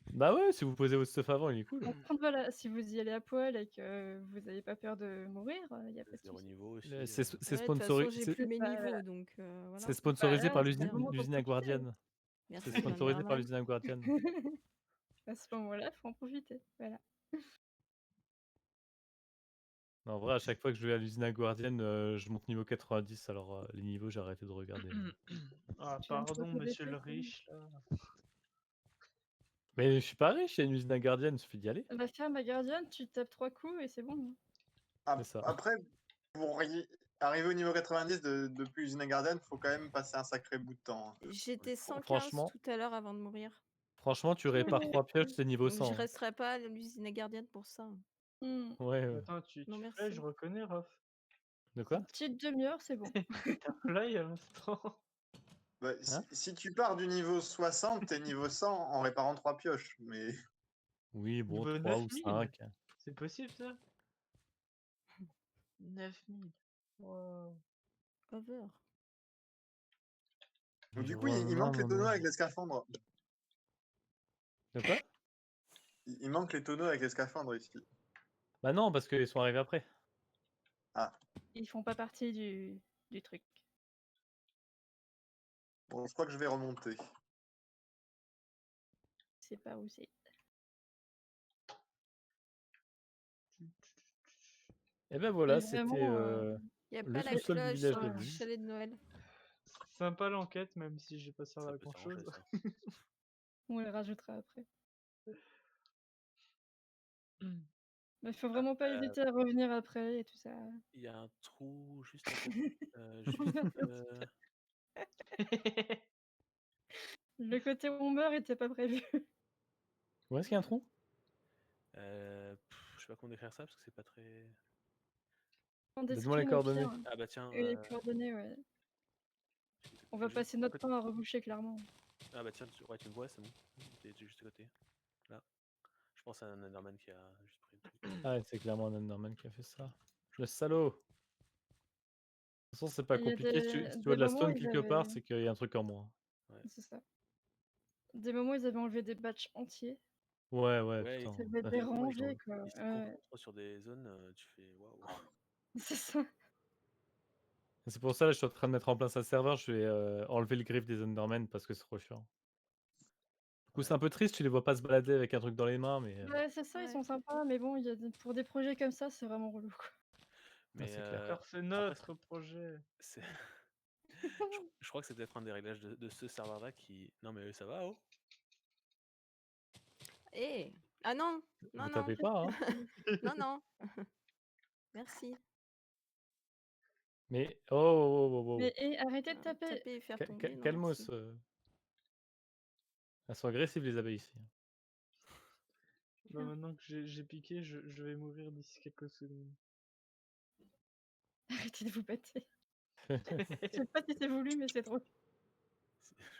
Bah ouais, si vous posez votre stuff avant, il est cool. Par contre, voilà, si vous y allez à poil et que vous n'avez pas peur de mourir, il n'y a pas de Zéro souci. niveau aussi. C'est Ouais, de toute façon, j'ai plus mes niveaux, donc voilà. C'est sponsorisé Bah, par c'est l'usine le moment d'en l'usine profiter. Guardian. Merci, C'est sponsorisé par Enderman. l'usine Guardian. À ce moment-là, faut en profiter. Voilà. En vrai, à chaque fois que je vais à l'usine Guardian, je monte niveau 90, alors les niveaux, j'ai arrêté de regarder. Ah, Tu viens de pardon, poser des monsieur le trucs, hein. riche, là. Mais je suis pas riche, il y a une usine Guardian, il suffit d'y aller. La ferme à Guardian, tu tapes 3 coups et c'est bon. Hein. Ah, C'est ça. après, pour arriver au niveau 90 depuis l'usine Garden, il faut quand même passer un sacré bout de temps. Hein. J'étais 115 franchement- tout à l'heure avant de mourir. Franchement, tu répares 3 pioches, c'est niveau Donc 100. je hein. resterai pas à l'usine gardienne pour ça. Hmm. Ouais, ouais. Attends, tu Non, fly, merci. je reconnais, Raph. De quoi? Une petite demi-heure, c'est bon. T'as fly à l'instant. Bah, Hein si tu pars du niveau 60, t'es niveau 100 en réparant 3 pioches. Mais Oui, bon, Niveau 3 ou 9000. 5. C'est possible, ça? 9000. Wow. Over. donc, du coup, il manque les tonneaux avec les scaphandres. De quoi? Il manque les tonneaux avec les scaphandres ici. Bah non, parce qu'ils sont arrivés après. Ah, Ils font pas partie du truc. bon, je crois que je vais remonter. Je sais pas où c'est. Et ben voilà, Mais c'était vraiment, Il n'y a le pas la sous-sol du cloche village sur de le Lise. chalet de Noël. Sympa l'enquête, même si j'ai pas servi Ça à peut grand chose. s'arranger, ça. on les rajoutera après. Mais faut vraiment pas hésiter à revenir après et tout ça. Il y a un trou juste à côté. Le côté où on meurt était pas prévu. Où est-ce qu'il y a un trou? Je sais pas comment décrire ça parce que c'est pas très. En Donne-moi les description, au coordonnées. pire. Ah bah tiens. Et les coordonnées, ouais. On va juste passer à notre côté. temps à reboucher, clairement. Ah bah tiens, ouais, tu me vois, c'est bon. T'es juste à côté. Là. Je pense à un Enderman qui a juste pris le truc. Ah, c'est clairement un Enderman qui a fait ça. Le salaud! De toute façon, c'est pas Il y a compliqué. Si tu des vois de la moments où stone ils quelque part, avaient... c'est qu'il y a un truc en moins. C'est ça. Des moments où ils avaient enlevé des batchs entiers. Ouais, Ouais, putain. Ça devait Ouais. déranger, quoi. Ils se Ouais. concentrent trop sur des zones, tu fais waouh. C'est ça. C'est pour ça, là, je suis en train de mettre en place un serveur. Je vais enlever le griffe des Endermen parce que c'est trop chiant. coup, c'est un peu triste, tu les vois pas se balader avec un truc dans les mains, mais Ouais, c'est ça, ils sont sympas, mais bon, pour des projets comme ça, c'est vraiment relou, quoi. Mais c'est clair. Car c'est après, notre projet. c'est- je crois que c'est peut-être un des réglages de ce serveur-là qui. Non, mais ça va, oh? Eh Ah non Non, Vous non tapez pas, hein. Non, non Merci. Mais oh. Mais arrêtez de taper. Taper et faire tomber, non Calmos. merci. Elles sont agressives les abeilles ici. Bah, maintenant que j'ai piqué, je vais mourir d'ici quelques secondes. Arrêtez de vous battre. Je sais pas si c'est voulu, mais c'est drôle.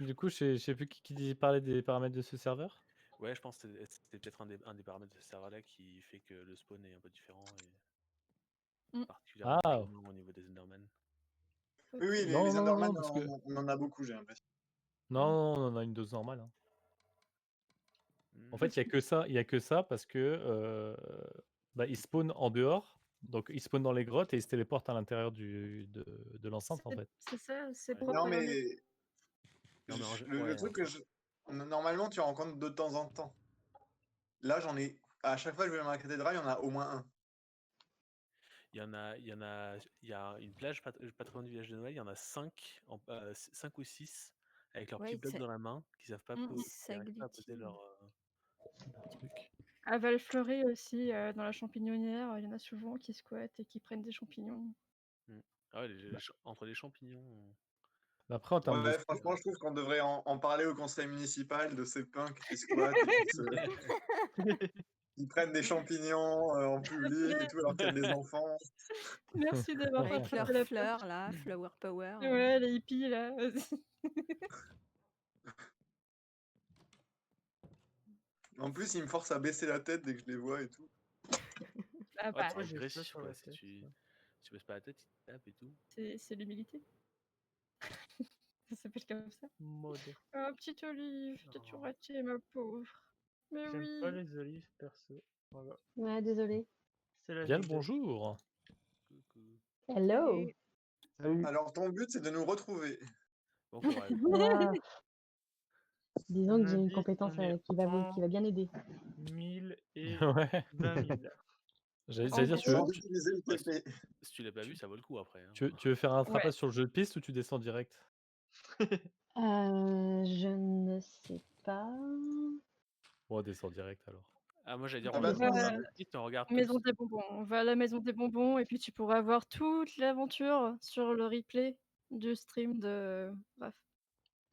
Du coup, je sais plus qui parlait des paramètres de ce serveur. Ouais, je pense que c'était peut-être un des paramètres de ce serveur-là qui fait que le spawn est un peu différent et particulièrement fréquent au niveau des Endermen. Oui, Non, les non, Enderman, parce que- on en a beaucoup, j'ai l'impression. Non, on en a une dose normale, hein. En fait, il y a que ça parce que ils spawnent en dehors, donc ils spawnent dans les grottes et ils se téléportent à l'intérieur de l'enceinte en fait. C'est ça, c'est Ouais. propre Non, à leur jeu. mais Non, mais le truc que normalement tu rencontres de temps en temps. Là, j'en ai. À chaque fois que je vais dans la cathédrale, il y en a au moins un. Il y a une plage pas très loin du village de Noël, il y en a 5 ou 6 avec leur petit Ouais, bloc ça- dans la main qui savent pas qui arrivent pas à poser leur truc. À Valfleury aussi, dans la champignonnière, il y en a souvent qui squattent et qui prennent des champignons. Ah ouais, entre les champignons. Après, en termes de Ouais, franchement, je trouve qu'on devrait en parler au conseil municipal de ces punks qui squattent et qui prennent des champignons en public et tout, alors qu'il y a des enfants. Merci d'avoir Avec partagé leurs la fleurs, là, Flower Power. Ouais, les hippies, là. En plus, ils me forcent à baisser la tête dès que je les vois et tout. Ah Ouais, bah, t'es j'ai ça agressif sur quoi, la si tête, tu ça. baisses pas la tête, ils te tapent et tout. c'est l'humilité. Ça s'appelle comme ça. Mode. Oh, petite olive, t'as-tu Oh. raté, ma pauvre? Mais J'aime oui. pas les olives, perso. Voilà. Ouais, désolé. C'est la Bien le vie. bonjour. Coucou. Hello. Salut. Alors, ton but, c'est de nous retrouver. Bon courage. Ah, disons que Un j'ai une indice, compétence on est qui va bien aider. 1000 et Ouais. 20 000. J'allais dire, Sans utiliser le TP. Si tu l'as pas vu, ça vaut le coup après. Hein. tu veux faire un Ouais. trapage sur le jeu de piste ou tu descends direct? Je ne sais pas. Bon, descends direct alors. Ah moi j'allais dire Ah on bah, descend ça- sur le site, on regarde Maison tous. des bonbons. On va à la maison des bonbons et puis tu pourras voir toute l'aventure sur le replay du stream de Raph.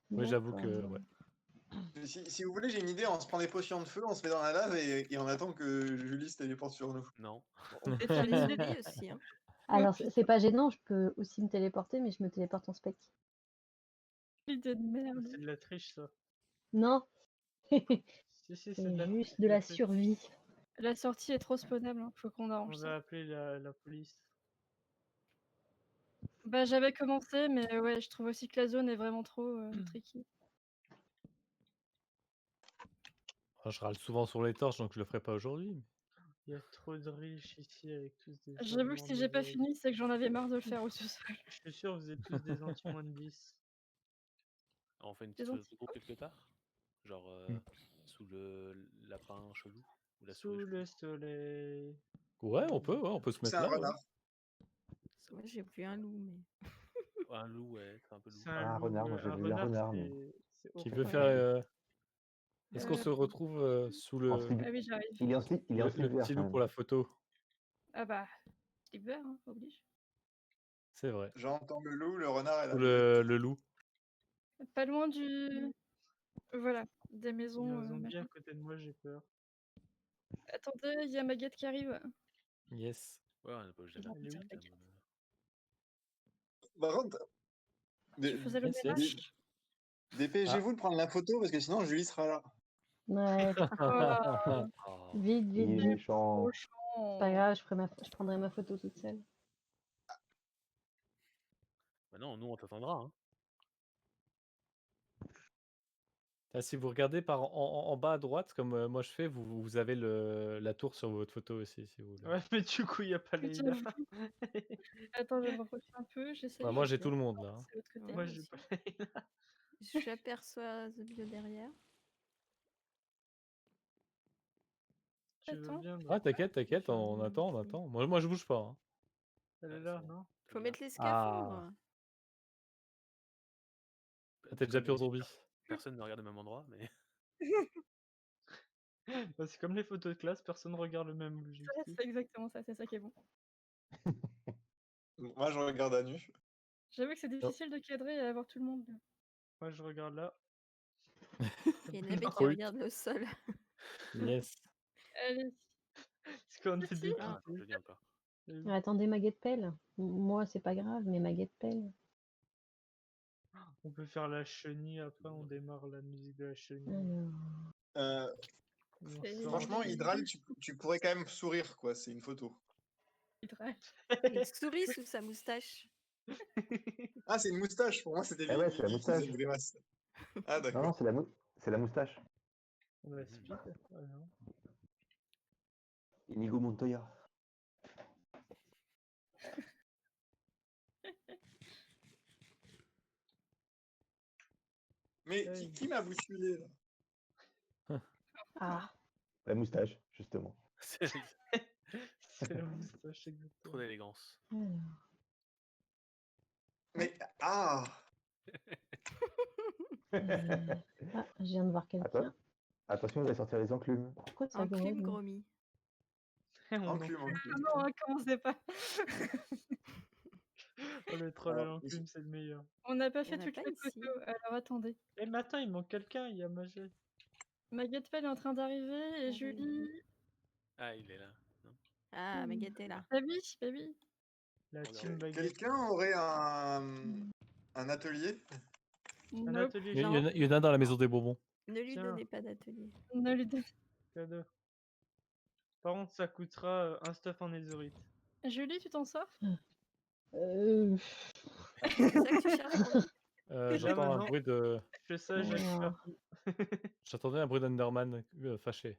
Oui, j'avoue que D'accord. ouais. Si vous voulez, j'ai une idée, on se prend des potions de feu, on se met dans la lave et on attend que Julie se téléporte sur nous. Non. On peut faire les zombies aussi. Hein. Alors, c'est pas gênant, je peux aussi me téléporter, mais je me téléporte en spec. Idée de merde. C'est de la triche, ça. Non, Si, c'est c'est de la juste triche, de la triche. survie. La sortie est trop spawnable, hein. Faut qu'on On arrange ça. va appeler la police. Bah j'avais commencé, mais ouais, je trouve aussi que la zone est vraiment trop tricky. Je râle souvent sur les torches, donc je le ferai pas aujourd'hui. Il y a trop de riches ici avec tous des. J'avoue que si j'ai pas fini, c'est que j'en avais marre de le faire au sous-sol. Je suis sûr, vous êtes tous des anti-moins de 10. On fait une petite photo de groupe quelque part? Genre sous le lapin chelou ou la souris Sous chelou. le soleil. Ouais, on peut se C'est mettre un là. ouais. renard. Moi, j'ai vu un loup, mais. Un loup, ouais, c'est un peu loup. C'est un loup, renard, moi, j'ai vu un renard, mais- c'est Qui horrible. veut faire. Est-ce qu'on Euh, se retrouve sous En le, slip. Ah oui, j'arrive. Il est en slip, il est en le slip vert petit quand loup même. pour la photo? Ah bah, slip vert, hein, oblige. C'est vrai. J'entends le loup, le renard et la Sous bête. le loup. Pas loin du... Voilà, des Il y a maisons. un zombie machin. à côté de moi, j'ai peur. Attendez, il y a Maguette qui arrive. Yes. Ouais, on n'est pas obligé d'aller Elle est où, direct, Maguette? Par contre, Tu faisais le Yes, ménage? yes. dépêchez-vous de prendre la photo parce que sinon Julie sera là. Ouais, Oh. vite, Il est vite. méchant. C'est pas grave, je prendrai ma photo toute seule. Bah non, nous on t'attendra. Hein. Ah, si vous regardez en bas à droite, comme moi je fais, vous avez la tour sur votre photo aussi, si vous voulez. Ouais, mais du coup, il n'y a pas les J'avoue. Attends, je vais me refaire un peu, j'essaie. Bah, moi j'ai tout le monde là. hein. C'est l'autre côté. Moi, Ouais, j'ai aussi. pas les J'aperçois The Bio derrière. Tu veux Attends. bien Ah, t'inquiète, on Je- attend, on attend. Moi, je bouge pas. Hein. Elle est Ouais, là, c'est bon. non? Faut mettre les Ah. scaphandres. Ah, t'es déjà pure zombie. Personne ne regarde au même endroit, mais Bah, c'est comme les photos de classe, personne regarde le même Ouais, objectif. c'est exactement ça, c'est ça qui est bon. Moi, je regarde à nu. J'avoue que c'est difficile de cadrer et avoir tout le monde. Moi, je regarde là. Il y a Nabé qui Oui. regarde le sol. Yes. Allez. C'est qu'on est Petit. dépité. Ah. je le dis encore. Attendez, ma guette pelle. Moi, c'est pas grave, mais ma guette pelle. On peut faire la chenille, après on démarre la musique de la chenille. Alors, On C'est- sort. Franchement, Hydral, tu pourrais quand même sourire, quoi. C'est une photo. Hydral. Une souris sous sa moustache. Ah, c'est une moustache. Pour moi, c'était Eh ouais, c'est la Lily qui faisait moustache. une grimace. Ah, Non, d'accord. non, c'est la moustache. On a speed. Ah, non. Inigo Montoya. Mais qui m'a bousculé, là? ah, La moustache, justement. C'est C'est la moustache, exactement. trop d'élégance. alors. Mais, ah! Ah, je viens de voir quelqu'un. Attention, vous allez sortir les enclumes. Pourquoi ça Enclume gronde Gromi. Enclume, Ah enclume. non, commencez pas. Oh, le troll à Alors, l'enclume, c'est le meilleur. On n'a pas Il y en fait a toutes pas les ici. photos. Alors attendez. Eh, mais attends, il manque quelqu'un, il y a Magel. Ma guette-pelle est en train d'arriver et Julie. Ah, il est là. Non. Ah, Maguette est là. Baby. La Regarde. team baguette. Quelqu'un aurait un atelier? Un Nope. atelier Il y, genre. en a- il y en a dans la maison des bonbons. Ne lui Tiens. donnez pas d'atelier. Ne lui donne- Cadeau. Par contre, ça coûtera un stuff en netherite. Julie, tu t'en sors? Euh, C'est ça que tu cherches, Gromi? Là, J'entends un maintenant, bruit de. je fais ça, j'accélère alors. tout. J'attendais un bruit d'Underman fâché.